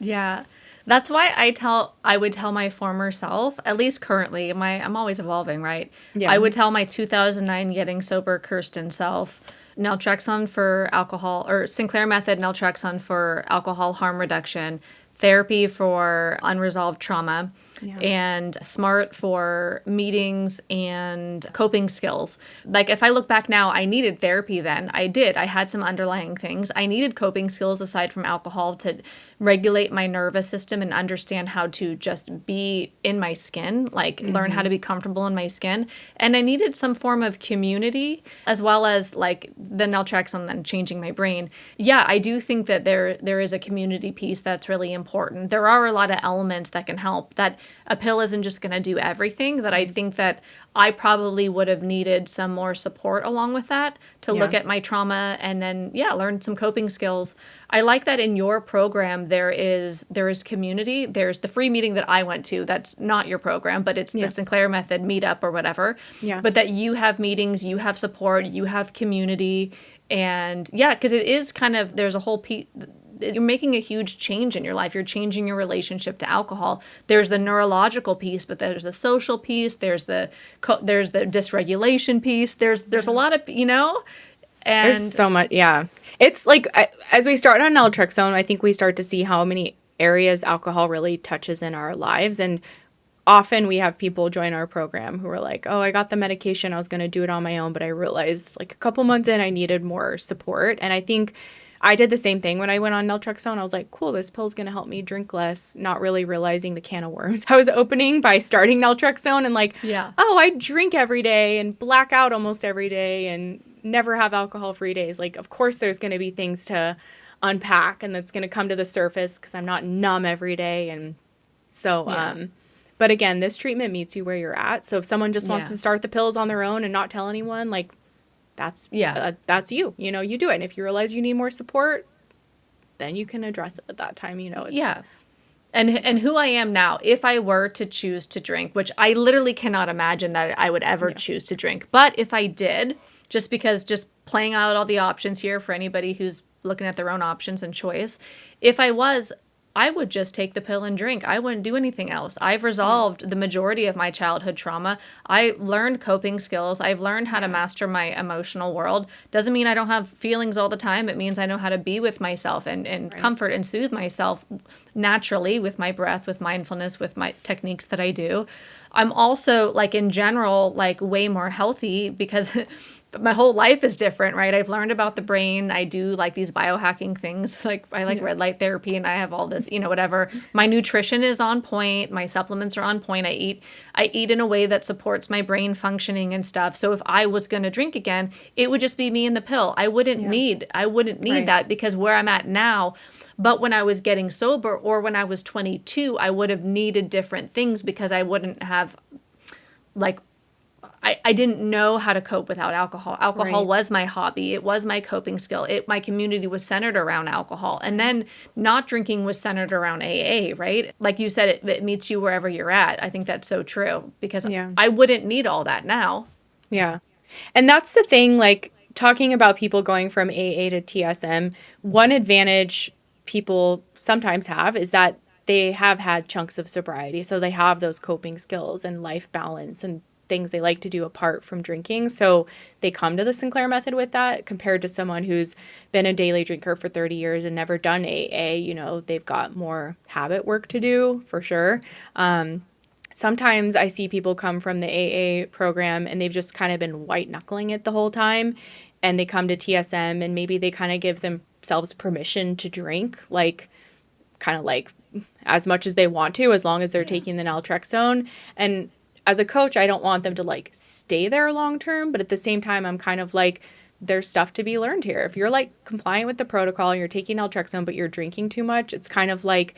Yeah. That's why I would tell my former self, at least currently, I'm always evolving, right? Yeah. I would tell my 2009 getting sober Kirsten self, naltrexone for alcohol, or Sinclair method naltrexone for alcohol harm reduction, therapy for unresolved trauma, and SMART for meetings and coping skills. Like, if I look back now, I needed therapy then. I did. I had some underlying things. I needed coping skills aside from alcohol to regulate my nervous system and understand how to just be in my skin, like learn how to be comfortable in my skin. And I needed some form of community, as well as like the naltrexone then changing my brain. Yeah, I do think that there is a community piece that's really important. There are a lot of elements that can help. That a pill isn't just going to do everything. That I think that I probably would have needed some more support along with that to look at my trauma and then, learn some coping skills. I like that in your program there is community. There's the free meeting that I went to. That's not your program, but it's the Sinclair method meetup or whatever. Yeah. But that you have meetings, you have support, you have community. And because it is kind of, there's a whole piece. You're making a huge change in your life. You're changing your relationship to alcohol. There's the neurological piece, but there's the social piece. There's the dysregulation piece. There's a lot of, and There's so much. Yeah. It's like, as we start on naltrexone, I think we start to see how many areas alcohol really touches in our lives. And often we have people join our program who are like, oh, I got the medication. I was going to do it on my own, but I realized like a couple months in, I needed more support. And I think I did the same thing when I went on naltrexone. I was like, cool, this pill's going to help me drink less, not really realizing the can of worms I was opening by starting naltrexone and like, oh, I drink every day and black out almost every day and never have alcohol-free days. Like, of course, there's going to be things to unpack and that's going to come to the surface because I'm not numb every day. And so, but again, this treatment meets you where you're at. So if someone just wants to start the pills on their own and not tell anyone, like, that's you. You do it. And if you realize you need more support, then you can address it at that time. It's, And who I am now, if I were to choose to drink, which I literally cannot imagine that I would ever choose to drink. But if I did, just playing out all the options here for anybody who's looking at their own options and choice, if I was, I would just take the pill and drink. I wouldn't do anything else. I've resolved the majority of my childhood trauma. I learned coping skills. I've learned how to master my emotional world. Doesn't mean I don't have feelings all the time. It means I know how to be with myself and comfort and soothe myself naturally with my breath, with mindfulness, with my techniques that I do. I'm also, like, in general, like, way more healthy because my whole life is different, right? I've learned about the brain. I do like these biohacking things. Like, I like red light therapy, and I have all this, whatever. My nutrition is on point. My supplements are on point. I eat in a way that supports my brain functioning and stuff. So if I was going to drink again, it would just be me and the pill. I wouldn't need Right. that, because where I'm at now. But when I was getting sober, or when I was 22, I would have needed different things, because I wouldn't have, like, I didn't know how to cope without alcohol. Alcohol Right. was my hobby. It was my coping skill. My community was centered around alcohol. And then not drinking was centered around AA, right? Like you said, it meets you wherever you're at. I think that's so true, because Yeah. I wouldn't need all that now. Yeah. And that's the thing, like talking about people going from AA to TSM, one advantage people sometimes have is that they have had chunks of sobriety. So they have those coping skills and life balance and things they like to do apart from drinking. So they come to the Sinclair method with that, compared to someone who's been a daily drinker for 30 years and never done AA. They've got more habit work to do for sure. Sometimes I see people come from the AA program and they've just kind of been white knuckling it the whole time. And they come to TSM and maybe they kind of give themselves permission to drink, like kind of like as much as they want to, as long as they're taking the naltrexone. And as a coach, I don't want them to like stay there long term. But at the same time, I'm kind of like, there's stuff to be learned here. If you're like compliant with the protocol and you're taking naltrexone, but you're drinking too much, it's kind of like,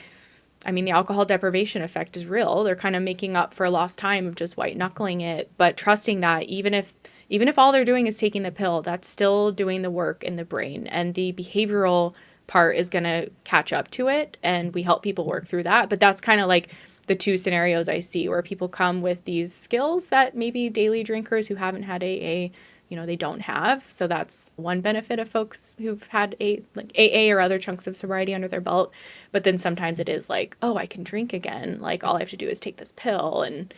I mean, the alcohol deprivation effect is real. They're kind of making up for lost time of just white knuckling it, but trusting that even if all they're doing is taking the pill, that's still doing the work in the brain, and the behavioral part is going to catch up to it, and we help people work through that. But that's kind of like the two scenarios I see where people come with these skills that maybe daily drinkers who haven't had AA, they don't have. So that's one benefit of folks who've had like AA or other chunks of sobriety under their belt. But then sometimes it is like, oh, I can drink again. Like all I have to do is take this pill. And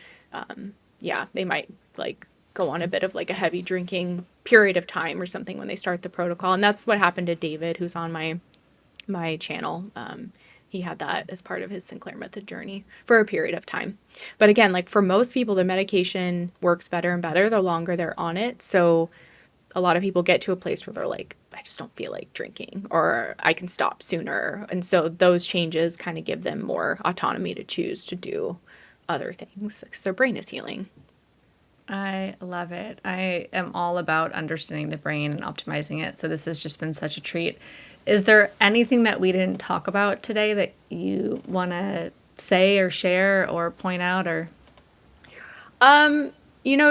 yeah, they might like go on a bit of like a heavy drinking period of time or something when they start the protocol. And that's what happened to David, who's on my channel. He had that as part of his Sinclair method journey for a period of time. But again, like for most people, the medication works better and better the longer they're on it. So a lot of people get to a place where they're like, I just don't feel like drinking, or I can stop sooner. And so those changes kind of give them more autonomy to choose to do other things because their brain is healing. I love it. I am all about understanding the brain and optimizing it. So this has just been such a treat. Is there anything that we didn't talk about today that you want to say or share or point out, or?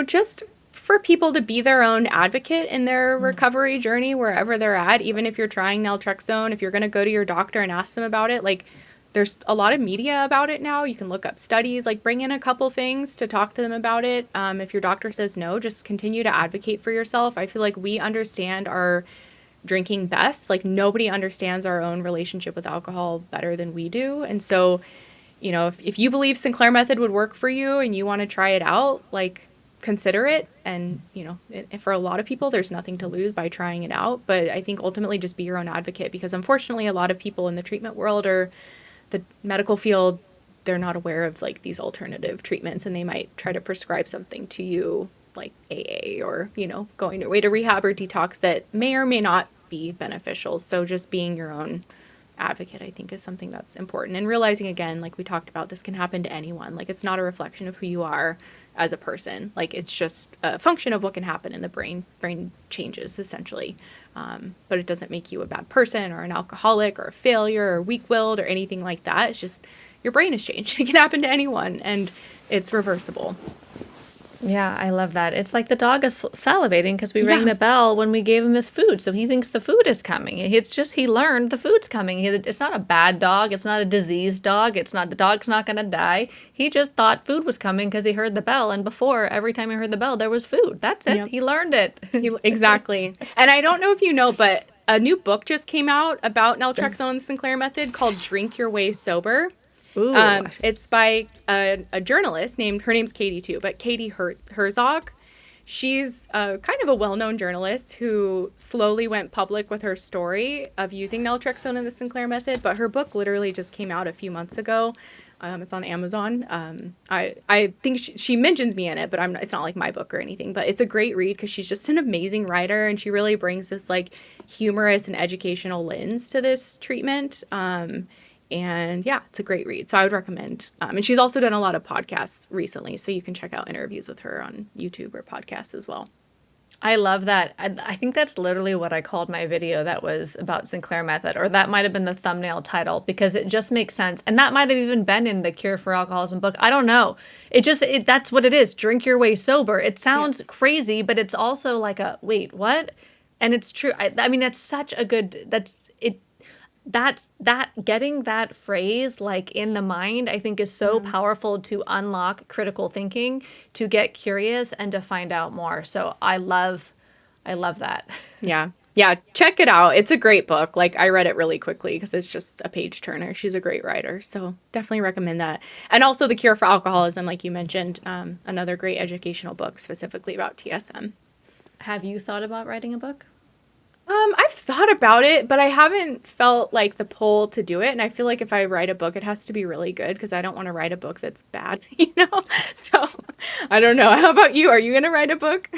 Just for people to be their own advocate in their recovery journey, wherever they're at, even if you're trying naltrexone, if you're going to go to your doctor and ask them about it, like there's a lot of media about it now. You can look up studies, like bring in a couple things to talk to them about it. If your doctor says no, just continue to advocate for yourself. I feel like we understand our drinking best. Like nobody understands our own relationship with alcohol better than we do. And so, if you believe Sinclair method would work for you and you want to try it out, like consider it. And, for a lot of people, there's nothing to lose by trying it out. But I think ultimately just be your own advocate, because unfortunately a lot of people in the treatment world or the medical field, they're not aware of like these alternative treatments, and they might try to prescribe something to you like AA or, going your way to rehab or detox that may or may not be beneficial. So just being your own advocate, I think, is something that's important. And realizing, again, like we talked about, this can happen to anyone. Like it's not a reflection of who you are as a person. Like it's just a function of what can happen in the brain. Brain changes essentially. But it doesn't make you a bad person or an alcoholic or a failure or weak-willed or anything like that. It's just your brain has changed. It can happen to anyone, and it's reversible. Yeah, I love that. It's like the dog is salivating because we rang Yeah. the bell when we gave him his food. So he thinks the food is coming. It's just he learned the food's coming. It's not a bad dog. It's not a diseased dog. The dog's not going to die. He just thought food was coming because he heard the bell. And before, every time he heard the bell, there was food. That's it. Yep. He learned it. Exactly. And I don't know if you know, but a new book just came out about naltrexone and the Sinclair method called Drink Your Way Sober. Ooh. It's by a journalist her name's Katie too, but Katie Herzog. She's kind of a well-known journalist who slowly went public with her story of using naltrexone and the Sinclair method, but her book literally just came out a few months ago. It's on Amazon. I think she mentions me in it, but it's not like my book or anything. But it's a great read because she's just an amazing writer, and she really brings this like humorous and educational lens to this treatment. And yeah, it's a great read. So I would recommend. And she's also done a lot of podcasts recently, so you can check out interviews with her on YouTube or podcasts as well. I love that. I think that's literally what I called my video that was about Sinclair method, or that might have been the thumbnail title, because it just makes sense. And that might have even been in the Cure for Alcoholism book. I don't know. That's what it is. Drink your way sober. It sounds crazy, but it's also like wait, what? And it's true. I mean, that's such a good, getting that phrase like in the mind, I think is so powerful to unlock critical thinking, to get curious and to find out more. So I love that. Yeah. Yeah. Check it out. It's a great book. Like I read it really quickly because it's just a page turner. She's a great writer. So definitely recommend that. And also The Cure for Alcoholism, like you mentioned, another great educational book specifically about TSM. Have you thought about writing a book? I've thought about it, but I haven't felt like the pull to do it. And I feel like if I write a book, it has to be really good because I don't want to write a book that's bad, So I don't know. How about you? Are you going to write a book?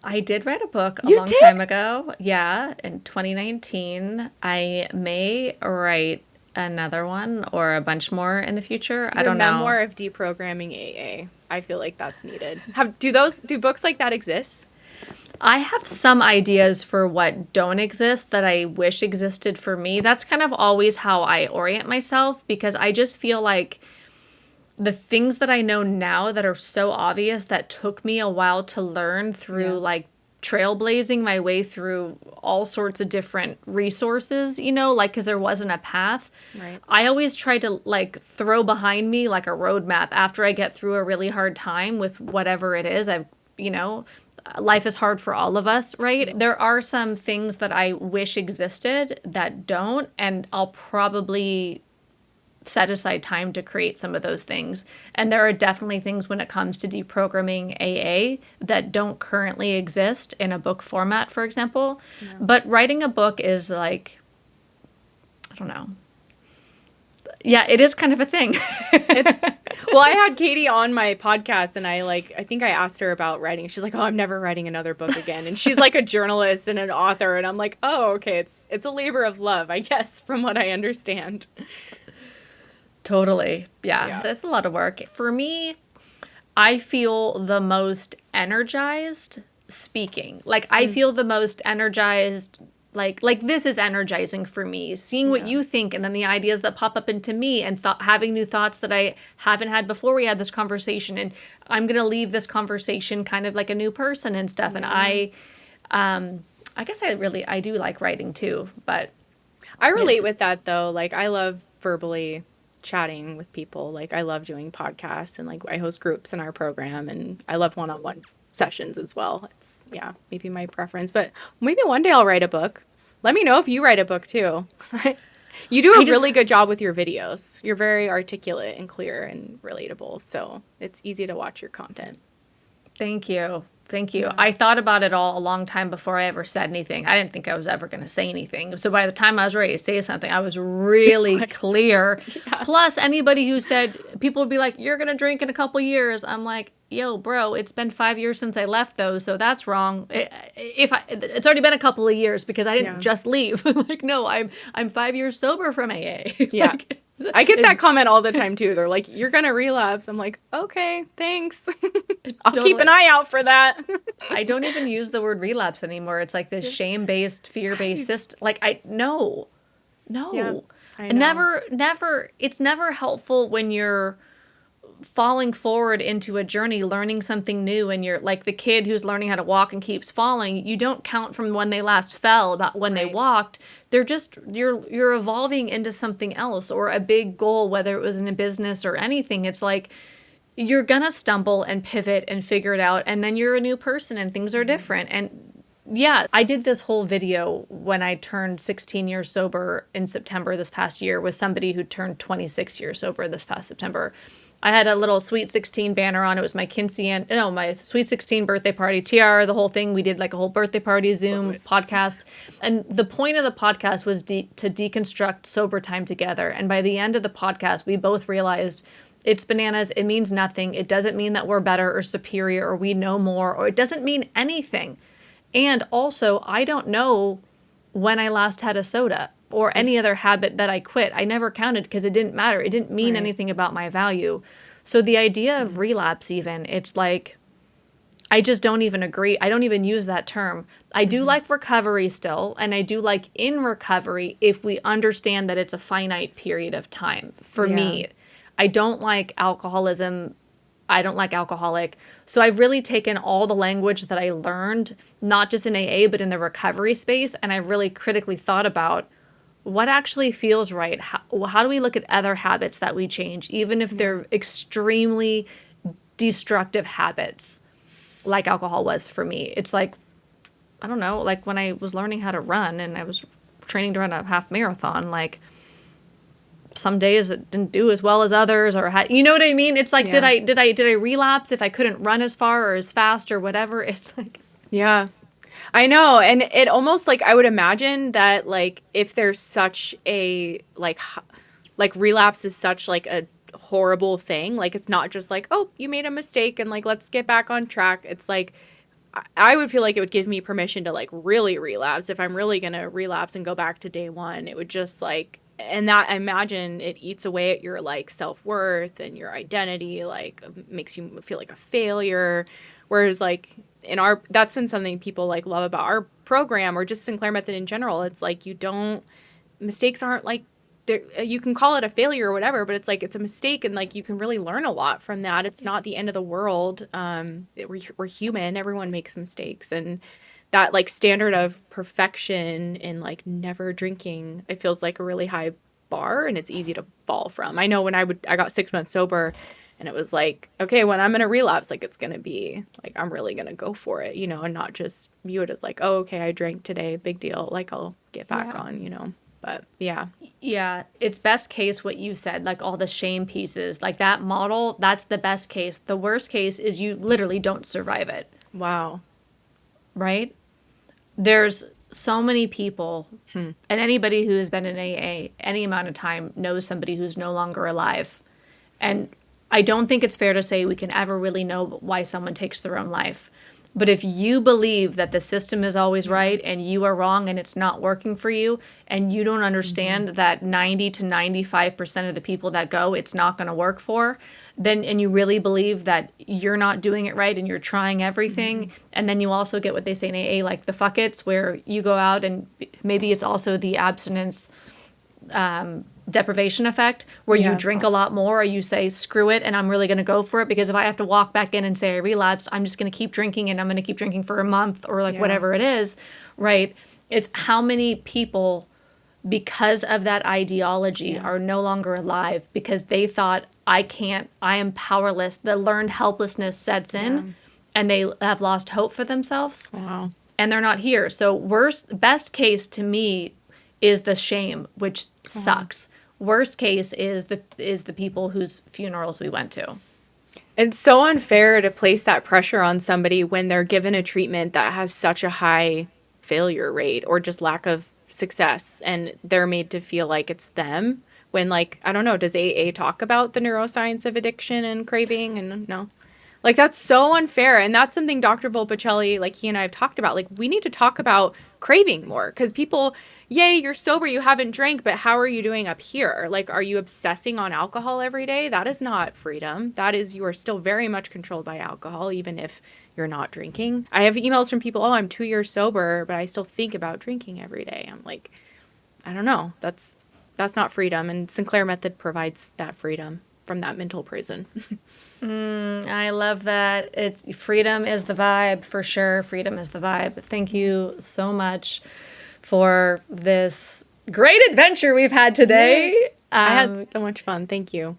I did write a book a long time ago. Yeah, in 2019. I may write another one or a bunch more in the future. I don't know. Memoir of Deprogramming AA. I feel like that's needed. Do books like that exist? I have some ideas for what don't exist that I wish existed for me. That's kind of always how I orient myself, because I just feel like the things that I know now that are so obvious that took me a while to learn through like trailblazing my way through all sorts of different resources, like, because there wasn't a path. Right. I always try to like throw behind me like a roadmap after I get through a really hard time with whatever it is. Life is hard for all of us, right? There are some things that I wish existed that don't, and I'll probably set aside time to create some of those things. And there are definitely things when it comes to deprogramming AA that don't currently exist in a book format, for example. Yeah. But writing a book is like, I don't know. Yeah, it is kind of a thing. Well, I had Katie on my podcast, and I think I asked her about writing. She's like, "Oh, I'm never writing another book again." And she's like a journalist and an author, and I'm like, "Oh, okay, it's a labor of love, I guess, from what I understand." Totally. Yeah, that's a lot of work. For me, I feel the most energized speaking. Like I feel the most energized. Like this is energizing for me, seeing what you think, and then the ideas that pop up into me, and having new thoughts that I haven't had before we had this conversation. And I'm going to leave this conversation kind of like a new person and stuff. And I guess I do like writing too, but I relate with that though. Like I love verbally chatting with people. Like I love doing podcasts, and like I host groups in our program, and I love one-on-one sessions as well. It's maybe my preference, but maybe one day I'll write a book. Let me know if you write a book too. You do a really good job with your videos. You're very articulate and clear and relatable, so it's easy to watch your content. Thank you. Yeah. I thought about it all a long time before I ever said anything. I didn't think I was ever going to say anything. So by the time I was ready to say something, I was really clear. Yeah. Plus, anybody who said, people would be like, "You're going to drink in a couple years." I'm like, yo, bro, it's been 5 years since I left those, so that's wrong. It's already been a couple of years because I didn't just leave. Like, no, I'm 5 years sober from AA. Yeah. I get that comment all the time too. They're like, "You're gonna relapse." I'm like, "Okay, thanks." I'll keep an eye out for that. I don't even use the word relapse anymore. It's like this shame-based, fear-based system. Like, no. Yeah, I know. Never. It's never helpful when you're falling forward into a journey, learning something new, and you're like the kid who's learning how to walk and keeps falling. You don't count from when they last fell about when they walked. They're just, you're evolving into something else or a big goal, whether it was in a business or anything. It's like you're gonna stumble and pivot and figure it out, and then you're a new person and things are different. And Yeah, I did this whole video when I turned 16 years sober in September this past year with somebody who turned 26 years sober this past September. I had a little Sweet 16 banner on. It was my Sweet 16 birthday party, TR, the whole thing. We did like a whole birthday party Zoom podcast. And the point of the podcast was to deconstruct sober time together. And by the end of the podcast, we both realized it's bananas. It means nothing. It doesn't mean that we're better or superior or we know more, or it doesn't mean anything. And also, I don't know when I last had a soda or any other habit that I quit. I never counted because it didn't matter. It didn't mean anything about my value. So the idea of relapse, even, it's like, I just don't even agree. I don't even use that term. I do like recovery still, and I do like in recovery if we understand that it's a finite period of time. For me, I don't like alcoholism. I don't like alcoholic. So I've really taken all the language that I learned, not just in AA, but in the recovery space. And I've really critically thought about what actually feels right. How do we look at other habits that we change, even if they're extremely destructive habits, like alcohol was for me? It's like, I don't know, like when I was learning how to run and I was training to run a half marathon, like, some days it didn't do as well as others, or you know what I mean? It's like, did I relapse if I couldn't run as far or as fast or whatever? It's like, Yeah. I know. And it almost like I would imagine that like if there's such a like relapse is such like a horrible thing, like it's not just like, oh, you made a mistake and like let's get back on track. It's like I would feel like it would give me permission to like really relapse. If I'm really going to relapse and go back to day one, it would just like, and that I imagine it eats away at your like self-worth and your identity, like makes you feel like a failure. Whereas like that's been something people like love about our program or just Sinclair method in general. It's like mistakes aren't like, you can call it a failure or whatever, but it's like it's a mistake and like you can really learn a lot from that. It's not the end of the world. We're human. Everyone makes mistakes, and that like standard of perfection and like never drinking, it feels like a really high bar and it's easy to fall from. I know when I got 6 months sober and it was like, okay, when I'm going to relapse, like it's going to be like, I'm really going to go for it, and not just view it as like, oh, okay, I drank today, big deal. Like I'll get back on. But yeah. Yeah, it's best case what you said, like all the shame pieces, like that model, that's the best case. The worst case is you literally don't survive it. Wow. Right? There's so many people, and anybody who has been in AA any amount of time knows somebody who's no longer alive. And I don't think it's fair to say we can ever really know why someone takes their own life. But if you believe that the system is always right and you are wrong and it's not working for you, and you don't understand that 90 to 95% of the people that go, it's not going to work for, then, and you really believe that you're not doing it right and you're trying everything, and then you also get what they say in AA, like the fuck it's, where you go out and maybe it's also the abstinence deprivation effect, where you drink a lot more, or you say screw it and I'm really going to go for it, because if I have to walk back in and say I relapse, I'm just going to keep drinking and I'm going to keep drinking for a month or like whatever it is, right? It's how many people, because of that ideology, are no longer alive because they thought, I am powerless. The learned helplessness sets in and they have lost hope for themselves. Wow. And they're not here. So best case to me is the shame, which sucks. Worst case is the people whose funerals we went to. It's so unfair to place that pressure on somebody when they're given a treatment that has such a high failure rate or just lack of success, and they're made to feel like it's them when, like, I don't know, does AA talk about the neuroscience of addiction and craving? And no. Like, that's so unfair. And that's something Dr. Volpicelli, like, he and I have talked about. Like, we need to talk about craving more, because people, yay, you're sober, you haven't drank, but how are you doing up here? Like, are you obsessing on alcohol every day? That is not freedom. That is, you are still very much controlled by alcohol, even if you're not drinking. I have emails from people, oh, I'm 2 years sober, but I still think about drinking every day. I'm like, I don't know. That's not freedom. And Sinclair method provides that freedom from that mental prison. I love that. Freedom is the vibe, for sure. Freedom is the vibe. Thank you so much for this great adventure we've had today. Yes. I had so much fun. Thank you.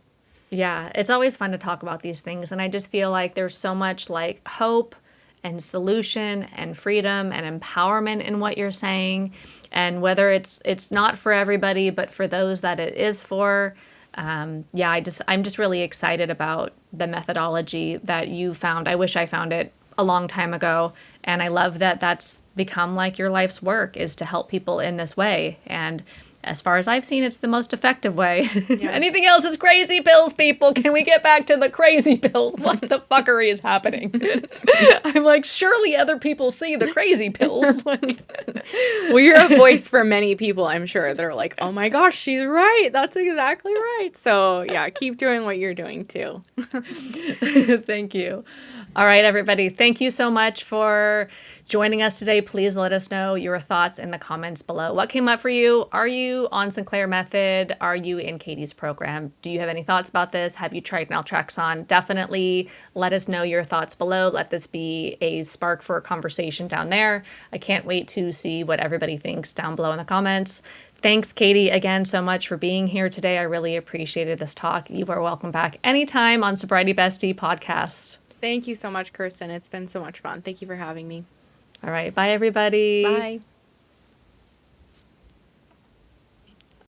Yeah, it's always fun to talk about these things. And I just feel like there's so much like hope and solution and freedom and empowerment in what you're saying. And whether it's not for everybody, but for those that it is for, I'm just really excited about the methodology that you found. I wish I found it a long time ago, and I love that that's become like your life's work, is to help people in this way. And as far as I've seen, it's the most effective way. Yeah. Anything else is crazy pills, people. Can we get back to the crazy pills? What the fuckery is happening? I'm like, surely other people see the crazy pills. Well, you're a voice for many people, I'm sure. They're like, oh my gosh, she's right. That's exactly right. So yeah, keep doing what you're doing too. Thank you. All right, everybody. Thank you so much for joining us today. Please let us know your thoughts in the comments below. What came up for you? Are you on Sinclair method? Are you in Katie's program? Do you have any thoughts about this? Have you tried naltrexone? Definitely let us know your thoughts below. Let this be a spark for a conversation down there. I can't wait to see what everybody thinks down below in the comments. Thanks, Katie, again so much for being here today. I really appreciated this talk. You are welcome back anytime on Sobriety Bestie podcast. Thank you so much, Kirsten. It's been so much fun. Thank you for having me. All right. Bye, everybody. Bye.